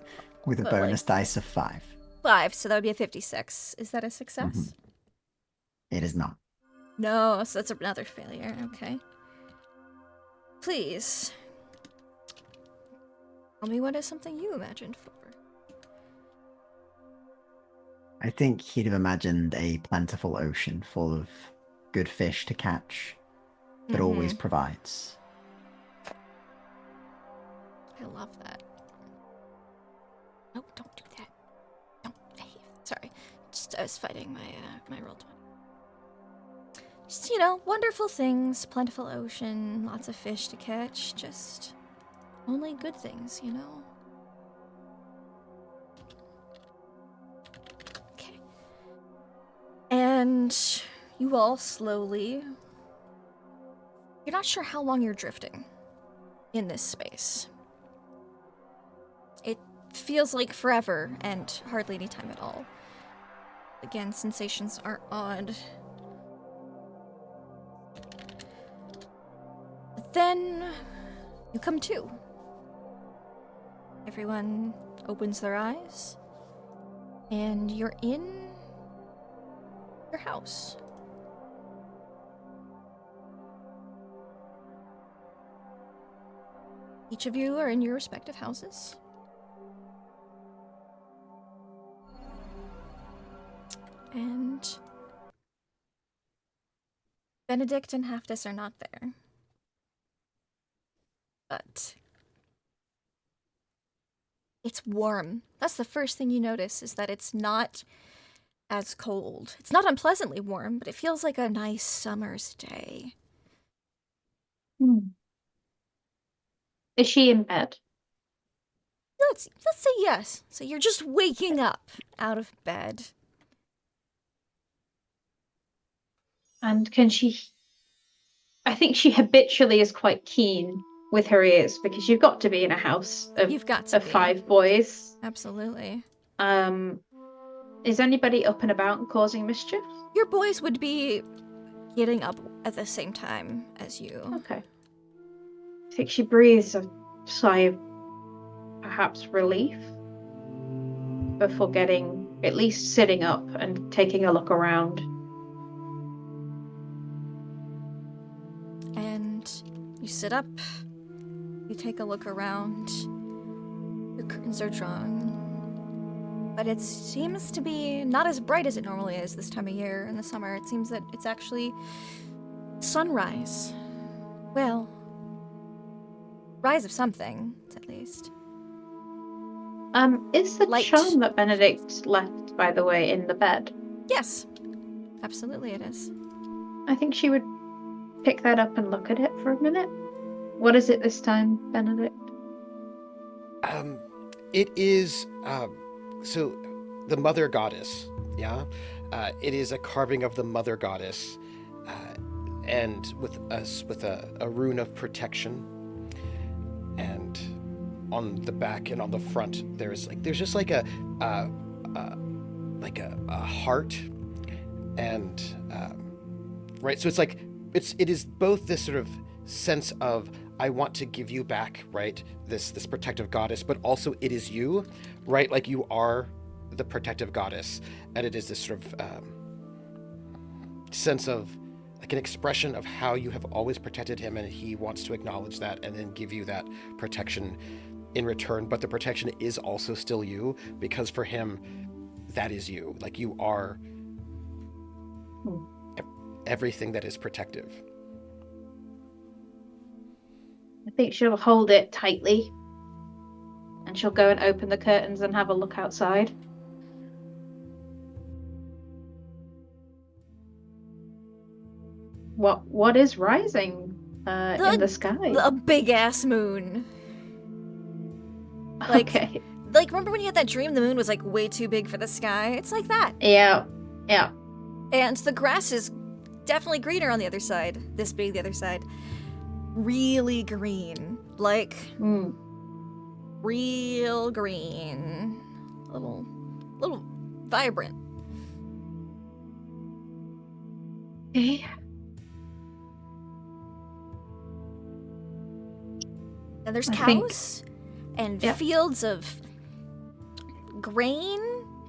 Speaker 6: with a
Speaker 2: but,
Speaker 6: bonus
Speaker 2: like,
Speaker 6: dice of 5.
Speaker 2: 5, so that would be a 56. Is that a success?
Speaker 6: It is not.
Speaker 2: No, so that's another failure. Okay. Please. Tell me what is something you imagined for.
Speaker 6: I think he'd have imagined a plentiful ocean full of good fish to catch that always provides.
Speaker 2: I love that. Nope, don't do that. Don't. Sorry. Just I was fighting my roll 20. Just, wonderful things, plentiful ocean, lots of fish to catch, just only good things, Okay. And you all slowly... You're not sure how long you're drifting in this space. It feels like forever and hardly any time at all. Again, sensations are odd. But then you come to. Everyone opens their eyes, and you're in your house. Each of you are in your respective houses. And Benedict and Haftis are not there. But it's warm. That's the first thing you notice, is that it's not as cold. It's not unpleasantly warm, but it feels like a nice summer's day.
Speaker 5: Is she in bed?
Speaker 2: Let's say yes. So you're just waking up out of bed.
Speaker 5: And can she... I think she habitually is quite keen with her ears, because you've got to be in a house of,
Speaker 2: You've got to be.
Speaker 5: 5 boys.
Speaker 2: Absolutely.
Speaker 5: Is anybody up and about and causing mischief?
Speaker 2: Your boys would be getting up at the same time as you.
Speaker 5: Okay. I think she breathes a sigh of perhaps relief before getting, at least sitting up and taking a look around.
Speaker 2: And you sit up, you take a look around, your curtains are drawn, but it seems to be not as bright as it normally is this time of year in the summer. It seems that it's actually sunrise. Well, rise of something, at least.
Speaker 5: Is the
Speaker 2: Light.
Speaker 5: charm that Benedict left, by the way, in the bed?
Speaker 2: Yes, absolutely it is.
Speaker 5: I think she would pick that up and look at it for a minute. What is it this time, Benedict?
Speaker 3: It is, so the mother goddess, yeah? It is a carving of the mother goddess, and with a rune of protection. And on the back and on the front, there's just like a heart, and right. So it is both this sort of sense of, I want to give you back, right? This protective goddess, but also it is you, right? Like, you are the protective goddess, and it is this sort of sense of, like, an expression of how you have always protected him, and he wants to acknowledge that and then give you that protection in return. But the protection is also still you, because for him, that is you. Like, you are everything that is protective.
Speaker 5: I think she'll hold it tightly, and she'll go and open the curtains and have a look outside. What is rising in the sky?
Speaker 2: A big ass moon.
Speaker 5: Okay.
Speaker 2: Like, remember when you had that dream the moon was, like, way too big for the sky? It's like that.
Speaker 5: Yeah.
Speaker 2: And the grass is definitely greener on the other side. This being the other side. Really green. Like, real green. A little vibrant.
Speaker 5: Okay.
Speaker 2: And there's cows and fields of grain.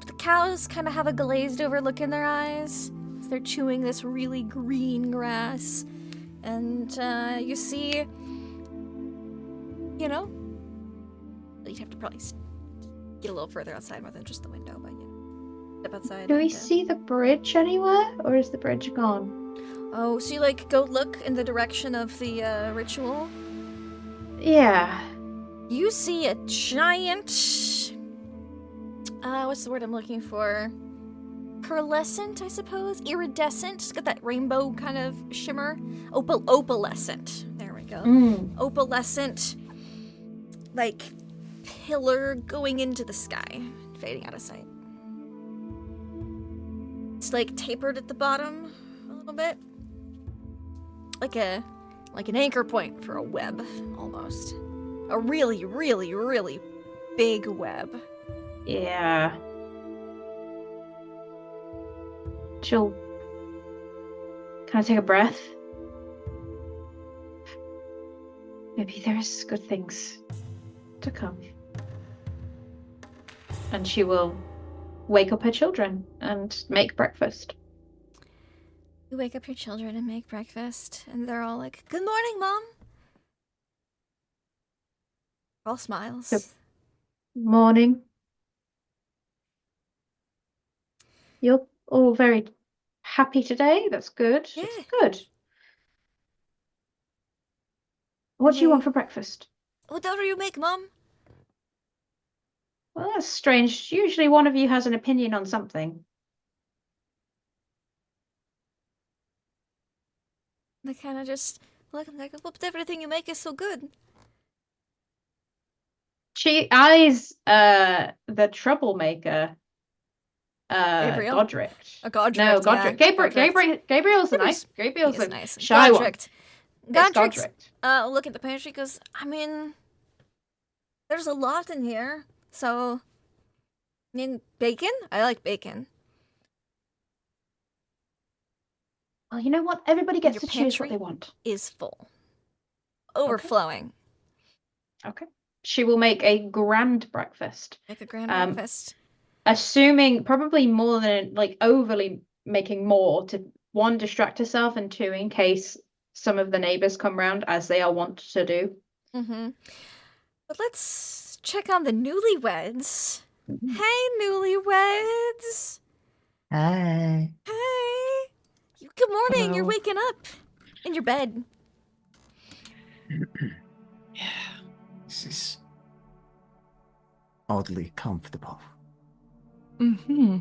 Speaker 2: The cows kind of have a glazed over look in their eyes. They're chewing this really green grass. And you see, you'd have to probably get a little further outside more than just the window, but Step outside.
Speaker 5: Do we
Speaker 2: and,
Speaker 5: see the bridge anywhere, or is the bridge gone?
Speaker 2: Oh, so you like go look in the direction of the ritual?
Speaker 5: Yeah.
Speaker 2: You see a giant. What's the word I'm looking for? Pearlescent, I suppose? Iridescent. It's got that rainbow kind of shimmer. Opalescent. There we go. Opalescent, like, pillar going into the sky, fading out of sight. It's like tapered at the bottom a little bit. Like an anchor point for a web, almost. A really, really, really big web.
Speaker 5: Yeah. She'll kind of take a breath. Maybe there's good things to come. And she will wake up her children and make breakfast.
Speaker 2: You wake up your children and make breakfast, and they're all like, "Good morning, Mom." All smiles.
Speaker 5: Good morning. You're all very happy today. That's good.
Speaker 2: Yeah.
Speaker 5: That's good. What do you want for breakfast?
Speaker 2: Whatever you make, Mom.
Speaker 5: Well, that's strange. Usually one of you has an opinion on something.
Speaker 2: They kind of just look like, "Well, everything you make is so good."
Speaker 5: She eyes the troublemaker.
Speaker 2: Gabriel?
Speaker 5: Godric.
Speaker 2: Godric.
Speaker 5: No, Godric. Gabriel's the nice. Gabriel's the shy one.
Speaker 2: Godric.
Speaker 5: It's
Speaker 2: Godric's,
Speaker 5: Godric.
Speaker 2: look at the pantry, goes, "I mean, there's a lot in here, so, I mean, bacon? I like bacon."
Speaker 5: Well, you know what? Everybody gets
Speaker 2: Your
Speaker 5: to choose what
Speaker 2: pantry
Speaker 5: they want.
Speaker 2: Is full. Overflowing.
Speaker 5: Okay. She will make a grand breakfast.
Speaker 2: Make a grand breakfast.
Speaker 5: Assuming probably more than, like, overly making more to, one, distract herself, and two, in case some of the neighbors come round, as they are wont to do.
Speaker 2: Mm-hmm. But let's check on the newlyweds. Hey, newlyweds.
Speaker 6: Hey.
Speaker 2: Hey. Good morning.
Speaker 7: Hello.
Speaker 2: You're waking up in your bed.
Speaker 6: Yeah. This is oddly comfortable.
Speaker 7: Mm-hmm.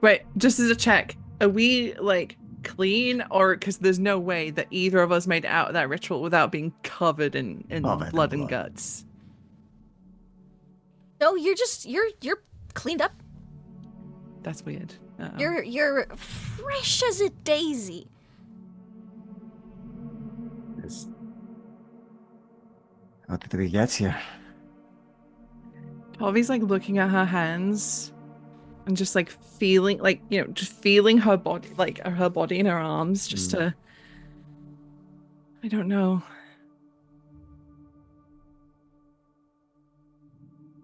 Speaker 7: Right, just as a check, are we, like, clean, or because there's no way that either of us made it out of that ritual without being covered in blood and guts?
Speaker 2: No, you're cleaned up.
Speaker 7: That's weird.
Speaker 2: You're fresh as a daisy.
Speaker 6: How did we get here?
Speaker 7: Tavi's like looking at her hands and just like feeling, like, you know, just feeling her body, like her body and her arms, just to, I don't know.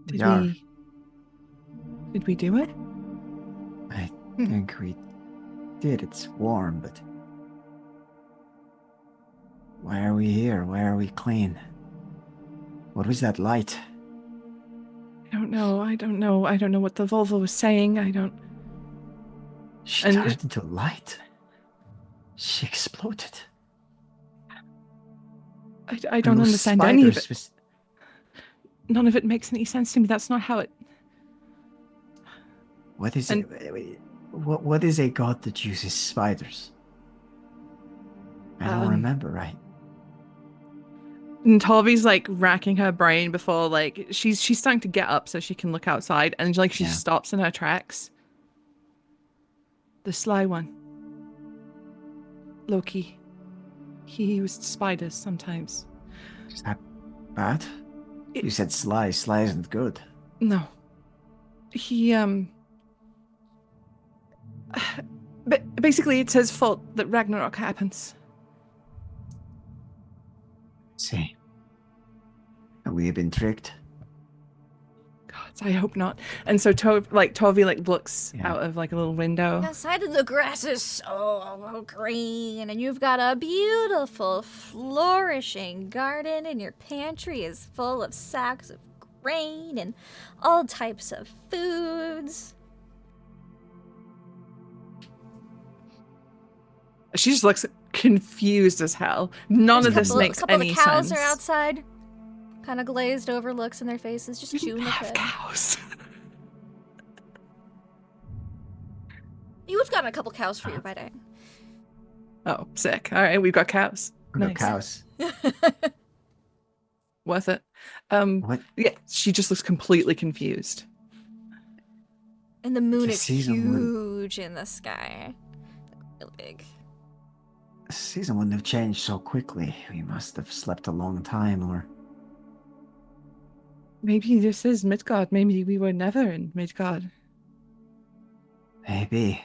Speaker 7: Did we do it?
Speaker 6: I think we did. It's warm, but why are we here? Why are we clean? What was that light?
Speaker 7: I don't know. I don't know what the Völva was saying.
Speaker 6: She turned into light. She exploded.
Speaker 7: I don't understand any of it.
Speaker 6: Was...
Speaker 7: None of it makes any sense to me. That's not how it...
Speaker 6: What is it? What is a god that uses spiders? I don't remember, right?
Speaker 7: And Tavi's like racking her brain before, like, she's starting to get up so she can look outside, and like she stops in her tracks. The sly one. Loki. He used spiders sometimes.
Speaker 6: Is that bad? You said sly. Sly isn't good.
Speaker 7: No. He, But basically, it's his fault that Ragnarok happens.
Speaker 6: See. Have we been tricked?
Speaker 7: God, I hope not. And so Tavi looks out of like a little window.
Speaker 2: Outside of the grass is so green, and you've got a beautiful, flourishing garden, and your pantry is full of sacks of grain and all types of foods.
Speaker 7: She just looks confused as hell. None of this makes
Speaker 2: couple
Speaker 7: any
Speaker 2: of the cows
Speaker 7: sense.
Speaker 2: are outside, kind of glazed over looks in their faces, just chewing the cud.
Speaker 7: Cows.
Speaker 2: You've gotten a couple cows for your wedding.
Speaker 7: Oh, sick. All right, we've got cows.
Speaker 6: No
Speaker 7: Nice.
Speaker 6: cows.
Speaker 7: Worth it.
Speaker 6: What?
Speaker 7: Yeah, she just looks completely confused.
Speaker 2: And the moon
Speaker 6: The
Speaker 2: is
Speaker 6: season
Speaker 2: huge in the sky. Really big.
Speaker 6: The season wouldn't have changed so quickly. We must have slept a long time, or...
Speaker 7: Maybe this is Midgard. Maybe we were never in Midgard.
Speaker 6: Maybe.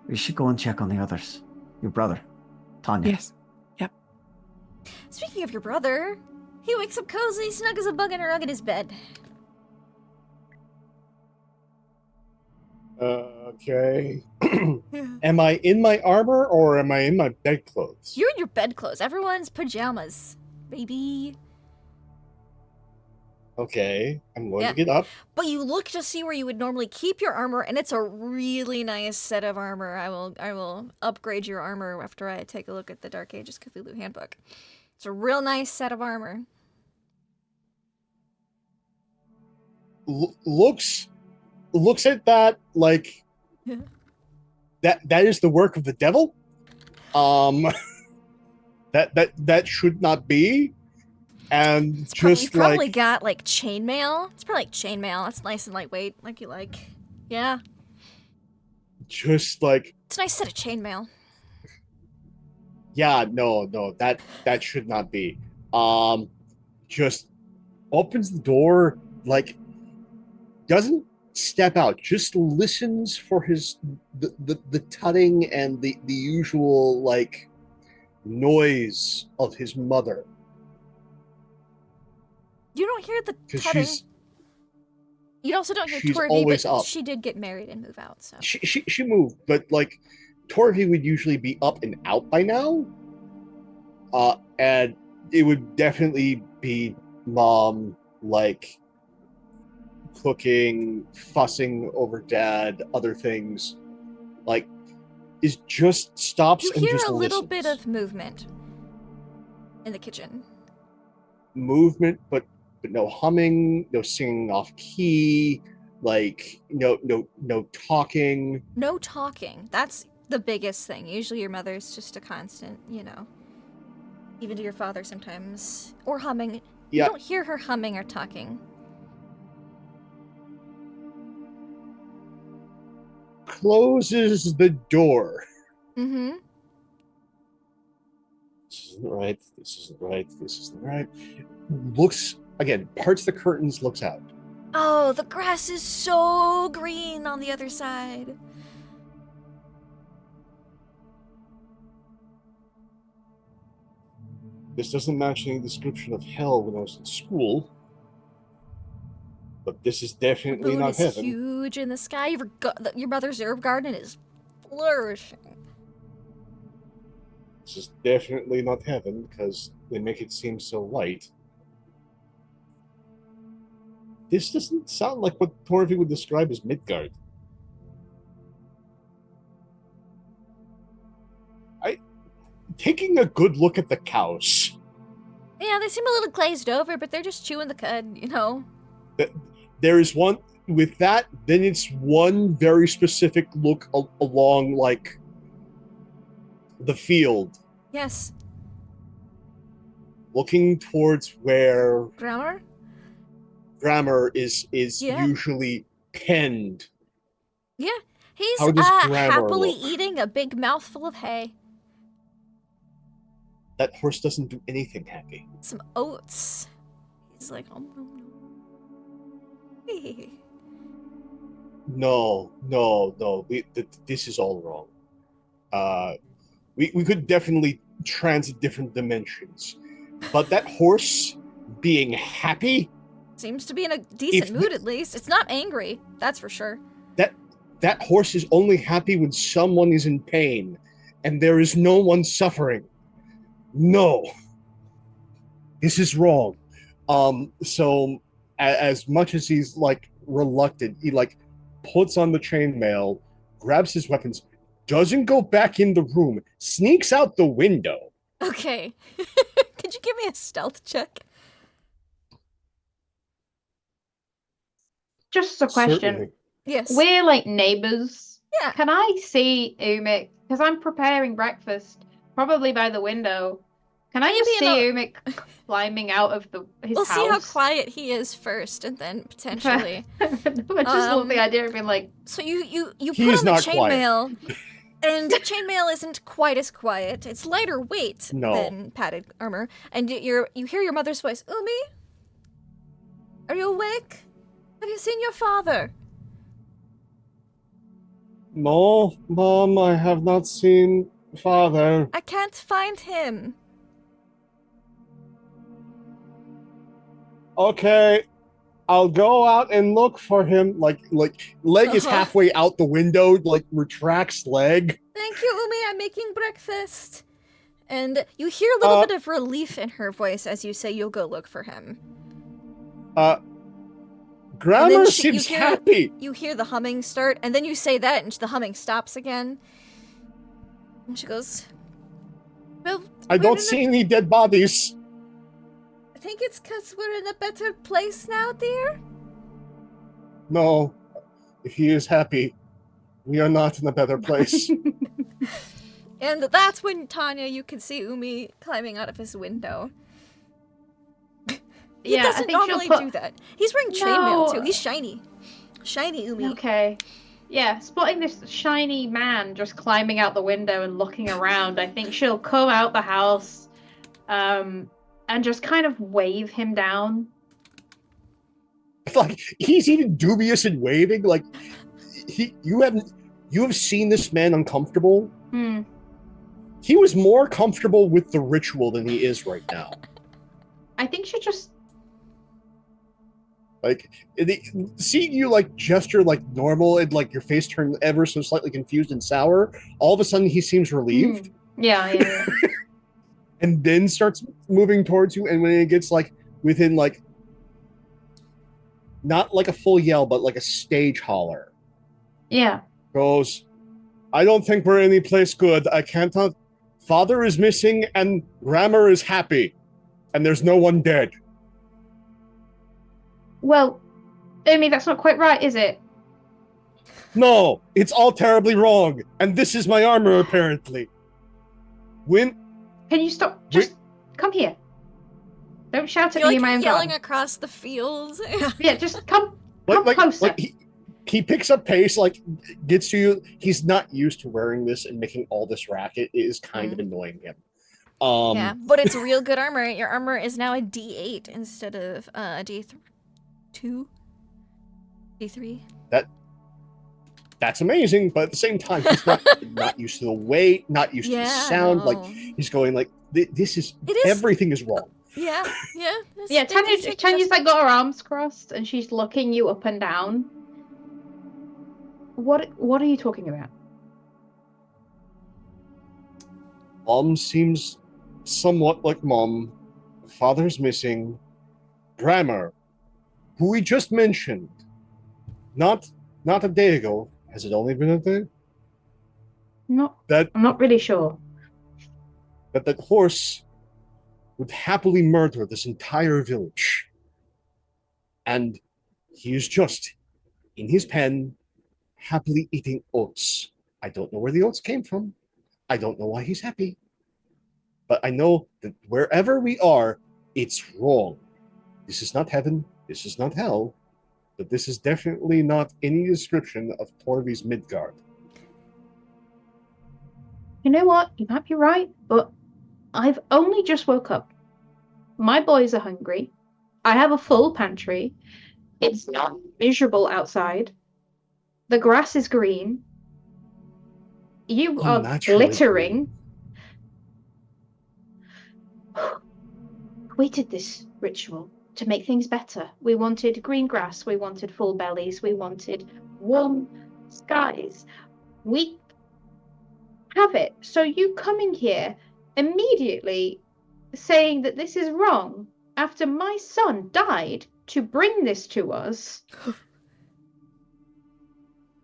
Speaker 6: We should go and check on the others. Your brother, Tanya.
Speaker 7: Yes. Yep.
Speaker 2: Speaking of your brother, he wakes up cozy, snug as a bug in a rug in his bed.
Speaker 8: Okay. Am I in my armor or am I in my bedclothes?
Speaker 2: You're in your bedclothes. Everyone's pajamas, baby.
Speaker 8: Okay, I'm going
Speaker 2: Yeah.
Speaker 8: to get up.
Speaker 2: But you look to see where you would normally keep your armor, and it's a really nice set of armor. I will upgrade your armor after I take a look at the Dark Ages Cthulhu Handbook. It's a real nice set of armor.
Speaker 8: Looks at that like that is the work of the devil. That should not be. And
Speaker 2: You've
Speaker 8: just
Speaker 2: probably
Speaker 8: like
Speaker 2: got like chainmail. It's probably like chainmail. That's nice and lightweight, like you like. Yeah,
Speaker 8: just like
Speaker 2: it's a nice set of chainmail.
Speaker 8: yeah, no, that should not be. Just opens the door, like doesn't step out, just listens for the tutting and the usual like noise of his mother.
Speaker 2: You don't hear the
Speaker 8: Because
Speaker 2: tutting. You also don't hear
Speaker 8: she's
Speaker 2: Torvi,
Speaker 8: always
Speaker 2: but
Speaker 8: up.
Speaker 2: she did get married and move out, so.
Speaker 8: She moved, but like Torvi would usually be up and out by now. And it would definitely be mom like cooking, fussing over dad, other things. Like is just stops
Speaker 2: You
Speaker 8: and
Speaker 2: hear
Speaker 8: just
Speaker 2: a little
Speaker 8: listens.
Speaker 2: bit of movement in the kitchen.
Speaker 8: Movement, but no humming, no singing off key, like no talking.
Speaker 2: No talking. That's the biggest thing. Usually your mother's just a constant, even to your father sometimes. Or humming.
Speaker 8: Yeah.
Speaker 2: You don't hear her humming or talking.
Speaker 8: Closes the door.
Speaker 2: Mm-hmm.
Speaker 8: This isn't right. This isn't right. This isn't right. Looks again, parts the curtains, looks out.
Speaker 2: Oh, the grass is so green on the other side.
Speaker 8: This doesn't match any description of hell when I was in school. But this is
Speaker 2: The
Speaker 8: definitely
Speaker 2: moon
Speaker 8: not
Speaker 2: is
Speaker 8: heaven.
Speaker 2: huge in the sky. Your mother's herb garden is flourishing.
Speaker 8: This is definitely not heaven because they make it seem so light. This doesn't sound like what Torvi would describe as Midgard. Taking a good look at the cows.
Speaker 2: Yeah, they seem a little glazed over, but they're just chewing the cud,
Speaker 8: There is one with that. Then it's one very specific look along like the field,
Speaker 2: Yes.
Speaker 8: looking towards where
Speaker 2: Grammar?
Speaker 8: grammar is
Speaker 2: Yeah.
Speaker 8: usually penned.
Speaker 2: Yeah. He's
Speaker 8: How does Grammar
Speaker 2: happily
Speaker 8: look?
Speaker 2: eating a big mouthful of hay.
Speaker 8: That horse doesn't do anything happy.
Speaker 2: Some oats. He's like, Hey.
Speaker 8: No. This is all wrong. We could definitely transit different dimensions, but that horse being happy,
Speaker 2: Seems to be in a decent
Speaker 8: If
Speaker 2: mood at least. It's not angry, that's for sure.
Speaker 8: that horse is only happy when someone is in pain, and there is no one suffering. No, this is wrong. So as much as he's like reluctant, he like puts on the chainmail, grabs his weapons, doesn't go back in the room, sneaks out the window.
Speaker 2: Okay. Could you give me a stealth check?
Speaker 5: Just a question.
Speaker 8: Certainly.
Speaker 2: Yes.
Speaker 5: We're like neighbors.
Speaker 2: Yeah.
Speaker 5: Can I see Umik? Because I'm preparing breakfast, probably by the window. Can I just see Umik climbing out of his house?
Speaker 2: We'll see how quiet he is first, and then potentially.
Speaker 5: I just love the idea of being like.
Speaker 2: So you put
Speaker 8: He's
Speaker 2: on the
Speaker 8: not
Speaker 2: chainmail, and chainmail isn't quite as quiet. It's lighter weight than padded armor, and you hear your mother's voice. Umi, are you awake? Have you seen your father?
Speaker 8: No, Mom, I have not seen Father.
Speaker 2: I can't find him.
Speaker 8: Okay, I'll go out and look for him. Like leg is halfway out the window, like retracts leg.
Speaker 2: Thank you, Umi. I'm making breakfast. And you hear a little bit of relief in her voice as you say you'll go look for him.
Speaker 8: Grammar seems happy.
Speaker 2: You hear the humming start, and then you say that, and the humming stops again. And she goes, well,
Speaker 8: I don't see any dead bodies.
Speaker 2: I think it's because we're in a better place now, dear.
Speaker 8: No, if he is happy, we are not in a better place.
Speaker 2: And that's when, Tanya, you can see Umi climbing out of his window. He doesn't normally do that. He's wearing chainmail, too. He's shiny. Shiny Umi.
Speaker 5: Okay. Yeah, spotting this shiny man just climbing out the window and looking around, I think she'll come out the house and just kind of wave him down.
Speaker 8: Like, he's even dubious in waving. Like, you have seen this man uncomfortable? He was more comfortable with the ritual than he is right now.
Speaker 5: I think she just...
Speaker 8: Like, seeing you, like, gesture like normal and, like, your face turn ever so slightly confused and sour, all of a sudden he seems relieved.
Speaker 5: Yeah.
Speaker 8: And then starts moving towards you, and when it gets, like, within, like, not like a full yell, but like a stage holler.
Speaker 5: Yeah.
Speaker 8: Goes, I don't think we're any place good. I can't... Father is missing, and Grammar is happy. And there's no one dead.
Speaker 5: Well, Umi, that's not quite right, is it?
Speaker 8: No, it's all terribly wrong. And this is my armor, apparently. Can
Speaker 5: you stop? Just come here. Don't shout at me in my own
Speaker 2: yelling
Speaker 5: garden.
Speaker 2: across the fields.
Speaker 5: Yeah, just come closer.
Speaker 8: Like he picks up pace, like, gets to you. He's not used to wearing this and making all this racket. It is kind of annoying him.
Speaker 2: Yeah, but it's real good armor. Your armor is now a D8 instead of a D2? D3?
Speaker 8: That's amazing, but at the same time, he's not used to the weight, not used to the sound.
Speaker 2: No.
Speaker 8: Like, he's going like, everything is wrong.
Speaker 2: Yeah.
Speaker 5: Yeah, Tanya's like got her arms crossed and she's looking you up and down. What are you talking about?
Speaker 8: Mom seems somewhat like Mom. Father's missing. Grammar, who we just mentioned, not a day ago. Has it only been a day?
Speaker 5: I'm not really sure.
Speaker 8: That horse would happily murder this entire village. And he is just in his pen, happily eating oats. I don't know where the oats came from. I don't know why he's happy. But I know that wherever we are, it's wrong. This is not heaven. This is not hell. But this is definitely not any description of Torvi's Midgard.
Speaker 5: You know what? You might be right, but I've only just woke up. My boys are hungry. I have a full pantry. It's not miserable outside. The grass is green. You are glittering. We did this ritual to make things better. We wanted green grass. We wanted full bellies. We wanted warm skies. We have it. So you coming here immediately saying that this is wrong after my son died to bring this to us.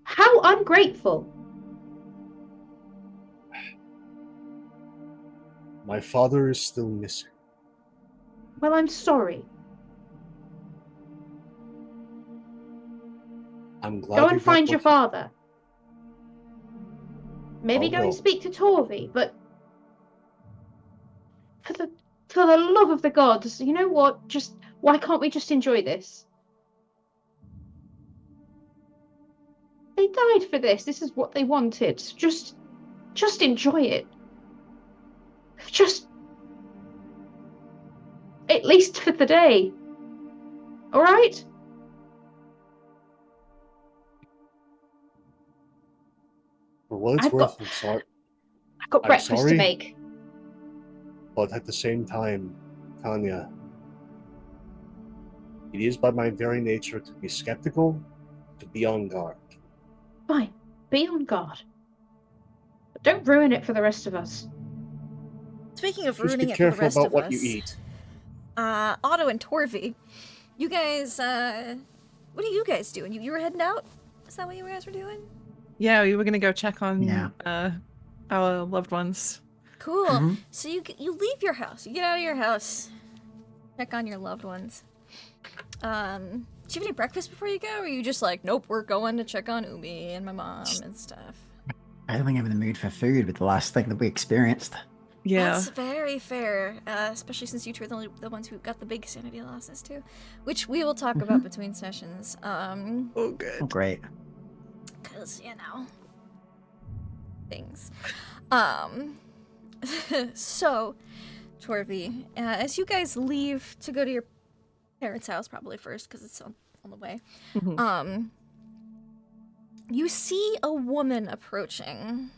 Speaker 5: How ungrateful.
Speaker 8: My father is still missing.
Speaker 5: Well, I'm sorry.
Speaker 8: I'm glad
Speaker 5: Go
Speaker 8: you
Speaker 5: and
Speaker 8: got
Speaker 5: find your
Speaker 8: what
Speaker 5: father. Maybe
Speaker 8: I'll
Speaker 5: go
Speaker 8: go.
Speaker 5: and speak to Torvi, but for the love of the gods, you know what? Just why can't we just enjoy this? They died for this. This is what they wanted. Just enjoy it. Just at least for the day. All right?
Speaker 8: For what it's
Speaker 5: I've
Speaker 8: worth,
Speaker 5: got-
Speaker 8: I'm sorry.
Speaker 5: I've got
Speaker 8: I'm
Speaker 5: breakfast to
Speaker 8: sorry.
Speaker 5: make.
Speaker 8: But at the same time, Tanya, it is by my very nature to be skeptical, to be on guard.
Speaker 5: Fine. Be on guard. But don't ruin it for the rest of us.
Speaker 2: Speaking of
Speaker 8: Just
Speaker 2: ruining
Speaker 8: be
Speaker 2: it for the
Speaker 8: careful
Speaker 2: rest
Speaker 8: about
Speaker 2: of
Speaker 8: what
Speaker 2: us,
Speaker 8: you eat.
Speaker 2: Otto and Torvi, you guys, what are you guys doing? You were heading out? Is that what you guys were doing?
Speaker 7: Yeah, we were gonna go check on
Speaker 6: Yeah.
Speaker 7: our loved ones.
Speaker 2: Cool.
Speaker 6: Mhm.
Speaker 2: So you leave your house. You get out of your house. Check on your loved ones. Do you have any breakfast before you go? Or are you just like, nope, we're going to check on Umi and my mom and stuff?
Speaker 6: I don't think I'm in the mood for food with the last thing that we experienced.
Speaker 7: Yeah.
Speaker 2: That's very fair, especially since you two are the ones who got the big sanity losses too, which we will talk about between sessions.
Speaker 7: Oh,
Speaker 6: Oh,
Speaker 7: good.
Speaker 6: great.
Speaker 2: Cause things. So, Torvi, as you guys leave to go to your parents' house, probably first because it's on the way.
Speaker 7: Mhm.
Speaker 2: You see a woman approaching.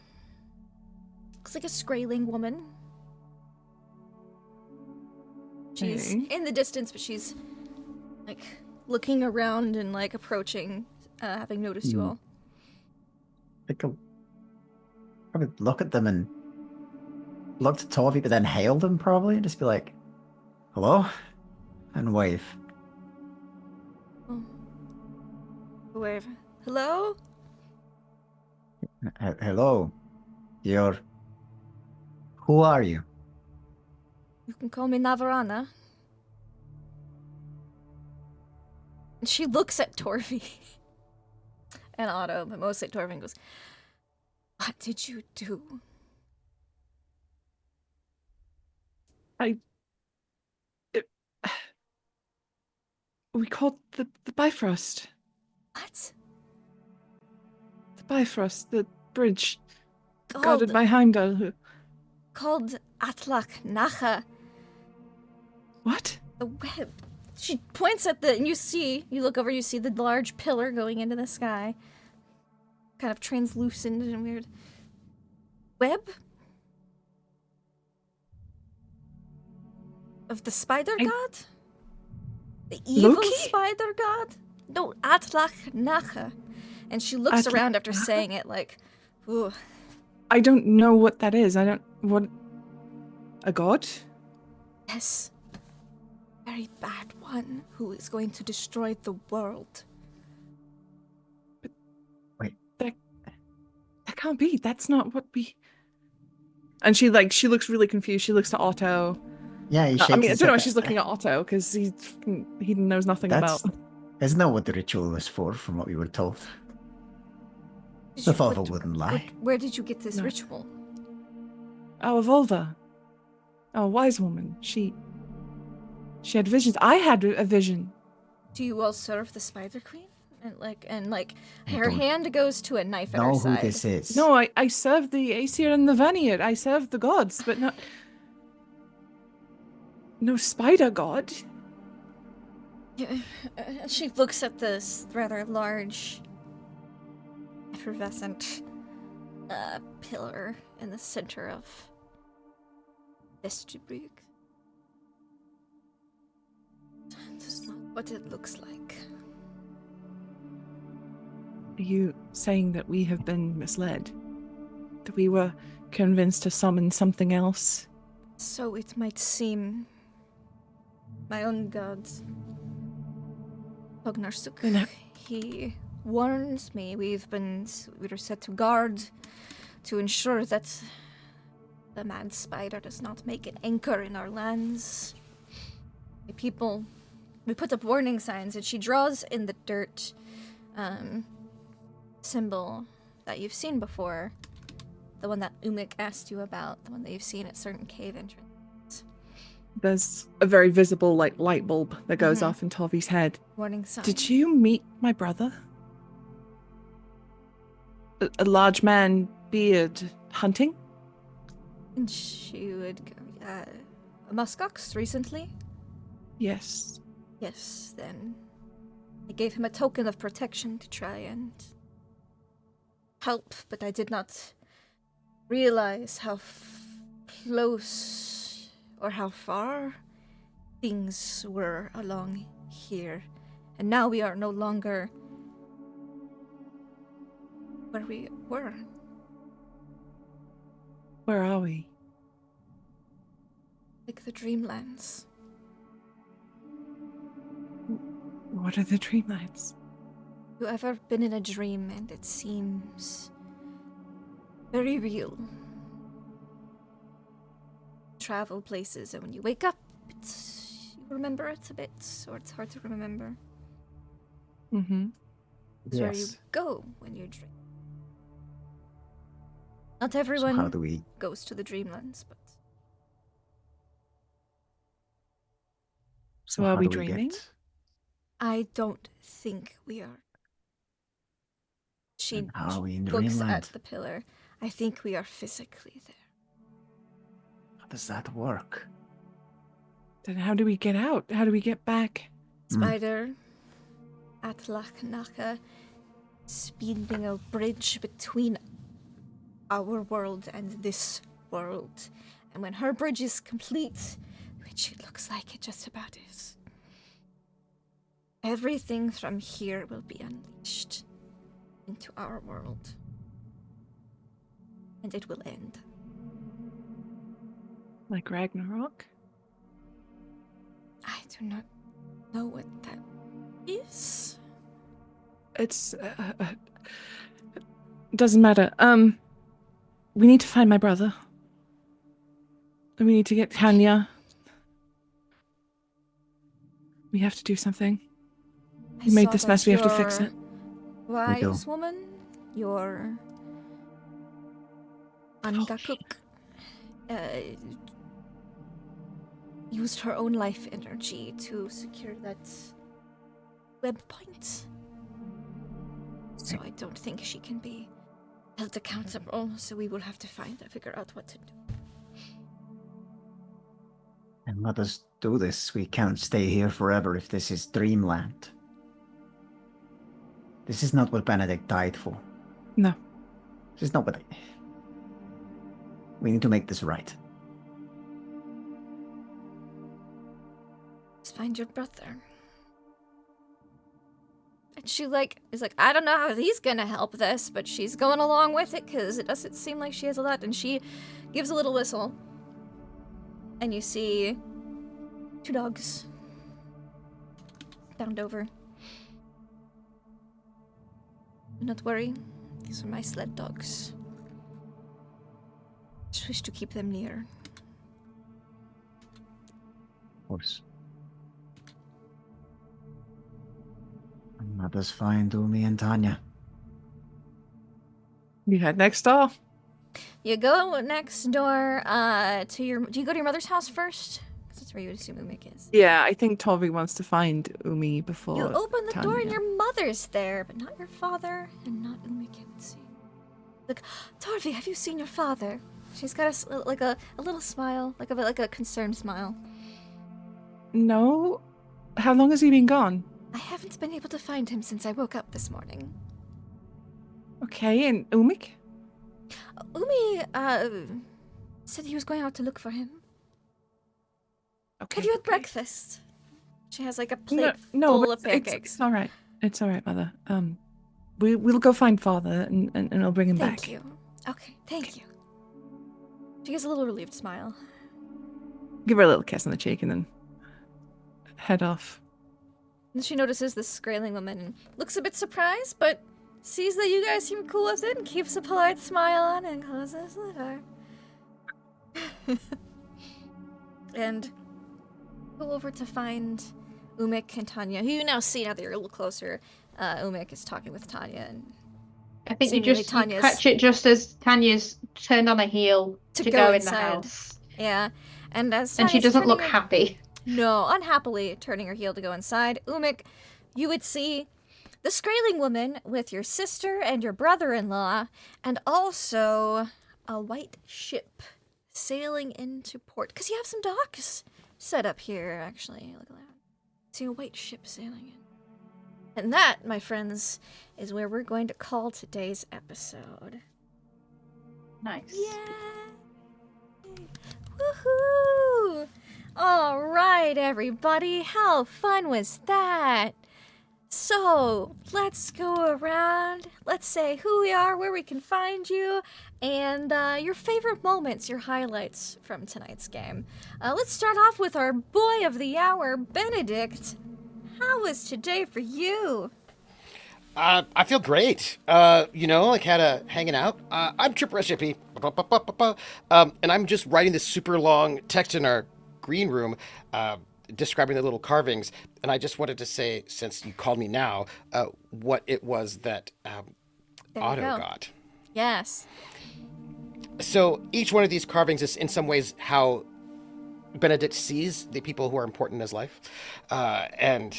Speaker 2: Looks like a Skraeling woman. She's
Speaker 7: Okay.
Speaker 2: in the distance, but she's like looking around and like approaching, having noticed you all.
Speaker 6: I think I'll probably look at them and look to Torvi, but then hail them probably and just be like, hello? And wave.
Speaker 2: Oh. Wave. Hello?
Speaker 6: Hello. Who are you?
Speaker 2: You can call me Navarana. And she looks at Torvi and Otto, but mostly Torvi, and goes, "What did you do?"
Speaker 7: We called the Bifrost.
Speaker 2: What?
Speaker 7: The Bifrost, the bridge
Speaker 2: Called
Speaker 7: guarded by Heimdall.
Speaker 2: called Atlak Nacha.
Speaker 7: What?
Speaker 2: The web. She points at and you look over, you see the large pillar going into the sky. Kind of translucent and weird. Web? Of the spider god? The evil
Speaker 7: Loki?
Speaker 2: spider god? No, Atlak Nacha. And she looks
Speaker 7: Atlach
Speaker 2: around after
Speaker 7: Nacha?
Speaker 2: saying it like, ooh.
Speaker 7: I don't know what that is. What? A god?
Speaker 2: Yes. Very bad one who is going to destroy the world.
Speaker 7: That can't be. That's not what we. And she looks really confused. She looks to Otto.
Speaker 6: Yeah, he shakes
Speaker 7: I mean, I
Speaker 6: his
Speaker 7: don't know
Speaker 6: head.
Speaker 7: why she's looking at Otto because he knows nothing about.
Speaker 6: Isn't that what the ritual was for, from what we were told?
Speaker 2: Did
Speaker 6: The
Speaker 2: you-
Speaker 6: father
Speaker 2: what-
Speaker 6: wouldn't lie.
Speaker 2: Where did you get this
Speaker 7: No.
Speaker 2: ritual?
Speaker 7: Our Völva. Our wise woman. She had visions. I had a vision.
Speaker 2: Do you all serve the Spider Queen? And
Speaker 6: I
Speaker 2: her
Speaker 6: don't
Speaker 2: hand goes to a knife at her
Speaker 6: Know who
Speaker 2: side.
Speaker 6: this is?
Speaker 7: No, I serve the Aesir and the Vanir. I serve the gods, but not. No spider god.
Speaker 2: She looks at this rather large, effervescent pillar in the center of Vestribyggð. This is not what it looks like.
Speaker 7: Are you saying that we have been misled? That we were convinced to summon something else?
Speaker 2: So it might seem. My own god, Ognarsuk,
Speaker 7: Then
Speaker 2: he warns me we were set to guard to ensure that The mad spider does not make an anchor in our lands. The people, we put up warning signs, and she draws in the dirt symbol that you've seen before. The one that Umik asked you about, the one that you've seen at certain cave entrances.
Speaker 7: There's a very visible light bulb that goes off in Tovi's head.
Speaker 2: Warning sign.
Speaker 7: Did you meet my brother? A large man, beard, hunting?
Speaker 2: And she would go, muskox recently?
Speaker 7: Yes.
Speaker 2: Yes, then. I gave him a token of protection to try and help, but I did not realize how close or how far things were along here. And now we are no longer where we were.
Speaker 7: Where are we?
Speaker 2: Like the Dreamlands.
Speaker 7: What are the Dreamlands?
Speaker 2: You ever been in a dream and it seems very real? Travel places, and when you wake up, you remember it a bit, or it's hard to remember.
Speaker 7: Mm-hmm.
Speaker 2: It's where you go when you dream. Not everyone
Speaker 6: So how do we...
Speaker 2: goes to the Dreamlands, but
Speaker 7: So
Speaker 6: how
Speaker 7: are we
Speaker 6: do
Speaker 7: dreaming?
Speaker 6: get-
Speaker 2: I don't think we are. She
Speaker 6: And how are we in
Speaker 2: looks
Speaker 6: Dreamland?
Speaker 2: at the pillar. I think we are physically there.
Speaker 6: How does that work?
Speaker 7: Then how do we get out? How do we get back?
Speaker 2: Spider, Atlaknaka, is building a bridge between our world and this world. And when her bridge is complete, which it looks like it just about is, everything from here will be unleashed into our world. And it will end.
Speaker 7: Like Ragnarok?
Speaker 2: I do not know what that is.
Speaker 7: It's doesn't matter. We need to find my brother. And we need to get Tanya. We have to do something.
Speaker 2: I
Speaker 7: We made
Speaker 2: saw
Speaker 7: this
Speaker 2: that
Speaker 7: mess, we have to fix
Speaker 2: your
Speaker 7: it.
Speaker 2: Wise woman, your Angakuk, used her own life energy to secure that web point. So I don't think she can be held accountable, so we will have to figure out what to do.
Speaker 6: And let us do this. We can't stay here forever if this is Dreamland. This is not what Benedict died for.
Speaker 7: No.
Speaker 6: This is not what we need to make this right.
Speaker 2: Let's find your brother. And she is like, I don't know how he's gonna help this, but she's going along with it because it doesn't seem like she has a lot. And she gives a little whistle. And you see 2 dogs bound over. Do not worry, these are my sled dogs. Just wish to keep them near.
Speaker 6: Of course. And let us find Umi and Tanya.
Speaker 7: You head next door.
Speaker 2: You go next door to your... Do you go to your mother's house first? Because that's where you would assume Umik is.
Speaker 7: Yeah, I think Tovi wants to find Umi before
Speaker 2: You open the door and
Speaker 7: Tanya.
Speaker 2: your mother's there, but not your father and not Umik, it would seem. Look, Torvi, have you seen your father? She's got a little smile, like a concerned smile.
Speaker 7: No. How long has he been gone?
Speaker 2: I haven't been able to find him since I woke up this morning.
Speaker 7: Okay, and Umik?
Speaker 2: Umi, said he was going out to look for him.
Speaker 7: Okay.
Speaker 2: Have you had
Speaker 7: okay.
Speaker 2: breakfast? She has like a plate
Speaker 7: No,
Speaker 2: full
Speaker 7: but
Speaker 2: of pancakes.
Speaker 7: It's all right. It's all right, Mother. We'll go find Father and I'll bring him back.
Speaker 2: Thank you. Okay, thank you. She gives a little relieved smile.
Speaker 7: Give her a little kiss on the cheek and then head off.
Speaker 2: And she notices this Skraeling woman and looks a bit surprised, but sees that you guys seem cool with it and keeps a polite smile on and closes the door. And go over to find Umik and Tanya, who you now see now that you're a little closer. Umik is talking with Tanya, and
Speaker 5: I think you
Speaker 2: seemingly
Speaker 5: just you
Speaker 2: Tanya's
Speaker 5: catch it just as Tanya's turned on a heel to go in the
Speaker 2: inside.
Speaker 5: house.
Speaker 2: Yeah, and as
Speaker 5: And she
Speaker 2: Tanya's
Speaker 5: doesn't look
Speaker 2: turning
Speaker 5: happy.
Speaker 2: No, unhappily turning her heel to go inside, Umik, you would see the Skraeling woman with your sister and your brother-in-law, and also a white ship sailing into port. Because you have some docks set up here, actually. Look at that. See a white ship sailing in. And that, my friends, is where we're going to call today's episode.
Speaker 5: Nice.
Speaker 2: Yay! Woohoo! All right, everybody. How fun was that? So, let's go around. Let's say who we are, where we can find you, and your favorite moments, your highlights from tonight's game. Let's start off with our boy of the hour, Benedict. How was today for you?
Speaker 3: I feel great. Had a hanging out. I'm Tripper SJP. And I'm just writing this super long text in our green room, describing the little carvings. And I just wanted to say, since you called me now, what it was that Otto got.
Speaker 2: Yes.
Speaker 3: So each one of these carvings is in some ways how Benedict sees the people who are important in his life. And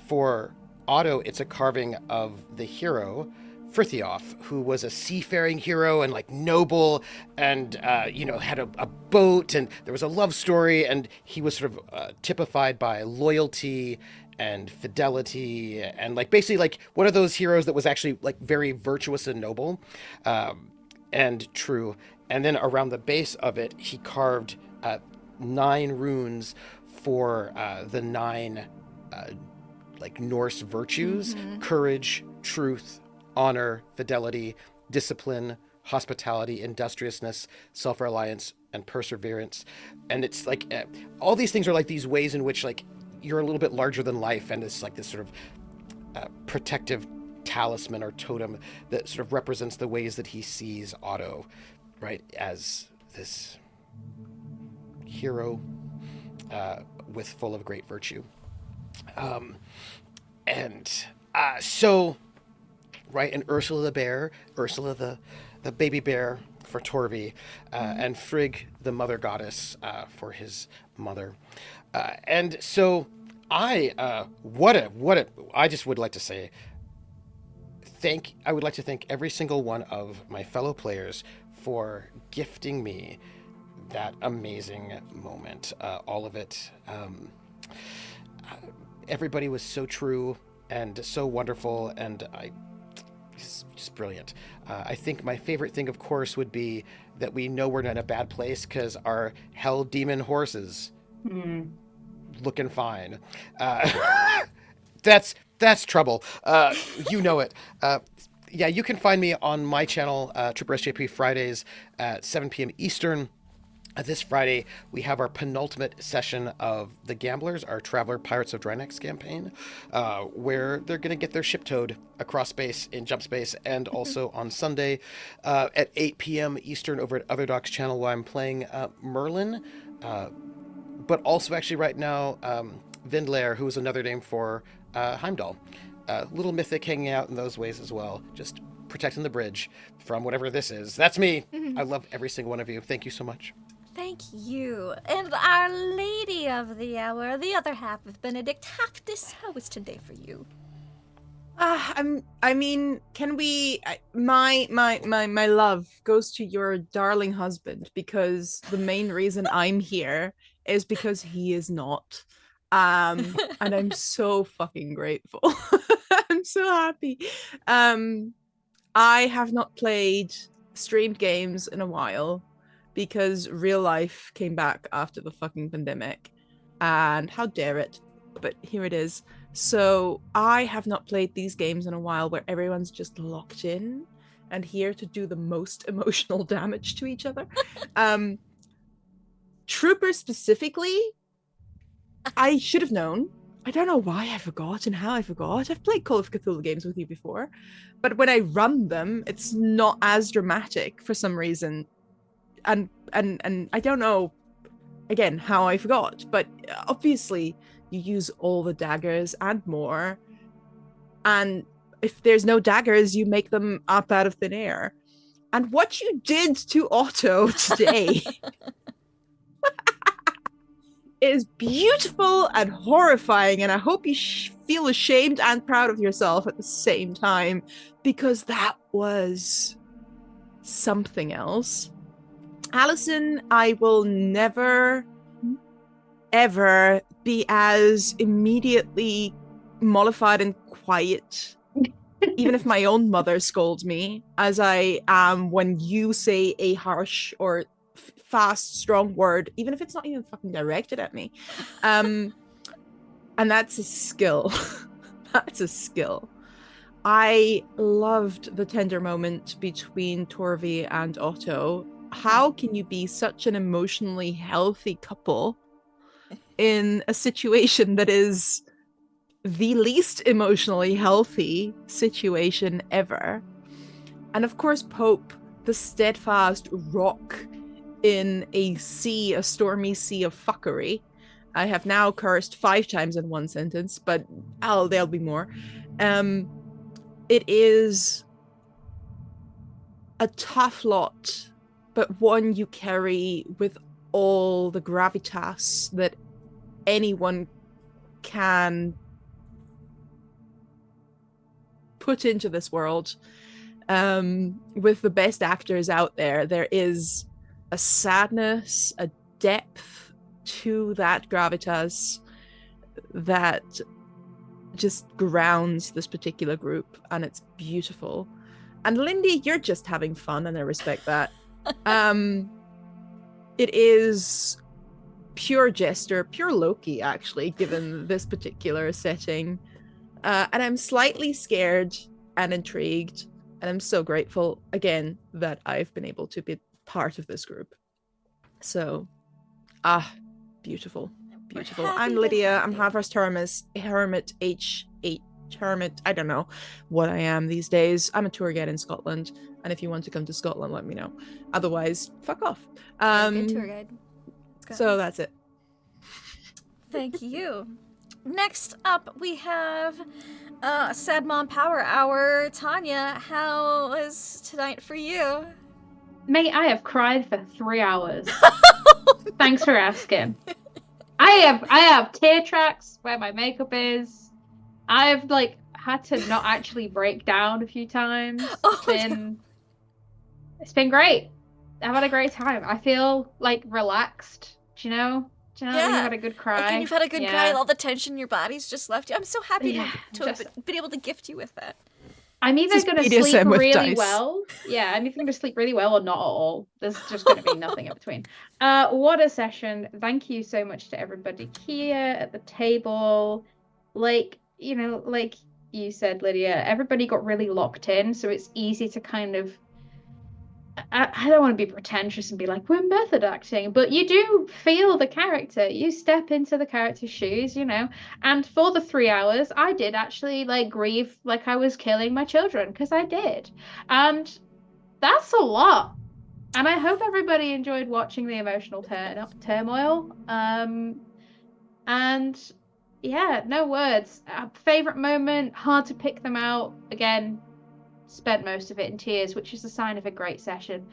Speaker 3: for Otto, it's a carving of the hero, Frithiof, who was a seafaring hero and noble and, had a boat, and there was a love story, and he was sort of typified by loyalty and fidelity and basically one of those heroes that was actually very virtuous and noble and true. And then around the base of it, he carved 9 runes for the 9 Norse virtues: courage, truth, honor, fidelity, discipline, hospitality, industriousness, self-reliance, and perseverance. And it's all these things are these ways in which you're a little bit larger than life, and it's this sort of protective talisman or totem that sort of represents the ways that he sees Otto, right, as this hero with full of great virtue. So, right, and Ursula the baby bear for Torvi, and Frigg the mother goddess for his mother. And so I just would like to say I would like to thank every single one of my fellow players for gifting me that amazing moment. All of it. Everybody was so true and so wonderful, and it's just brilliant. I think my favorite thing, of course, would be that we know we're not in a bad place because our hell demon horses looking fine. That's trouble. You know it. Yeah, you can find me on my channel, Tripper SJP, Fridays at 7 p.m. Eastern. This Friday, we have our penultimate session of The Gamblers, our Traveler Pirates of Drynex campaign, where they're going to get their ship towed across space in jump space, and also on Sunday at 8 p.m. Eastern over at Other Doc's channel, where I'm playing Merlin, but also actually right now Vindlair, who is another name for Heimdall. Little mythic hanging out in those ways as well, just protecting the bridge from whatever this is. That's me. I love every single one of you. Thank you so much.
Speaker 2: Thank you. And our lady of the hour, the other half of Benedict, how was today for you?
Speaker 4: Can we? My love goes to your darling husband, because the main reason I'm here is because he is not. And I'm so fucking grateful. I'm so happy. I have not played streamed games in a while because real life came back after the fucking pandemic, and how dare it, but here it is. So I have not played these games in a while where everyone's just locked in and here to do the most emotional damage to each other. Troopers specifically, I should have known. I don't know why I forgot and how I forgot. I've played Call of Cthulhu games with you before, but when I run them, it's not as dramatic for some reason.
Speaker 7: and I don't know, again, how I forgot, but obviously you use all the daggers and more. And if there's no daggers, you make them up out of thin air. And what you did to Otto today is beautiful and horrifying. And I hope you feel ashamed and proud of yourself at the same time, because that was something else. Allison, I will never, ever be as immediately mollified and quiet, even if my own mother scolds me, as I am when you say a harsh or fast, strong word, even if it's not even fucking directed at me. And that's a skill. That's a skill. I loved the tender moment between Torvi and Otto. How can you be such an emotionally healthy couple in a situation that is the least emotionally healthy situation ever? And of course, Pope, the steadfast rock in a stormy sea of fuckery. I have now cursed 5 times in one sentence, but there'll be more. It is a tough lot, but one you carry with all the gravitas that anyone can put into this world. With the best actors out there, there is a sadness, a depth to that gravitas that just grounds this particular group, and it's beautiful. And Lindy, you're just having fun, and I respect that. It is pure jester, pure Loki, actually, given this particular setting. And I'm slightly scared and intrigued, and I'm so grateful, again, that I've been able to be part of this group. So, beautiful. Beautiful. I'm Lydia. I'm Halfhurst Hermit H8 Hermit. I don't know what I am these days. I'm a tour guide in Scotland, and if you want to come to Scotland, let me know. Otherwise, fuck off.
Speaker 2: Good tour guide.
Speaker 7: So that's it.
Speaker 2: Thank you. Next up, we have Sad Mom Power Hour. Tanya, how was tonight for you?
Speaker 5: Mate, I have cried for 3 hours. Thanks for asking. I have tear tracks where my makeup is. I've had to not actually break down a few times. It's been great. I've had a great time. I feel relaxed. Do you know? When you've had a good cry?
Speaker 2: When you've had a good cry, all the tension in your body's just left you. I'm so happy to have been able to gift you with that.
Speaker 5: I'm either going to sleep really well. Yeah, I'm either going to sleep really well or not at all. There's just going to be nothing in between. What a session. Thank you so much to everybody here at the table. Like you said, Lydia, everybody got really locked in, so it's easy to kind of... I don't want to be pretentious and be like, we're method acting, but you do feel the character. You step into the character's shoes, And for the 3 hours, I did actually grieve like I was killing my children, because I did. And that's a lot. And I hope everybody enjoyed watching the emotional turmoil. And yeah, no words. Favorite moment, hard to pick them out. Again, spent most of it in tears, which is a sign of a great session.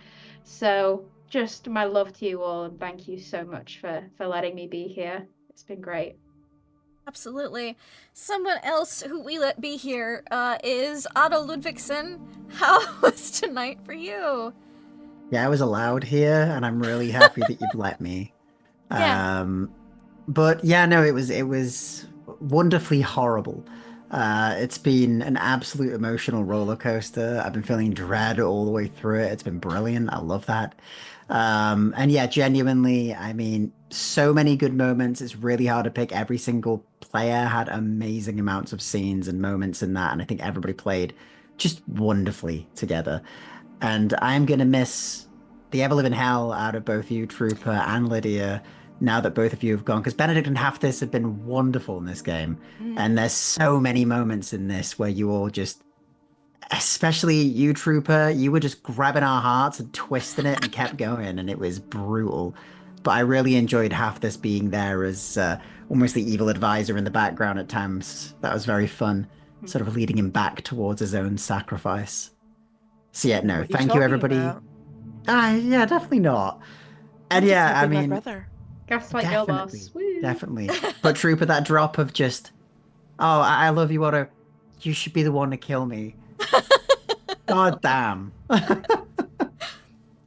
Speaker 5: So just my love to you all, and thank you so much for letting me be here. It's been great.
Speaker 2: Absolutely. Someone else who we let be here is Otto Ludvigsen. How was tonight for you?
Speaker 6: Yeah, I was allowed here, and I'm really happy that you've let me.
Speaker 2: Yeah.
Speaker 6: But yeah, no, it was wonderfully horrible. It's been an absolute emotional roller coaster. I've been feeling dread all the way through it. It's been brilliant. I love that. And yeah, genuinely, I mean, so many good moments. It's really hard to pick. Every single player had amazing amounts of scenes and moments in that. And I think everybody played just wonderfully together. And I'm going to miss the ever-living hell out of both you, Trooper, and Lydia, now that both of you have gone, because Benedict and Halfthis have been wonderful in this game. And there's so many moments in this where you all just especially you, Trooper, you were just grabbing our hearts and twisting it and kept going, and it was brutal. But I really enjoyed half this being there as almost the evil advisor in the background at times. That was very fun, sort of leading him back towards his own sacrifice. So yeah, no,
Speaker 4: What are you
Speaker 6: thank you,
Speaker 4: talking
Speaker 6: everybody.
Speaker 4: about?
Speaker 6: Yeah, definitely not. And
Speaker 4: I'm just
Speaker 6: yeah, I
Speaker 4: helping my
Speaker 6: mean,
Speaker 4: brother.
Speaker 5: Gaslight your boss. Woo.
Speaker 6: definitely. But Trooper, that drop of just, oh, I love you, Otto. You should be the one to kill me. God damn.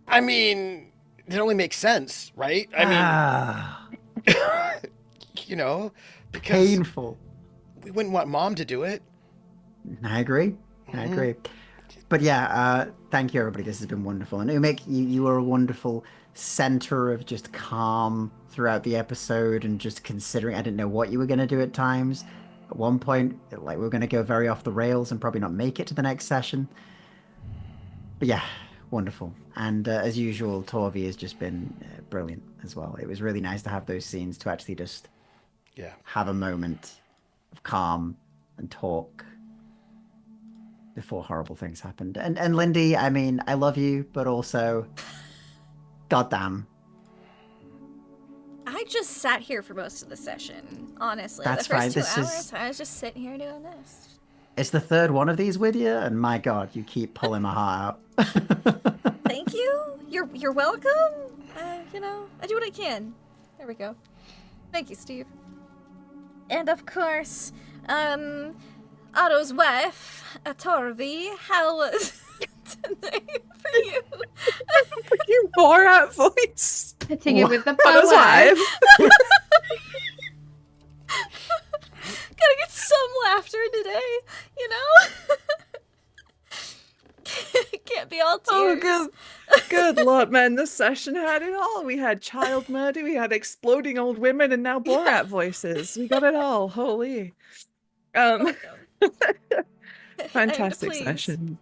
Speaker 3: I mean, it only makes sense, right? I mean, you know, because
Speaker 6: painful.
Speaker 3: we wouldn't want Mom to do it.
Speaker 6: I agree. I agree. But yeah, thank you, everybody. This has been wonderful. And Umik, you were a wonderful center of just calm throughout the episode and just considering. I didn't know what you were going to do at times. At one point, like we were going to go very off the rails and probably not make it to the next session. But yeah, wonderful. And as usual, Torvi has just been brilliant as well. It was really nice to have those scenes to actually just have a moment of calm and talk before horrible things happened. And Lindy, I mean, I love you, but also, goddamn.
Speaker 2: I just sat here for most of the session, honestly.
Speaker 6: That's
Speaker 2: the first
Speaker 6: right,
Speaker 2: 2
Speaker 6: this
Speaker 2: hours,
Speaker 6: is-
Speaker 2: I was just sitting here doing this.
Speaker 6: It's the third one of these with you, and my God, you keep pulling my heart out.
Speaker 2: Thank you. You're welcome. You know, I do what I can. There we go. Thank you, Steve. And of course, Otto's wife, Torvi, how was today for you?
Speaker 7: Your Borat voice.
Speaker 5: Hitting it with the
Speaker 7: Otto's
Speaker 5: power.
Speaker 7: wife.
Speaker 2: Gotta get some laughter today, you know? Can't be all tears.
Speaker 7: Oh, good lord, man. This session had it all. We had child murder, we had exploding old women, and now Borat voices. We got it all. Holy. Fantastic
Speaker 2: pleased.
Speaker 7: session.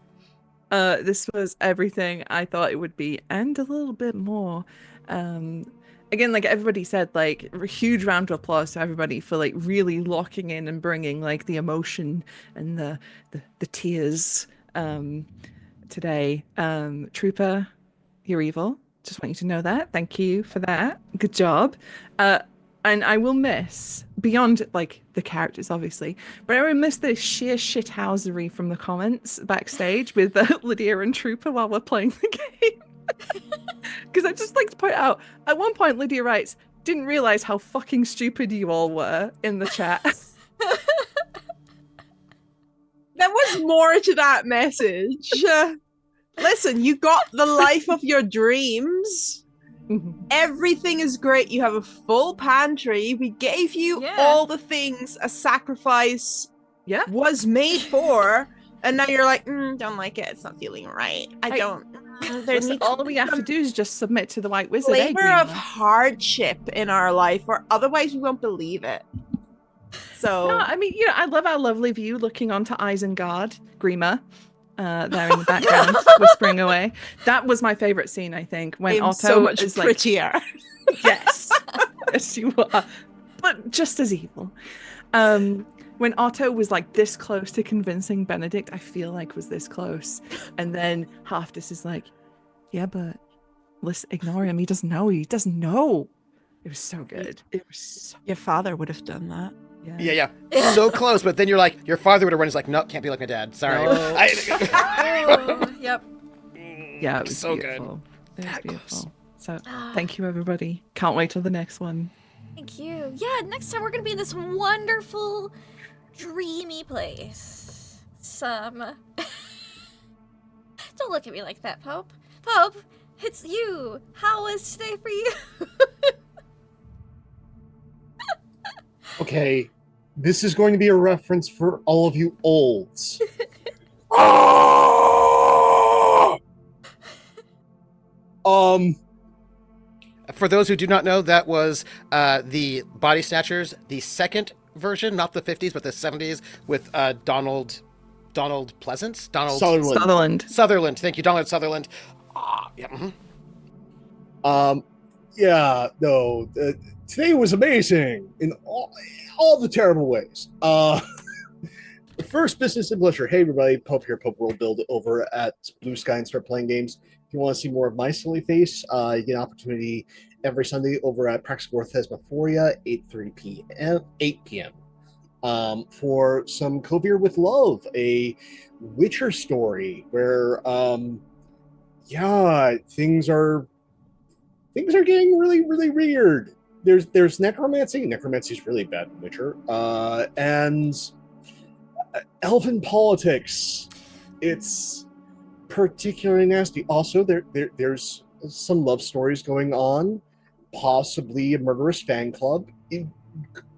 Speaker 7: This was everything I thought it would be, and a little bit more. Again, like everybody said, like a huge round of applause to everybody for like really locking in and bringing like the emotion and the tears today. Trooper, you're evil. Just want you to know that. Thank you for that. Good job. And I will miss, beyond like the characters obviously, but I will miss the sheer shithousery from the comments backstage with Lydia and Trooper while we're playing the game. Because I just like to point out, at one point Lydia writes, didn't realize how fucking stupid you all were in the chat.
Speaker 4: There was more to that message. Listen, you got the life of your dreams. Everything is great. You have a full pantry. We gave you all the things a sacrifice was made for. And now you're like, don't like it. It's not feeling right. I don't.
Speaker 7: Listen, all we have to do is just submit to the White Wizard.
Speaker 4: Flavor of hardship in our life, or otherwise we won't believe it. So
Speaker 7: no, I mean, you know, I love our lovely view looking onto Isengard, Grima, there in the background, whispering away. That was my favorite scene, I think, when
Speaker 4: I'm
Speaker 7: Otto
Speaker 4: so much
Speaker 7: is
Speaker 4: prettier.
Speaker 7: Like, yes, yes, you are, but just as evil. When Otto was like this close to convincing Benedict, I feel like was this close, and then Halfdis is like, yeah, but listen, ignore him. He doesn't know. He doesn't know. It was so good. It was so...
Speaker 4: Your father would have done that.
Speaker 3: Yeah. So close, but then you're like, your father would have run. He's like, no, can't be like my dad. Sorry.
Speaker 7: No.
Speaker 2: Yep.
Speaker 7: Yeah, it was
Speaker 3: so
Speaker 7: beautiful.
Speaker 3: good.
Speaker 7: It was beautiful. So thank you, everybody. Can't wait till the next one.
Speaker 2: Thank you. Yeah, next time we're gonna be in this wonderful, dreamy place. Don't look at me like that, Pope. Pope, it's you. How was today for you?
Speaker 8: Okay, this is going to be a reference for all of you olds.
Speaker 3: For those who do not know, that was the Body Snatchers, the second version, not the 50s, but the 70s, with Donald Pleasance? Sutherland. Thank you, Donald Sutherland.
Speaker 8: Today was amazing in all the terrible ways. First business and pleasure. Hey everybody, Pope here, Pope World Build over at Blue Sky and start playing games. If you want to see more of my silly face, you get an opportunity every Sunday over at Praxagor Thesmophoria, 8 p.m. For some Kovir with Love, a Witcher story where things are getting really, really weird. There's necromancy. Necromancy is really bad in Witcher. And elven politics. It's particularly nasty. Also, there's some love stories going on, possibly a murderous fan club.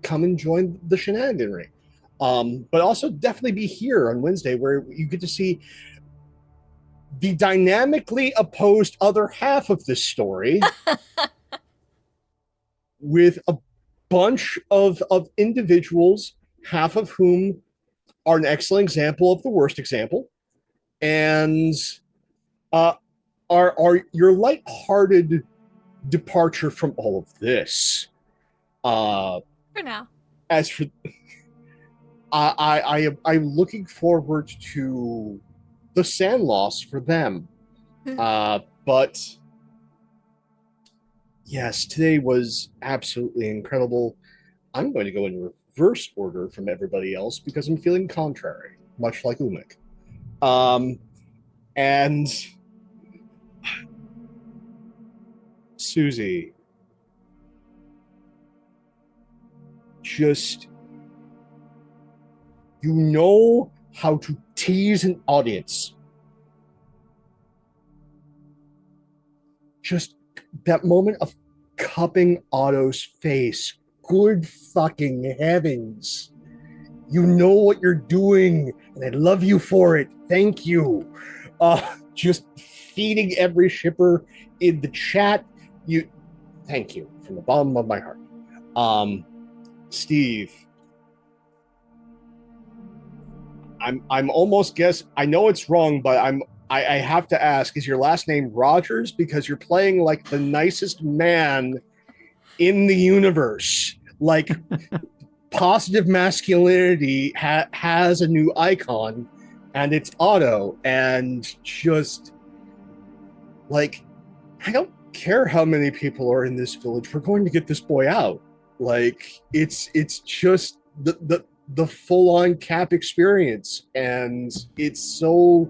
Speaker 8: Come and join the shenaniganry. But also definitely be here on Wednesday where you get to see the dynamically opposed other half of this story with a bunch of individuals, half of whom are an excellent example of the worst example, and are your lighthearted departure from all of this.
Speaker 2: For now.
Speaker 8: As for, I'm looking forward to the sand loss for them. But yes, today was absolutely incredible. I'm going to go in reverse order from everybody else because I'm feeling contrary, much like Umik. And Susie, just, you know how to tease an audience. Just that moment of cupping Otto's face. Good fucking heavens. You know what you're doing, and I love you for it. Thank you. Just feeding every shipper in the chat. Thank you from the bottom of my heart. Steve, I'm almost guess. I know it's wrong, but I have to ask: is your last name Rogers? Because you're playing like the nicest man in the universe. Like positive masculinity has a new icon, and it's Otto. And just like, I don't care how many people are in this village. We're going to get this boy out. Like it's just the full-on Cap experience, and it's so.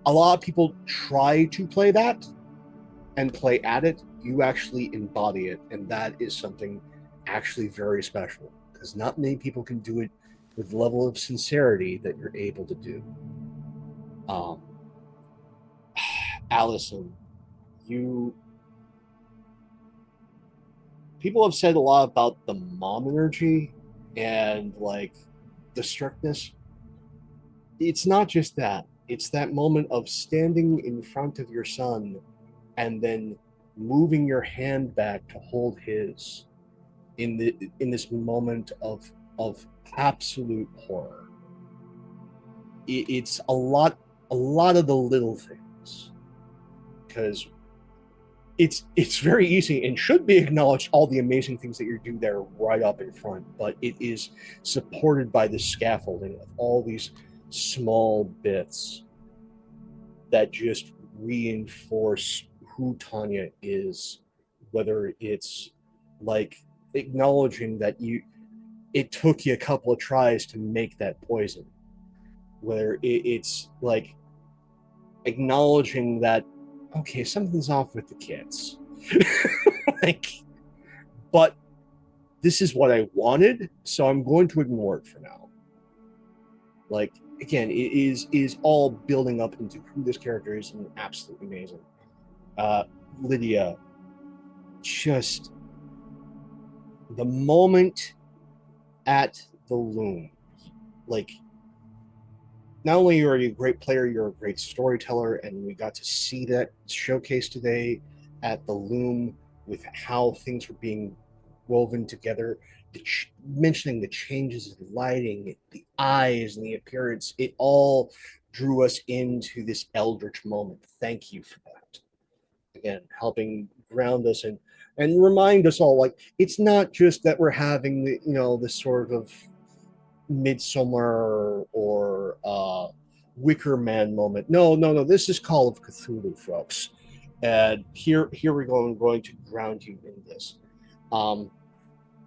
Speaker 8: A lot of people try to play that and play at it. You actually embody it, and that is something actually very special, because not many people can do it with the level of sincerity that you're able to do. Allison, people have said a lot about the mom energy and like the strictness. It's not just that. It's that moment of standing in front of your son and then moving your hand back to hold his in this moment of absolute horror. It's a lot of the little things, because it's very easy and should be acknowledged, all the amazing things that you do there right up in front, but it is supported by the scaffolding of all these small bits that just reinforce who Tanya is, whether it's like acknowledging that it took you a couple of tries to make that poison, whether it's like acknowledging that, okay, something's off with the kids. Like, but this is what I wanted, so I'm going to ignore it for now. Like, again, it is all building up into who this character is, and absolutely amazing. Lydia, just the moment at the loom, like, not only are you a great player, you're a great storyteller, and we got to see that showcase today at the loom with how things were being woven together. Mentioning the changes in lighting, the eyes, and the appearance, it all drew us into this eldritch moment. Thank you for that. Again, helping ground us and remind us all, like, it's not just that we're having this sort of Midsummer or Wicker Man moment. No. This is Call of Cthulhu, folks. And here we go. I'm going to ground you in this.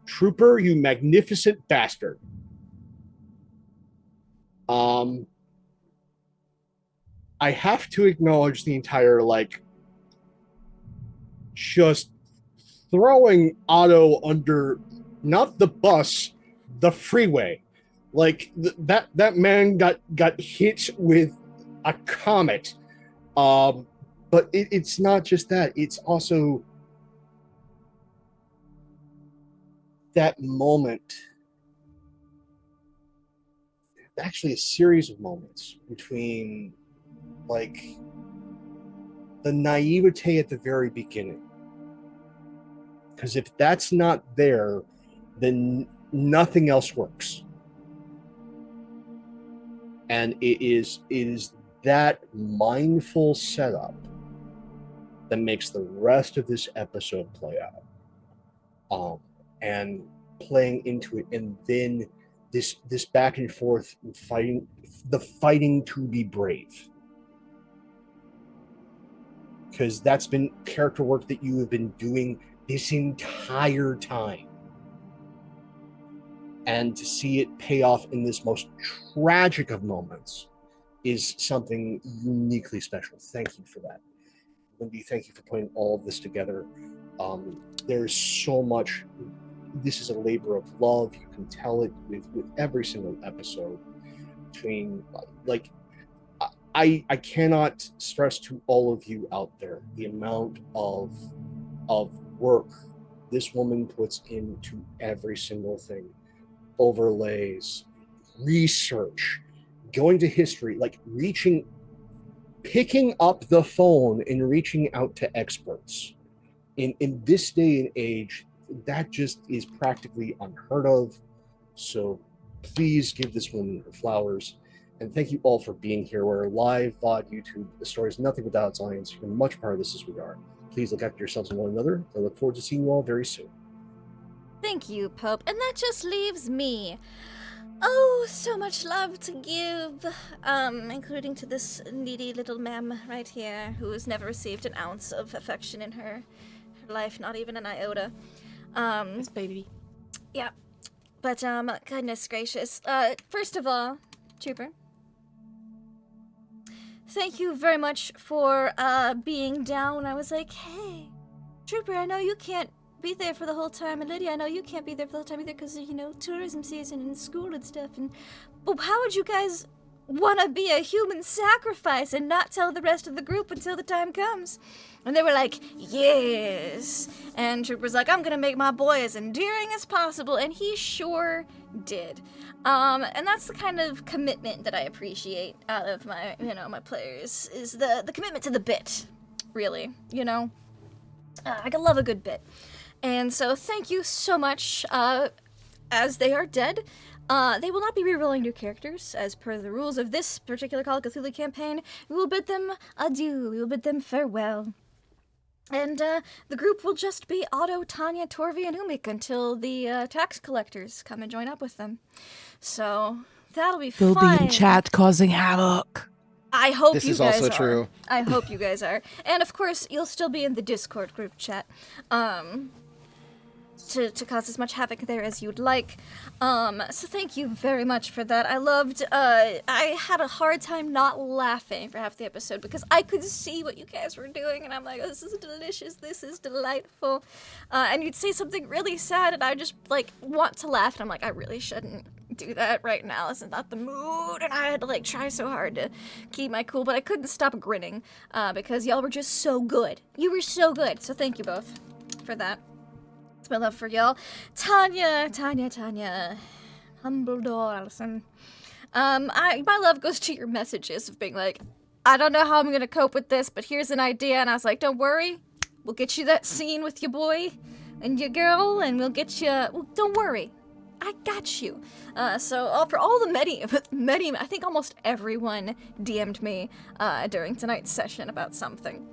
Speaker 8: Trooper, you magnificent bastard. I have to acknowledge the entire, like, just throwing Otto under, not the bus, the freeway. Like, that man got hit with a comet. But it's not just that. It's also that moment, actually a series of moments between, like, the naivete at the very beginning. Because if that's not there, then nothing else works. And it is that mindful setup that makes the rest of this episode play out. And playing into it, and then this back and forth fighting to be brave. Because that's been character work that you have been doing this entire time. And to see it pay off in this most tragic of moments is something uniquely special. Thank you for that. Lindy, thank you for putting all of this together. There's so much. This is a labor of love. You can tell it with every single episode. Between, like, I cannot stress to all of you out there the amount of work this woman puts into every single thing. Overlays, research, going to history, like picking up the phone and reaching out to experts. In this day and age, that just is practically unheard of. So please give this woman her flowers. And thank you all for being here. We're live, VOD, YouTube. The story is nothing without its audience. You're much part of this as we are. Please look after yourselves and one another. I look forward to seeing you all very soon.
Speaker 2: Thank you, Pope. And that just leaves me. Oh, so much love to give, including to this needy little ma'am right here, who has never received an ounce of affection in her life, not even an iota.
Speaker 4: This baby.
Speaker 2: Yeah. But, goodness gracious. First of all, Trooper, thank you very much for, being down. I was like, hey, Trooper, I know you can't be there for the whole time, and Lydia, I know you can't be there for the whole time either because of, tourism season and school and stuff, but how would you guys want to be a human sacrifice and not tell the rest of the group until the time comes? And they were like, yes. And Trooper's like, I'm gonna make my boy as endearing as possible, and he sure did. And that's the kind of commitment that I appreciate out of my, my players, is the commitment to the bit, really, I can love a good bit. And so thank you so much. As they are dead, they will not be rerolling new characters. As per the rules of this particular Call of Cthulhu campaign, we will bid them adieu. We will bid them farewell. And the group will just be Otto, Tanya, Torvi, and Umik until the tax collectors come and join up with them. So that'll be fun.
Speaker 7: They'll be in chat causing havoc.
Speaker 2: I hope
Speaker 3: This
Speaker 2: you
Speaker 3: is
Speaker 2: guys
Speaker 3: also
Speaker 2: are.
Speaker 3: true.
Speaker 2: I hope you guys are. And of course, you'll still be in the Discord group chat. To cause as much havoc there as you'd like. So thank you very much for that. I loved, I had a hard time not laughing for half the episode because I could see what you guys were doing, and I'm like, oh, this is delicious, this is delightful. And you'd say something really sad, and I just, want to laugh, and I'm like, I really shouldn't do that right now. This is not the mood, and I had to, try so hard to keep my cool, but I couldn't stop grinning, because y'all were just so good. You were so good, so thank you both for that. My love for y'all. Tanya. Humbledore. My love goes to your messages of being like, I don't know how I'm gonna cope with this, but here's an idea. And I was like, don't worry, we'll get you that scene with your boy and your girl, and we'll get you. Well, don't worry, I got you. So for all the many, I think almost everyone DM'd me during tonight's session about something.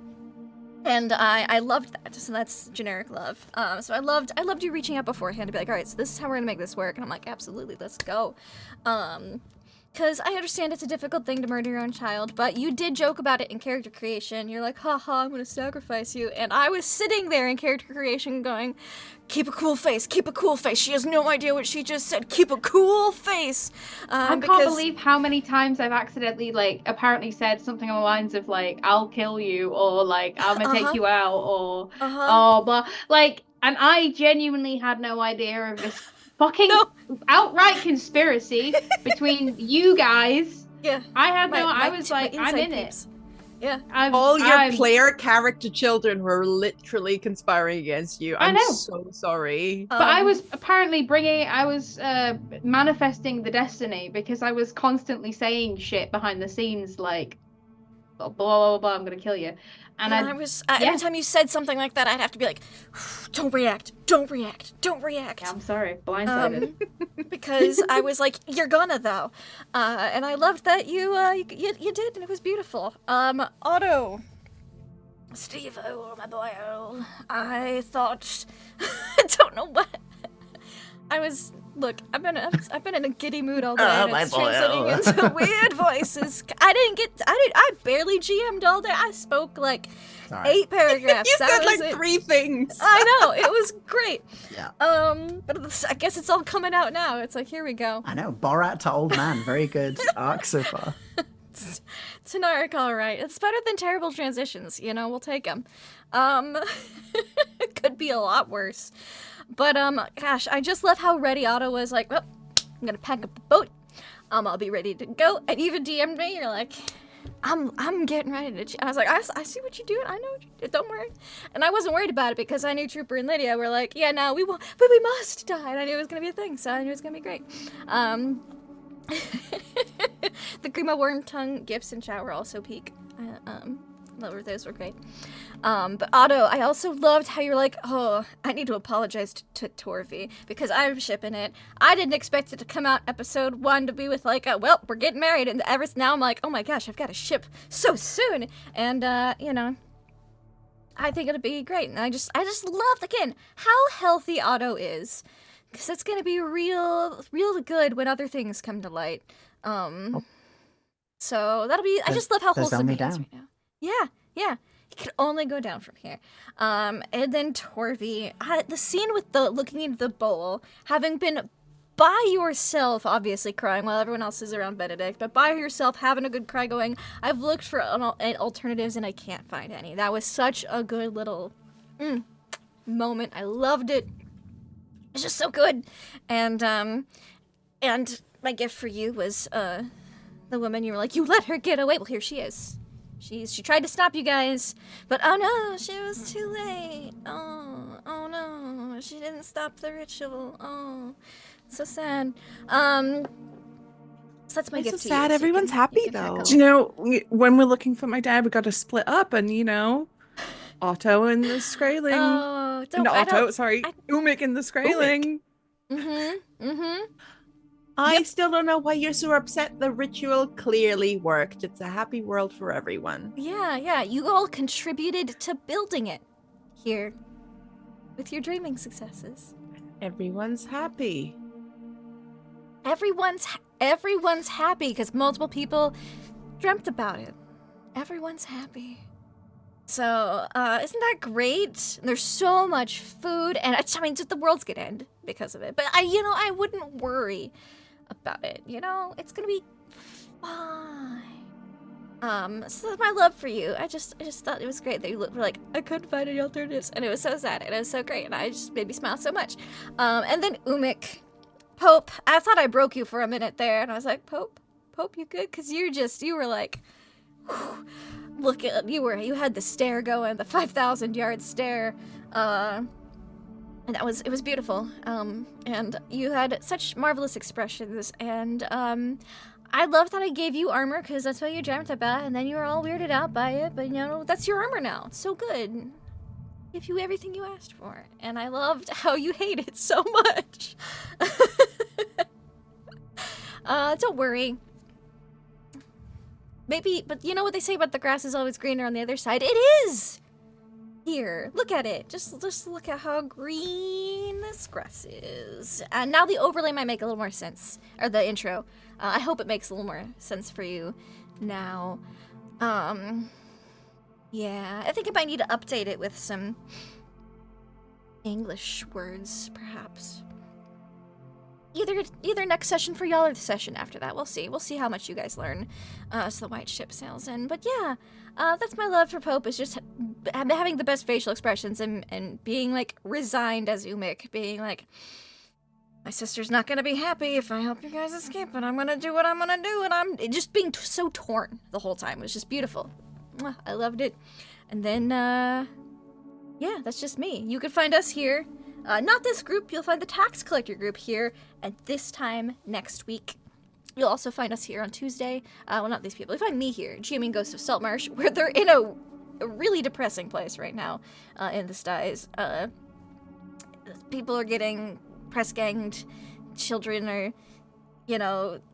Speaker 2: And I loved that. So that's generic love. So I loved you reaching out beforehand to be like, all right, so this is how we're gonna make this work. And I'm like, absolutely, let's go. Because I understand it's a difficult thing to murder your own child, but you did joke about it in character creation. You're like, haha, I'm gonna sacrifice you. And I was sitting there in character creation going, keep a cool face, keep a cool face. She has no idea what she just said. Keep a cool face.
Speaker 5: I can't believe how many times I've accidentally, like, apparently said something on the lines of, like, I'll kill you, or, like, I'm gonna take you out, or, oh, blah. Like, and I genuinely had no idea of this fucking outright conspiracy between you guys.
Speaker 2: Yeah.
Speaker 5: I was like, I'm in
Speaker 2: peeps.
Speaker 5: it.
Speaker 2: Yeah.
Speaker 4: All your player character children were literally conspiring against you. I'm so sorry.
Speaker 5: But I was apparently manifesting the destiny, because I was constantly saying shit behind the scenes, like, blah, blah, blah, I'm gonna kill you. And I
Speaker 2: was, every time you said something like that, I'd have to be like, don't react, don't react, don't react.
Speaker 5: Yeah, I'm sorry, blindsided.
Speaker 2: Because I was like, you're gonna though. And I loved that you did, and it was beautiful. Otto. Steve, oh my boy, oh. I thought, I don't know what. Look, I've been in a giddy mood all day, and it's translating into weird voices. I barely GM'd all day. I spoke like 8 paragraphs.
Speaker 4: You said like 3 things.
Speaker 2: I know, it was great.
Speaker 6: Yeah.
Speaker 2: But I guess it's all coming out now. It's like, here we go.
Speaker 6: I know, Borat to old man. Very good arc so far.
Speaker 2: It's an arc, all right. It's better than terrible transitions, we'll take them. It could be a lot worse. But, gosh, I just love how ready Otto was, like, well, I'm gonna pack up the boat. I'll be ready to go. And even DM'd me, you're like, I'm getting ready to... I was like, I see what you're doing. I know what you're doing. Don't worry. And I wasn't worried about it because I knew Trooper and Lydia were like, yeah, no, we won't, but we must die. And I knew it was gonna be a thing, so I knew it was gonna be great. The Grima Worm Tongue gifts in chat were also peak. Those were great. But Otto, I also loved how you're like, oh, I need to apologize to Torvi because I'm shipping it. I didn't expect it to come out episode 1 to be with like, well, we're getting married, and now I'm like, oh my gosh, I've got to ship so soon, and I think it'll be great, and I just loved again how healthy Otto is, because it's gonna be real good when other things come to light. So that'll be. I just love how wholesome he is right now. Yeah. He could only go down from here. And then Torvi, the scene with the looking into the bowl, having been by yourself, obviously crying while everyone else is around Benedict, but by yourself having a good cry going, I've looked for alternatives and I can't find any. That was such a good little moment. I loved it. It's just so good. And my gift for you was the woman you were like, you let her get away. Well, here she is. She tried to stop you guys, but oh no, she was too late. Oh no, she didn't stop the ritual. Oh, so sad. So that's my gift to you.
Speaker 4: Sad. Everyone's happy though.
Speaker 7: Do you know, when we're looking for my dad, we got to split up, and Otto and the Skraeling.
Speaker 2: Oh,
Speaker 7: Umik and the Skraeling.
Speaker 4: I still don't know why you're so upset. The ritual clearly worked. It's a happy world for everyone.
Speaker 2: Yeah. You all contributed to building it here with your dreaming successes.
Speaker 4: Everyone's happy.
Speaker 2: Everyone's happy because multiple people dreamt about it. Everyone's happy. So, isn't that great? There's so much food, and just the world's gonna end because of it. But I wouldn't worry about it. It's gonna be fine. So that's my love for you. I just thought it was great that you were like, I couldn't find any alternatives, and it was so sad, and it was so great, and I just made me smile so much. And then Umik, Pope, I thought I broke you for a minute there, and I was like, Pope, you good? Because you were like, whew, look at you had the stare going, the 5,000 yard stare, and it was beautiful. And you had such marvelous expressions, and I love that I gave you armor because that's what you dreamt about, and then you were all weirded out by it. But that's your armor now. It's so good. Give you everything you asked for, and I loved how you hate it so much. Don't worry. Maybe, but you know what they say about the grass is always greener on the other side? It is! Here, look at it. Just look at how green this grass is. And now the overlay might make a little more sense, or the intro. I hope it makes a little more sense for you now. Yeah, I think I might need to update it with some English words, perhaps. Either next session for y'all or the session after that. We'll see. We'll see how much you guys learn as the white ship sails in. But yeah, that's my love for Pope, is just having the best facial expressions and being, like, resigned as Umik. Being like, my sister's not going to be happy if I help you guys escape, but I'm going to do what I'm going to do. And I'm just being so torn the whole time. It was just beautiful. Mwah, I loved it. And then, yeah, that's just me. You can find us here. Not this group, you'll find the tax collector group here at this time next week. You'll also find us here on Tuesday. Well, not these people. You'll find me here, GMing Ghost of Saltmarsh, where they're in a really depressing place right now in the styes. People are getting press-ganged. Children are,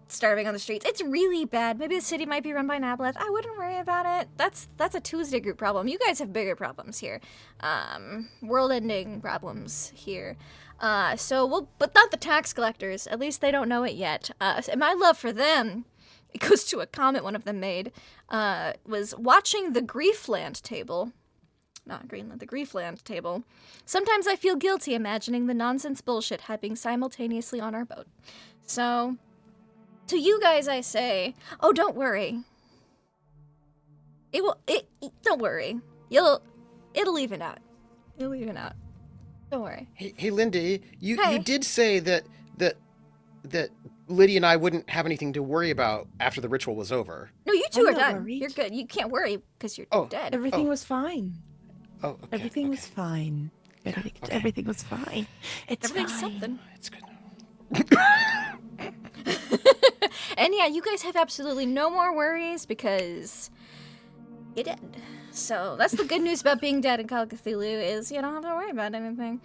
Speaker 2: starving on the streets. It's really bad. Maybe the city might be run by an aboleth. I wouldn't worry about it. That's a Tuesday group problem. You guys have bigger problems here. World-ending problems here. But not the tax collectors. At least they don't know it yet. And my love for them, it goes to a comment one of them made, was watching the Griefland table. Not Greenland, the Griefland table. Sometimes I feel guilty imagining the nonsense bullshit happening simultaneously on our boat. So, to you guys I say, oh, don't worry. Don't worry. It'll even out. It'll even out. Don't worry.
Speaker 3: Hey, Lindy, you did say that Lydia and I wouldn't have anything to worry about after the ritual was over.
Speaker 2: No, you two
Speaker 4: I'm
Speaker 2: are
Speaker 4: not
Speaker 2: done.
Speaker 4: worried.
Speaker 2: You're good. You can't worry because you're dead.
Speaker 4: Everything was fine.
Speaker 3: Oh, okay.
Speaker 4: Everything was fine. Benedict,
Speaker 3: okay.
Speaker 4: everything was fine. It's
Speaker 2: Everything's
Speaker 4: fine.
Speaker 2: something.
Speaker 3: It's good.
Speaker 2: And yeah, you guys have absolutely no more worries because you're dead. So that's the good news about being dead in Call of Cthulhu, is you don't have to worry about anything.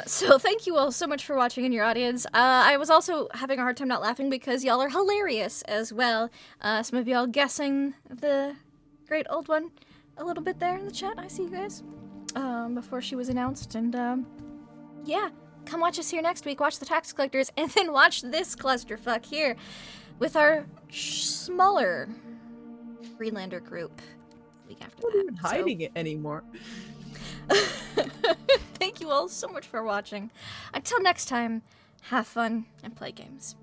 Speaker 2: So thank you all so much for watching in your audience. I was also having a hard time not laughing because y'all are hilarious as well. Some of y'all guessing the great old one a little bit there in the chat. I see you guys before she was announced. And yeah, come watch us here next week. Watch the tax collectors and then watch this clusterfuck here with our smaller Greenlander group week after
Speaker 4: I'm not
Speaker 2: that.
Speaker 4: even hiding it anymore.
Speaker 2: Thank you all so much for watching. Until next time, have fun and play games.